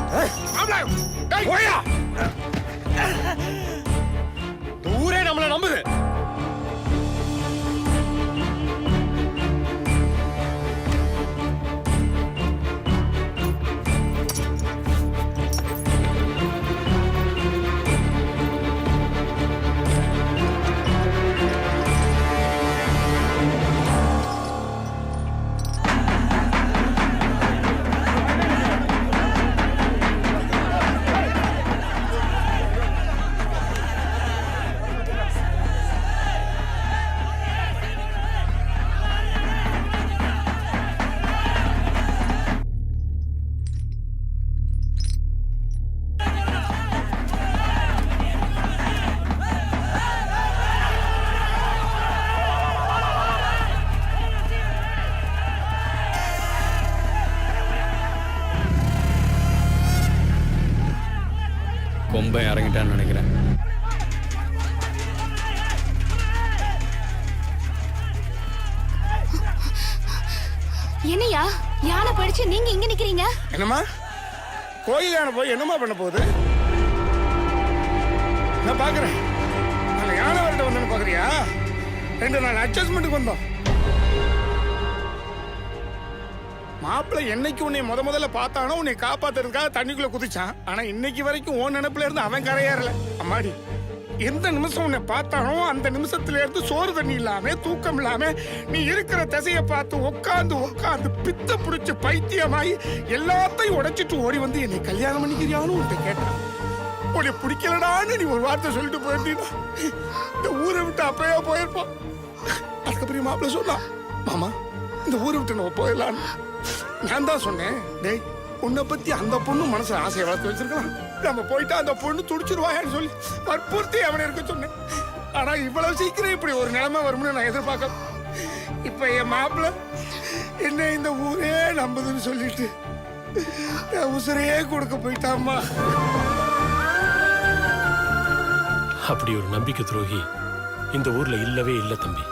மாப்ள டேய் போயா. ஊரே நம்மள நம்புது. கொம்பை இறங்கிட்டான்னு நினைக்கிறேன். என்னையா யானை படிச்சு நீங்க இங்க நிக்கிறீங்க? என்னம்மா கோயில் யானை போய் என்னம்மா பண்ண போகுது? நான் பாக்குறேன். நான் யானை வரட்ட வந்தேன்னு பாக்குறியா? 2 நாள் அட்ஜஸ்ட்மெண்ட்டுக்கு வந்தோம். மாப்பிள்ளை என்னைக்கு உன்னை முதல்ல பார்த்தானோ உன்னை காப்பாத்துறதுக்காக தண்ணிக்குள்ள குதிச்சான். ஆனா இன்னைக்கு வரைக்கும் உன் நினைப்புல இருந்து அவன் கரையேறல. அம்மாடி எந்த நிமிஷம் உன்னை பார்த்தானோ அந்த நிமிஷத்துல இருந்து சோறு தண்ணி இல்லாம தூக்கம் இல்லாம நீ இருக்கிற திசையை பார்த்து உட்காந்து பித்த புடிச்சு பைத்தியமாயி எல்லாத்தையும் உடைச்சிட்டு ஓடி வந்து என்னை கல்யாணம் பண்ணிக்கிறியான்னு உன்கிட்ட கேட்டான். உன்னை பிடிக்கலடான்னு நீ ஒரு வார்த்தை சொல்லிட்டு போயிருந்தீங்கன்னா இந்த ஊரை விட்டு அப்பயே போயிருப்பான். அதுக்கப்புறம் மாப்பிள்ள சொன்னான், மாமா இந்த ஊரை விட்டு நம்ம போயிடலான்னு. நான் தான் சொன்னேன், டேய் உன்னை பத்தி அந்த பொண்ணு மனசுல ஆசையை வளர்த்து வச்சிருக்கலாம். நம்ம போயிட்டா அந்த பொண்ணு துடிச்சிருவாயான்னு சொல்லி வற்புறுத்தி அவனை இருக்க சொன்னேன். ஆனா இவ்வளவு சீக்கிரம் இப்படி ஒரு நிலைமை வரும்னு நான் எதிர்பார்க்க. இப்ப என் மாப்பிள்ள என்ன இந்த ஊரே நம்புதுன்னு சொல்லிட்டு உசுரையே கொடுக்க போயிட்டாமா. அப்படி ஒரு நம்பிக்கை துரோகி இந்த ஊர்ல இல்லவே இல்லை தம்பி.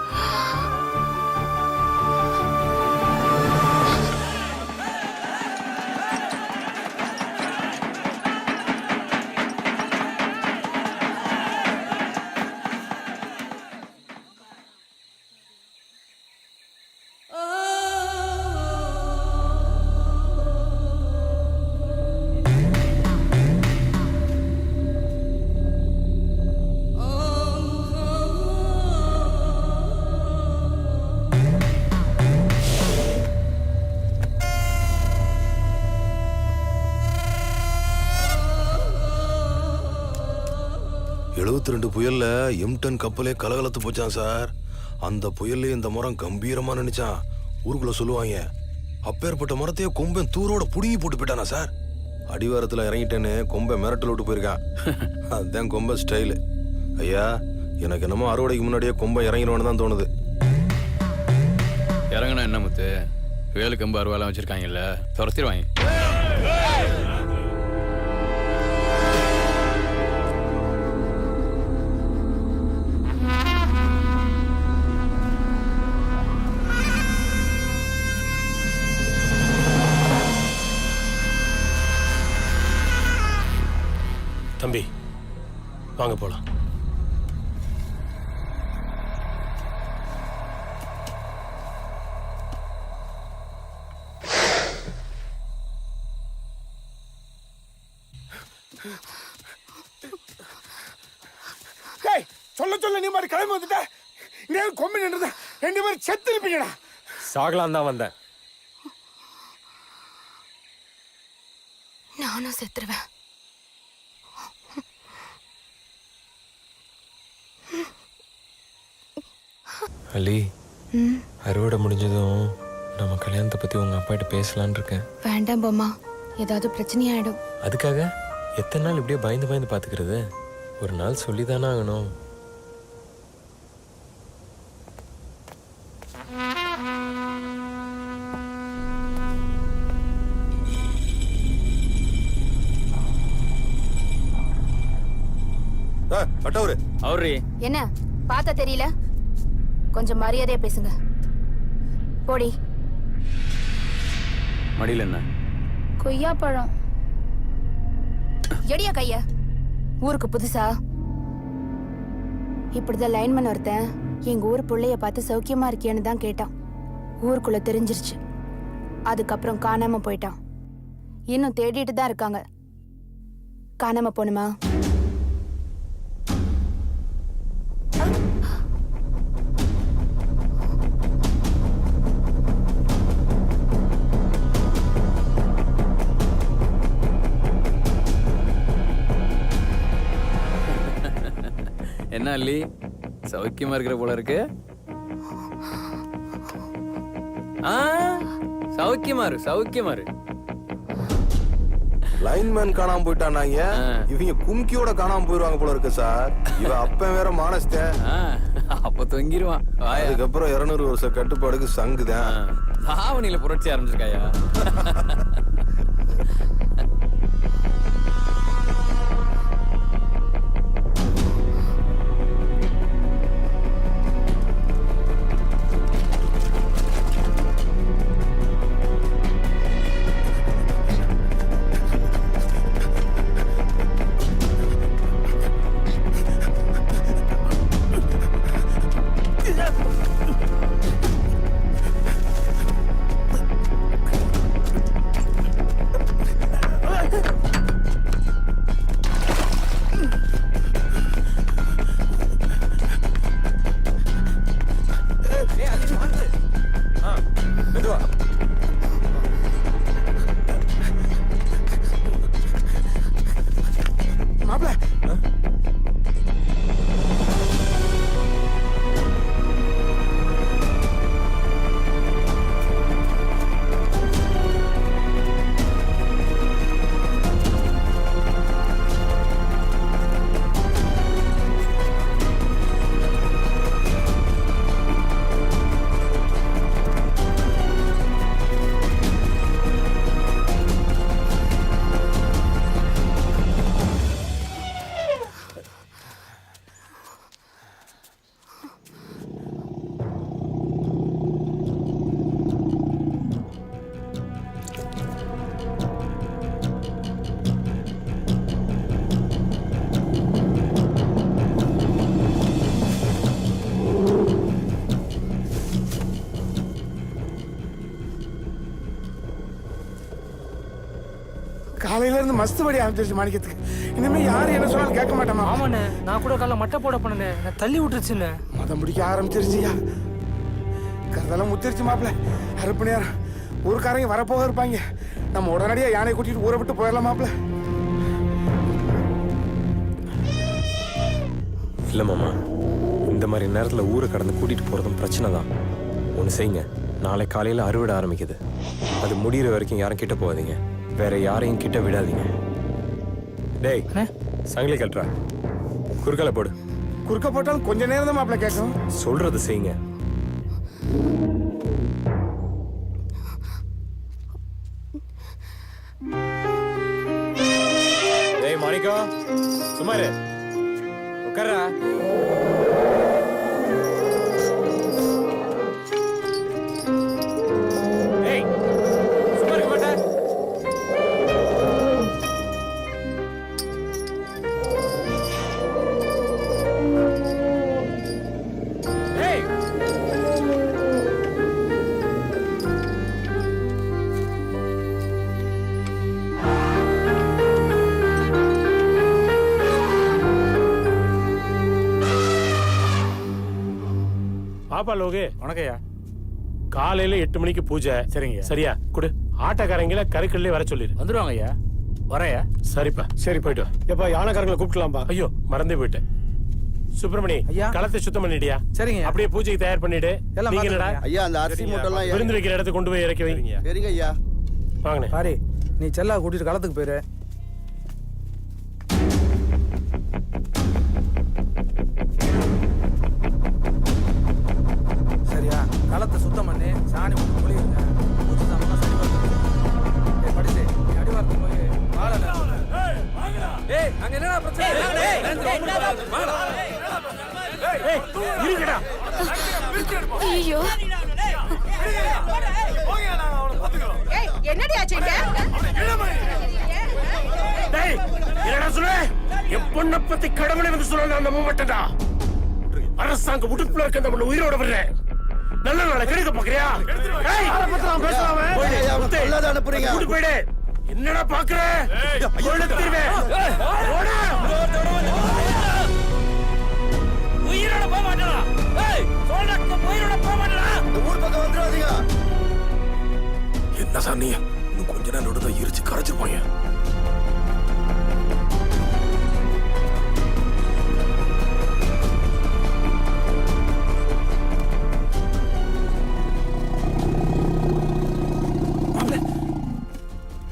72 புயல்ல எம்டன் கப்பலே கலகலத்து போச்சான் சார். அந்த புயல்ல இந்த மரம் கம்பீரமா நினைச்சான். ஊருக்குள்ள சொல்லுவாங்க, அப்பேற்பட்ட மரத்தையே கொம்பன் தூரோட புடுங்கி போட்டு போயிட்டானா சார். அடிவாரத்துல இறங்கிட்டேன்னு கொம்பை மிரட்டல் விட்டு போயிருக்கான். அதுதான் கொம்ப ஸ்டைலு. ஐயா, எனக்கு என்னமோ அறுவடைக்கு முன்னாடியே கொம்பை இறங்கிடுவான்னு தான் தோணுது. இறங்கினா என்ன முத்து, வேலு கம்பு அறுவாலாம் வச்சிருக்காங்கல்ல, துரத்திடுவாங்க. தம்பி வாங்க போலாம். சொல்ல சொல்ல நீ மாதிரி கிளம்பி வந்துட்ட. இங்கே கொம்பு நின்றுதா 2 பேரும் செத்து இருப்பீங்கடா. சாகலாம் தான் வந்தேன். நானும் செத்துருவேன். அலி, அறுவடை முடிஞ்சதும் நம்ம கல்யாணத்தை பத்தி உங்க அப்பா கிட்ட பேசலான்னு இருக்கேன். வேண்டாம் பொம்மா, ஏதாவது பிரச்சனையாயிடும். அதுக்காக எத்தனை நாள் இப்படியே பயந்து பயந்து பாத்துக்கிறது? ஒரு நாள் சொல்லிதானே ஆகணும். அவரு என்ன பார்த்தா தெரியல? கொஞ்சம் மரியாதையா பேசுங்க. போடி. மடியில் என்ன? கொய்யா பழம். எடியா கைய. ஊருக்கு புதுசா? இப்படிதான் லைன்மேன் ஒருத்தன் எங்க ஊர் பிள்ளைய பார்த்து சௌக்கியமா இருக்கியான்னு தான் கேட்டான். ஊருக்குள்ள தெரிஞ்சிருச்சு. அதுக்கப்புறம் காணாம போயிட்டான். இன்னும் தேடிட்டு தான் இருக்காங்க. காணாம போணுமா? என்ன அல்லி, சௌக்கியமா இருக்கிற போல இருக்கு? சௌக்கியமா இரு. லைன்மேன் காணாம போயிட்டானாங்க. இவங்க கும்கியோட காணாம போயிருவாங்க போல இருக்கு சார். இவன் அப்ப வேற மானஸ்த. அப்ப தொங்கிடுவான். அதுக்கப்புறம் 200 வருஷ கட்டுப்பாடுக்கு சங்குதான். தாவணியில புரட்சி ஆரம்பிச்சிருக்காயா? காலையில இருந்து மஸ்து படி ஆரம்பிச்சிருச்சு மாணிக்கத்துக்கு. இனிமே யாரு என்ன சொன்னாலும் கேட்க மாட்டேமா. ஆமாண்ணே, நான் கூட காலைல மட்டை போட போனேண்ணே, நான் தள்ளி விட்டுருச்சுண்ணே. மதம் பிடிக்க ஆரம்பிச்சிருச்சியா. கதெல்லாம் முத்திருச்சு மாப்பிள்ள. அறுப்பு நேரம் ஊருக்காரங்க வரப்போக இருப்பாங்க. நம்ம உடனடியா யானை கூட்டிட்டு ஊரை விட்டு போயிடலாம் மாப்பிள்ள. இல்லை மாமா, இந்த மாதிரி நேரத்தில் ஊரை கடந்து கூட்டிகிட்டு போகிறதும் பிரச்சனை தான். ஒன்று செய்யுங்க, நாளை காலையில் அறுவடை ஆரம்பிக்குது. அது முடிகிற வரைக்கும் யாரும் கிட்ட போகாதீங்க, வேற யாரையும் கிட்ட விடாதீங்க. டேய் சங்கிலி கட்டுறா, குறுக்கால போடு. குறுக்க போட்டாலும் கொஞ்ச நேரம் தான் மாப்பிள்ள கேட்கும். சொல்றது செய்யுங்க. டேய் மாணிக்கம், சுமாரு உட்கார்றா. டேய் சும்மா இருக்க மாட்டேன். டேய் பாப்பா லோகு, வணக்கம்யா. காலையில 8 மணிக்கு பூஜை. சரிங்க. சரியா? குடு. ஆட்டக்காரங்கள கறிக்கல்லே வர சொல்லிரு. வந்துருவாங்க ஐயா. வரையா? சரிப்பா. சரி போயிட்டு வா. எப்பா யானைக்காரங்களை கூப்பிடலாம்பா. ஐயோ மறந்தே போயிட்டேன். சுப்பிரமணி, ஐயா. களத்தை சுத்தம் பண்ணிடியா? சரிங்க. அப்படியே பூஜைக்கு தயார் பண்ணிடு. எல்லாம் நீங்க என்னடா? பார்த்துக்கோங்க. ஐயா அந்த அரிசி மூட்டெல்லாம் விருந்து வைக்கிற இடத்துக்கு கொண்டு போய் இறக்கி வைங்க. சரிங்க ஐயா. வாங்கண்ணே. பாரி, நீ செல்லா கூட்டிட்டு களத்துக்கு போயிரு. சரியா? களத்தை சுத்தம் பண்ணி சாணி போட்டு குளிருங்க. பூச்சி சாமெல்லாம் சரி பார்த்துக்கோங்க. படிச்சு நீ அடிவாரத்துக்கு போய் வாழை ஏய் அங்க என்னடா பிரச்சனை? இருங்கடா. ஐயோ என்னடி ஆச்சுங்க? டேய் என்னடா சொல்ற? என் பொண்ணை பத்தி கடவுளை வந்து சொல்ல அந்த மூமெண்டா. அரசாங்க உடுப்புல இருக்க அந்த பொண்ணு உயிரோட விடுறேன். நல்ல நாளை கெடுக்க பாக்குறியா? ஏய் சொல்லாத அனுப்புறீங்க. கூட்டி போயிடு. என்னடா பாக்குற? கொளுத்திடுவேன். ஓடு. உயிரோட போக மாட்டடா. ஏய் சொல்றக்க உயிரோட போக மாட்டடா. இந்த ஊர் பக்கம் வந்துடாதீங்க. என்ன சார் நீ? இன்னும் கொஞ்ச நேரம் நடுதா எரிச்சு கரைச்சிருப்பாங்க.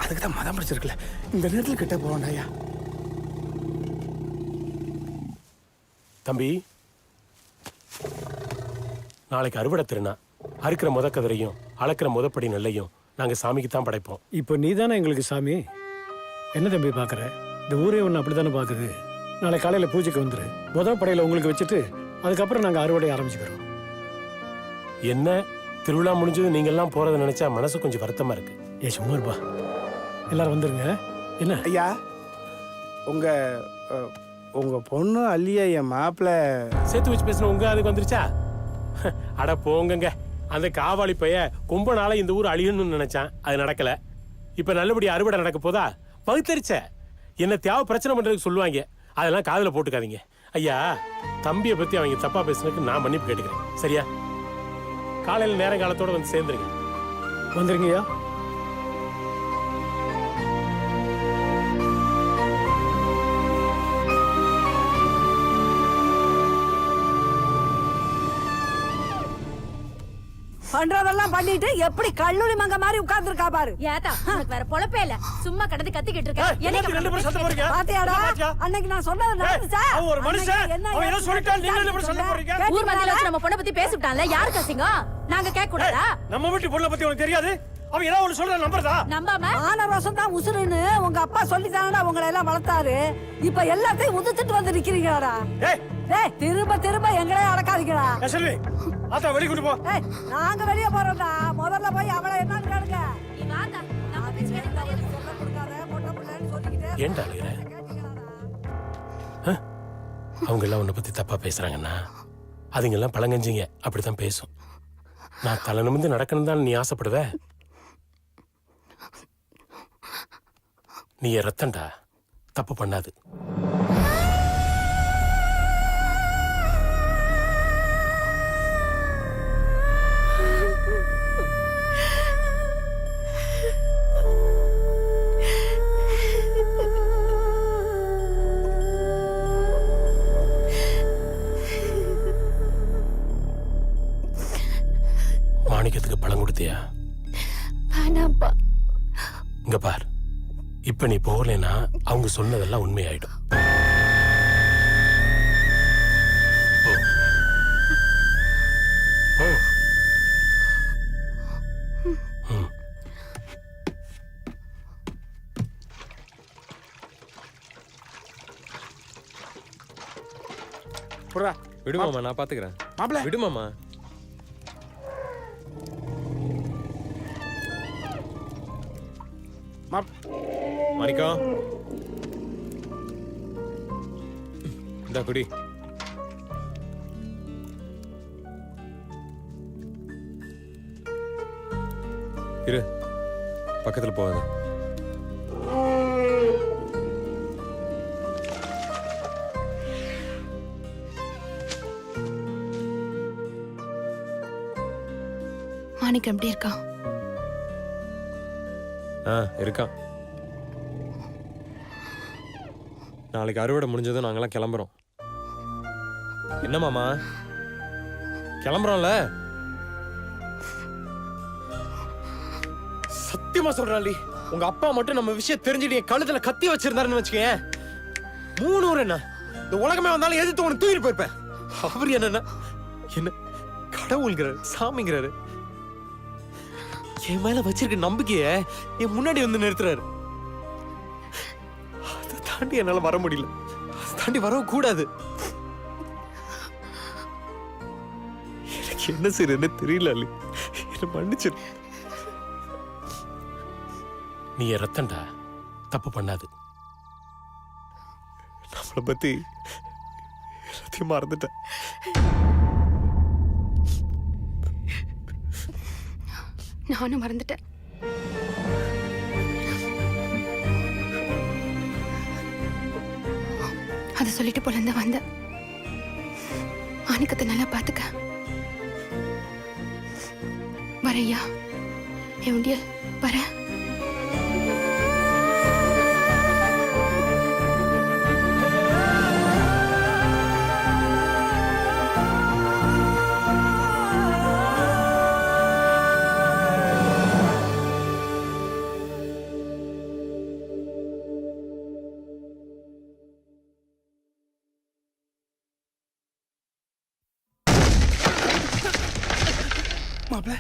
அதுக்கு தான் மதம் பிடிச்சிருக்குல்ல, இந்த நேரத்தில் கிட்ட போகணும் ஐயா. தம்பி, நாளைக்கு அறுவடை திருநா. அறுக்கிற முதக்கதிரையும் அளக்கிற முதப்படி நெல்லையும் நாங்க சாமிக்கு தான் படைப்போம். இப்போ நீ தானே எங்களுக்கு சாமி. என்ன தம்பி பார்க்குற? இந்த ஊரே ஒன்று அப்படி தானே பார்க்குது. நாளை காலையில் பூஜைக்கு வந்துரு. முதல் படையில் உங்களுக்கு வச்சுட்டு அதுக்கப்புறம் நாங்கள் அறுவடை ஆரம்பிச்சுக்கிறோம். என்ன திருவிழா முடிஞ்சது நீங்க எல்லாம் போறதை நினைச்சா மனசு கொஞ்சம் வருத்தமா இருக்கு. ஏ சும்மா இருப்பா, எல்லாரும் வந்துருங்க. என்ன ஐயா, உங்க பொண்ணு அல்லியா என் மாப்பிள்ள சேர்த்து வச்சு பேசுன உங்க அதுக்கு வந்துருச்சா? அட போங்கங்க. அந்த காவாளி பைய கொம்ப நாள இந்த ஊர் அழியணும்னு நினைச்சான், அது நடக்கல. இப்ப நல்லபடி அறுவடை நடக்க போதா? பகுத்தறிச்ச என்ன தேவை பிரச்சனை பண்றதுக்கு சொல்லுவாங்க, அதெல்லாம் காதுல போட்டுக்காதீங்க. ஐயா, தம்பியை பத்தி அவங்க தப்பா பேசுனதுக்கு நான் மன்னிப்பு கேட்டுக்கிறேன். சரியா? காலையில நேரம் காலத்தோட வந்து சேர்ந்துருங்க. வந்துருங்கய்யா. பண்றதெல்லாம் பண்ணிட்டு எப்படி கல்லூரி மங்க மாதிரி உட்கார்ந்துருக்கா பாரு. ஏதா உனக்கு வேற பொழப்பே இல்ல, சும்மா கடந்து கத்திக்கிட்டு இருக்க. பாத்தியாடா, அன்னைக்கு நான் சொன்னது நடந்துச்சா? ஒரு மனுஷன் அவன் ஏதோ சொல்லிட்டான், நீங்க என்ன சொல்ல போறீங்க? ஊர் மத்தியில வச்சு நம்ம பொண்ணை பத்தி பேசிட்டான்ல, யாருக்கு அசிங்கம்? நாங்க கேட்க கூடாதா? நம்ம வீட்டு பொண்ணை பத்தி உனக்கு தெரியாது? அவன் ஏதோ ஒன்னு சொல்ற நம்பறதா? நம்பாம ஆன ரோசம் தான் உசுருன்னு உங்க அப்பா சொல்லித்தானடா உங்களை எல்லாம் வளர்த்தாரு. இப்ப எல்லாத்தையும் உதிச்சிட்டு வந்து நிக்கிறீங்களாடா. டேய் திரும்ப திரும்ப எங்களே அடக்காதீங்கடா. செல்வி, ஆத்தா வெளிய கொண்டு போ. ஏய் நாங்க வெளிய போறோம்டா. முதல்ல போய் அவளை என்னன்னு கேளுங்க. நீ வாடா, நம்ம பேச்சு கேட்க சொல்ல கொடுக்காத, பொட்ட புள்ளன்னு சொல்லிக்கிட்டே. ஏன்டா அழுகுற? அவங்க எல்லாம் உன்னை பத்தி தப்பா பேசுறாங்கன்னா அதுங்க எல்லாம் பழங்கஞ்சிங்க, அப்படித்தான் பேசும். நான் தலை நிமிர்ந்து நடக்கணும் தான் நீ ஆசைப்படுவ? நீ என் ரத்தம்டா, தப்பு பண்ணாது. இங்க பார், இப்ப நீ போகலைன்னா அவங்க சொன்னதெல்லாம் உண்மையாயிடும். புறா விடுமாமா, நான் பாத்துக்கிறேன். மாப்பிள விடுமாமா. மாணிக்கம், இந்த குடி. இரு, பக்கத்துல போகாத. மாணிக்கம் எப்படி இருக்கான்? இருக்கான். நாளைக்கு அறுவடை முடிஞ்சதும் நாங்கெல்லாம் கிளம்புறோம். என்ன மாமா, கிளம்புறோம்ல? சத்தியமா சொல்றேன் அலி, உங்க அப்பா மட்டும் நம்ம விஷயம் தெரிஞ்சுட்டு என் கழுத்துல கத்தி வச்சிருந்தாருன்னு வச்சுக்கேன், 3 ஊர் என்ன இந்த உலகமே வந்தாலும் எதிர்த்து உனக்கு தூக்கிட்டு போயிருப்பேன். அவர் என்னன்னா என்ன கடவுள்ங்கிறாரு, சாமிங்கிறாரு. என் மேல வச்சிருக்க நம்பிக்கைய என் முன்னாடி வந்து நிறுத்துறாரு. அதை தாண்டி என்னால வர முடியல, அதை தாண்டி வரவும் கூடாது. எனக்கு என்ன செய்யறதுன்னு தெரியல அலி, என்ன மன்னிச்சிரு. நீ ரத்தன்டா, தப்பு பண்ணாது. நம்மளை பத்தி எல்லாத்தையும் மறந்துட்டேன். நானும் மறந்துட்டேன். அதை சொல்லிட்டு போல இருந்து வந்த மாணிக்கத்தை நல்லா பாத்துக்க. வரையா என் உண்டியல் வர. மாப்பிள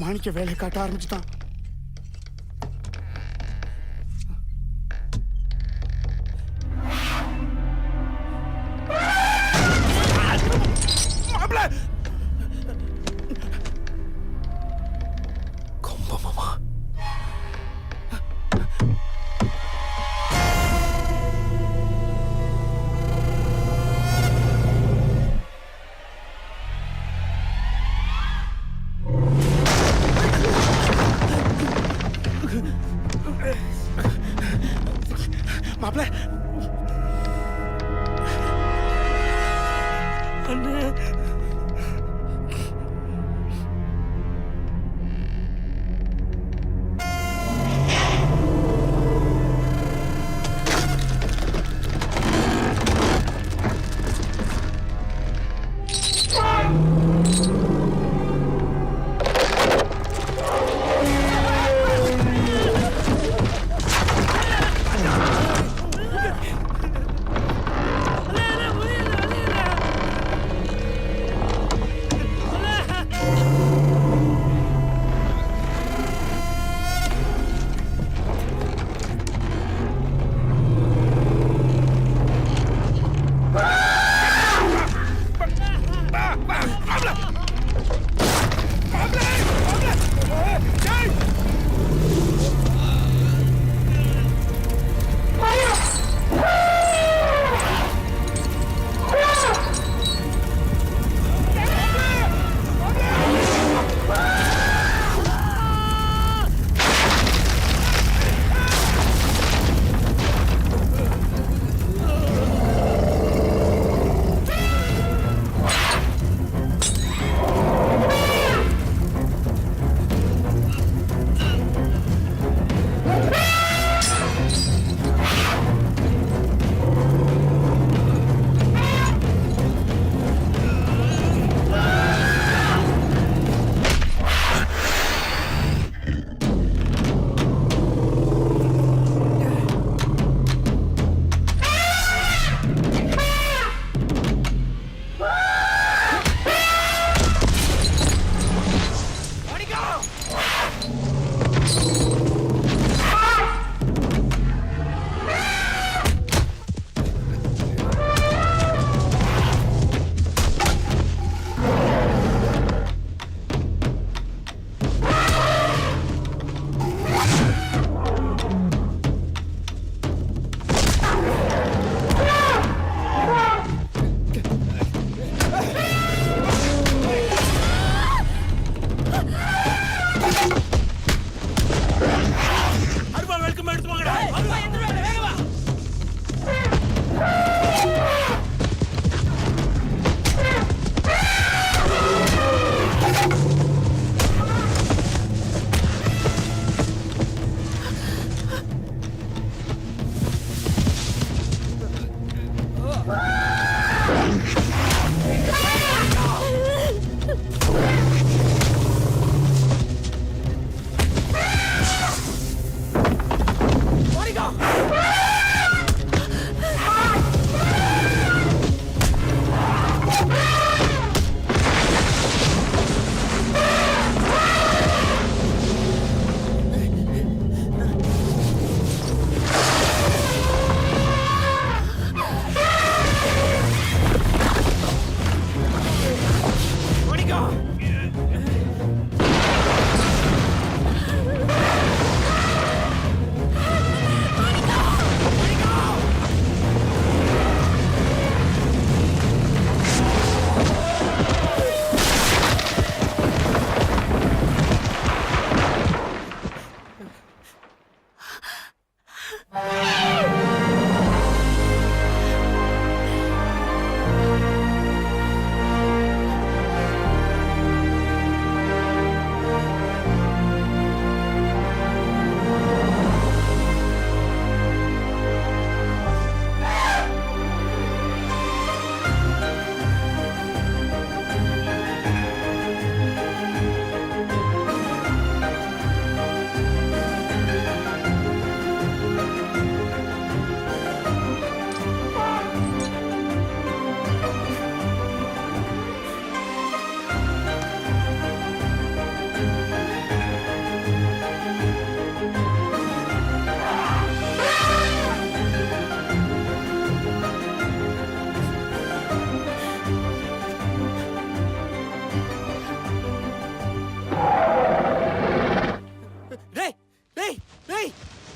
மாணிக்க வேலையை காட்ட ஆரம்பிச்சுட்டான். மாப்பிள கொம்பமாமா, மாப்பிள அண்ணே,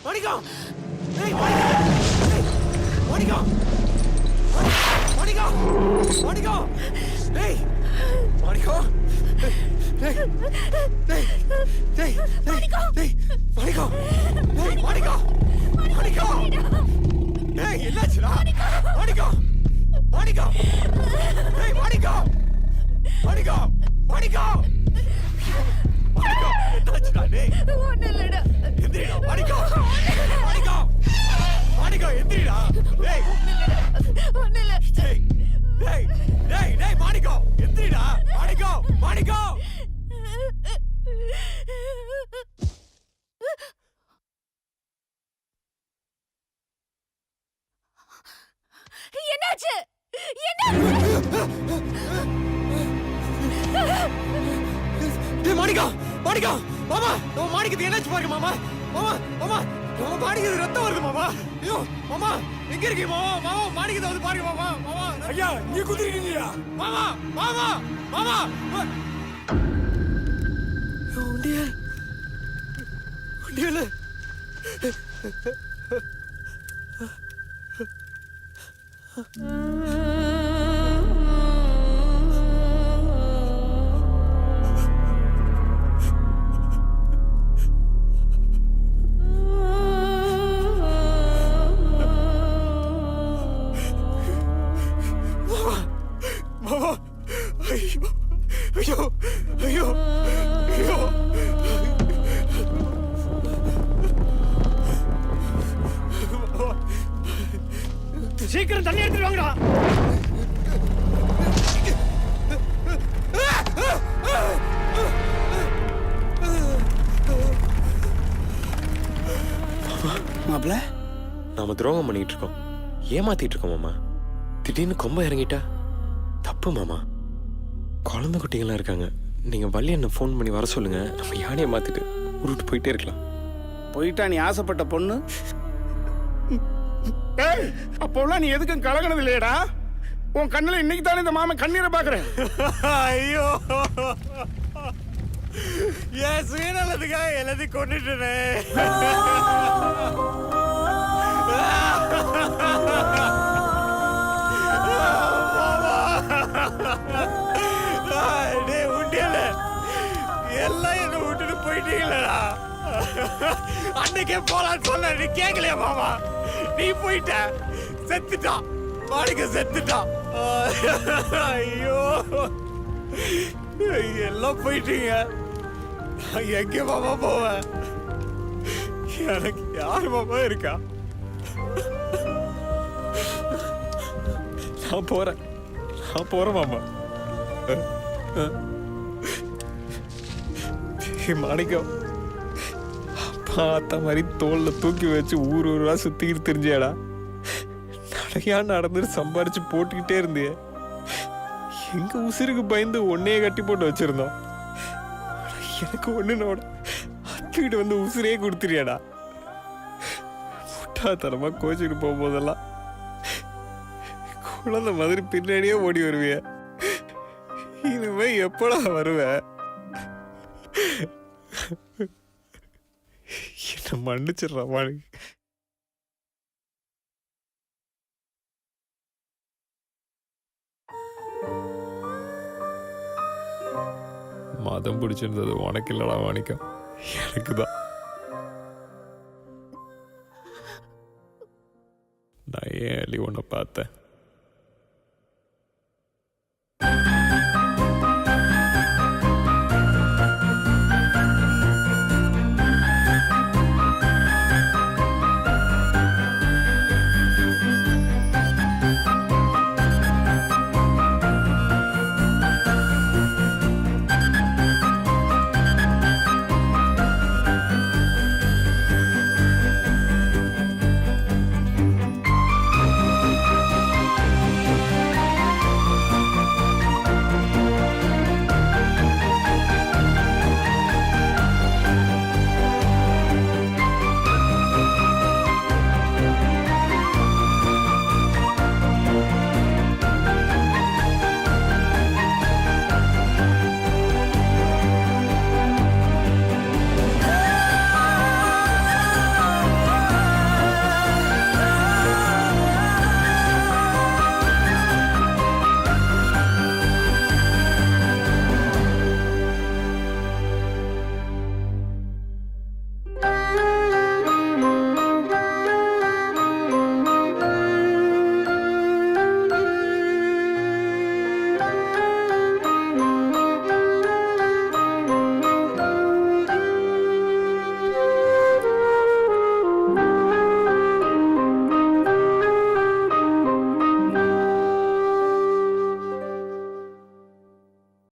மாணிக்கம் டேய் மாணிக்கம் மாணிக்கம் மாணிக்கம் டேய் மாணிக்கம் டேய் டேய் டேய் மாணிக்கம் டேய் மாணிக்கம் டேய் மாணிக்கம் மாணிக்கம் டேய் என்னாச்சுடா மாணிக்கம் மாணிக்கம் டேய் மாணிக்கம் மாணிக்கம் மாணிக்கம் மாணிக்கம் என்னாச்சுடா டேய் ஒண்ணு இல்லடா எந்திரிடா மாணிக்கம் மாணிக்கம் மாணிக்கம் எந்திரிடா டேய் ஒண்ணு இல்ல டேய் டேய் டேய் டேய் மாணிக்கம் எந்திரிடா மாணிக்கம் மாணிக்கம் என்னாச்சு டேய் மாணிக்கம் மாணிக்கம் மாமா நம்ம மாணிக்கத்துக்கு என்னாச்சு பாருங்க மாமா மாமா மாமா நம்ம மாணிக்கத்துக்கு ரத்தம் வருது மாமா ஐயோ மாமா எங்க இருக்கீங்க மாமா மாமா மாணிக்கத்தை வந்து பாருங்க மாமா மாமா ஐயா நீ குதிரீங்களா மாமா மாமா மாமா உண்டியல் உண்டியல் மாமா ஐயோ ஐயோ ஐயோ ஐயோ சீக்கிரம் தண்ணி எடுத்துட்டு வாங்கடா மாப்ள நாம துரோகம் பண்ணிட்டு இருக்கோம், ஏமாத்திட்டு இருக்கோம் மாமா. திடீர்னு கொம்ப இறங்கிட்டா தப்பு மாமா. குழந்தை குட்டிங்களாம் இருக்காங்க. நீங்க வள்ளி என்ன ஃபோன் பண்ணி வர சொல்லுங்க, நம்ம யானையை மாத்திட்டு உருட்டு போயிட்டே இருக்கலாம். போயிட்டா நீ ஆசைப்பட்ட பொண்ணு? அப்போலாம் நீ எதுக்கும் கலகனது இல்லையடா. உன் கண்ணுல இன்னைக்கு தானே இந்த மாமன் கண்ணீரை பாக்குறேன். ஐயோ என் சுயநலத்துக்காக எல்லாத்தையும் கொண்டுட்டேனே. உண்டியல எல்லாம் என்ன விட்டுட்டு போயிட்டீங்களா? அன்னைக்கே போலான்னு சொன்ன, நீ கேட்கலையா மாமா? நீ போயிட்ட, செத்துட்டான் மாணிக்க, செத்துட்டான். ஐயோ எல்லாம் போயிட்டீங்க. எங்க மாமா போவேன்? எனக்கு யார் மாமா இருக்கா? நான் போறேன் மாமா. மாணிக்கம் பார்த்த மாதிரி தோல்ல தூக்கி வச்சு ஊர் ஊரா சுத்திக்கிட்டு தெரிஞ்சியாடா. நடையா நடந்து சம்பாரிச்சு போட்டுக்கிட்டே இருந்திய. எங்க உசிருக்கு பயந்து ஒன்னையே கட்டி போட்டு வச்சிருந்தோம். எனக்கு ஒண்ணுனோட அத்துக்கிட்டு வந்து உசிரையே கொடுத்துறியாடா. முட்டாத்தனமா கோச்சிட்டு போகும்போதெல்லாம் குழந்தை மாதிரி பின்னாடியே ஓடி வருவிய. இனிமே எப்படா வருவ? என்ன மன்னிச்சிடுறா மாணி. மதம் பிடிச்சிருந்தது உனக்கு இல்லடா மாணிக்கம், எனக்கு தான். நான் ஏன் அலி உன்னை பார்த்தேன்?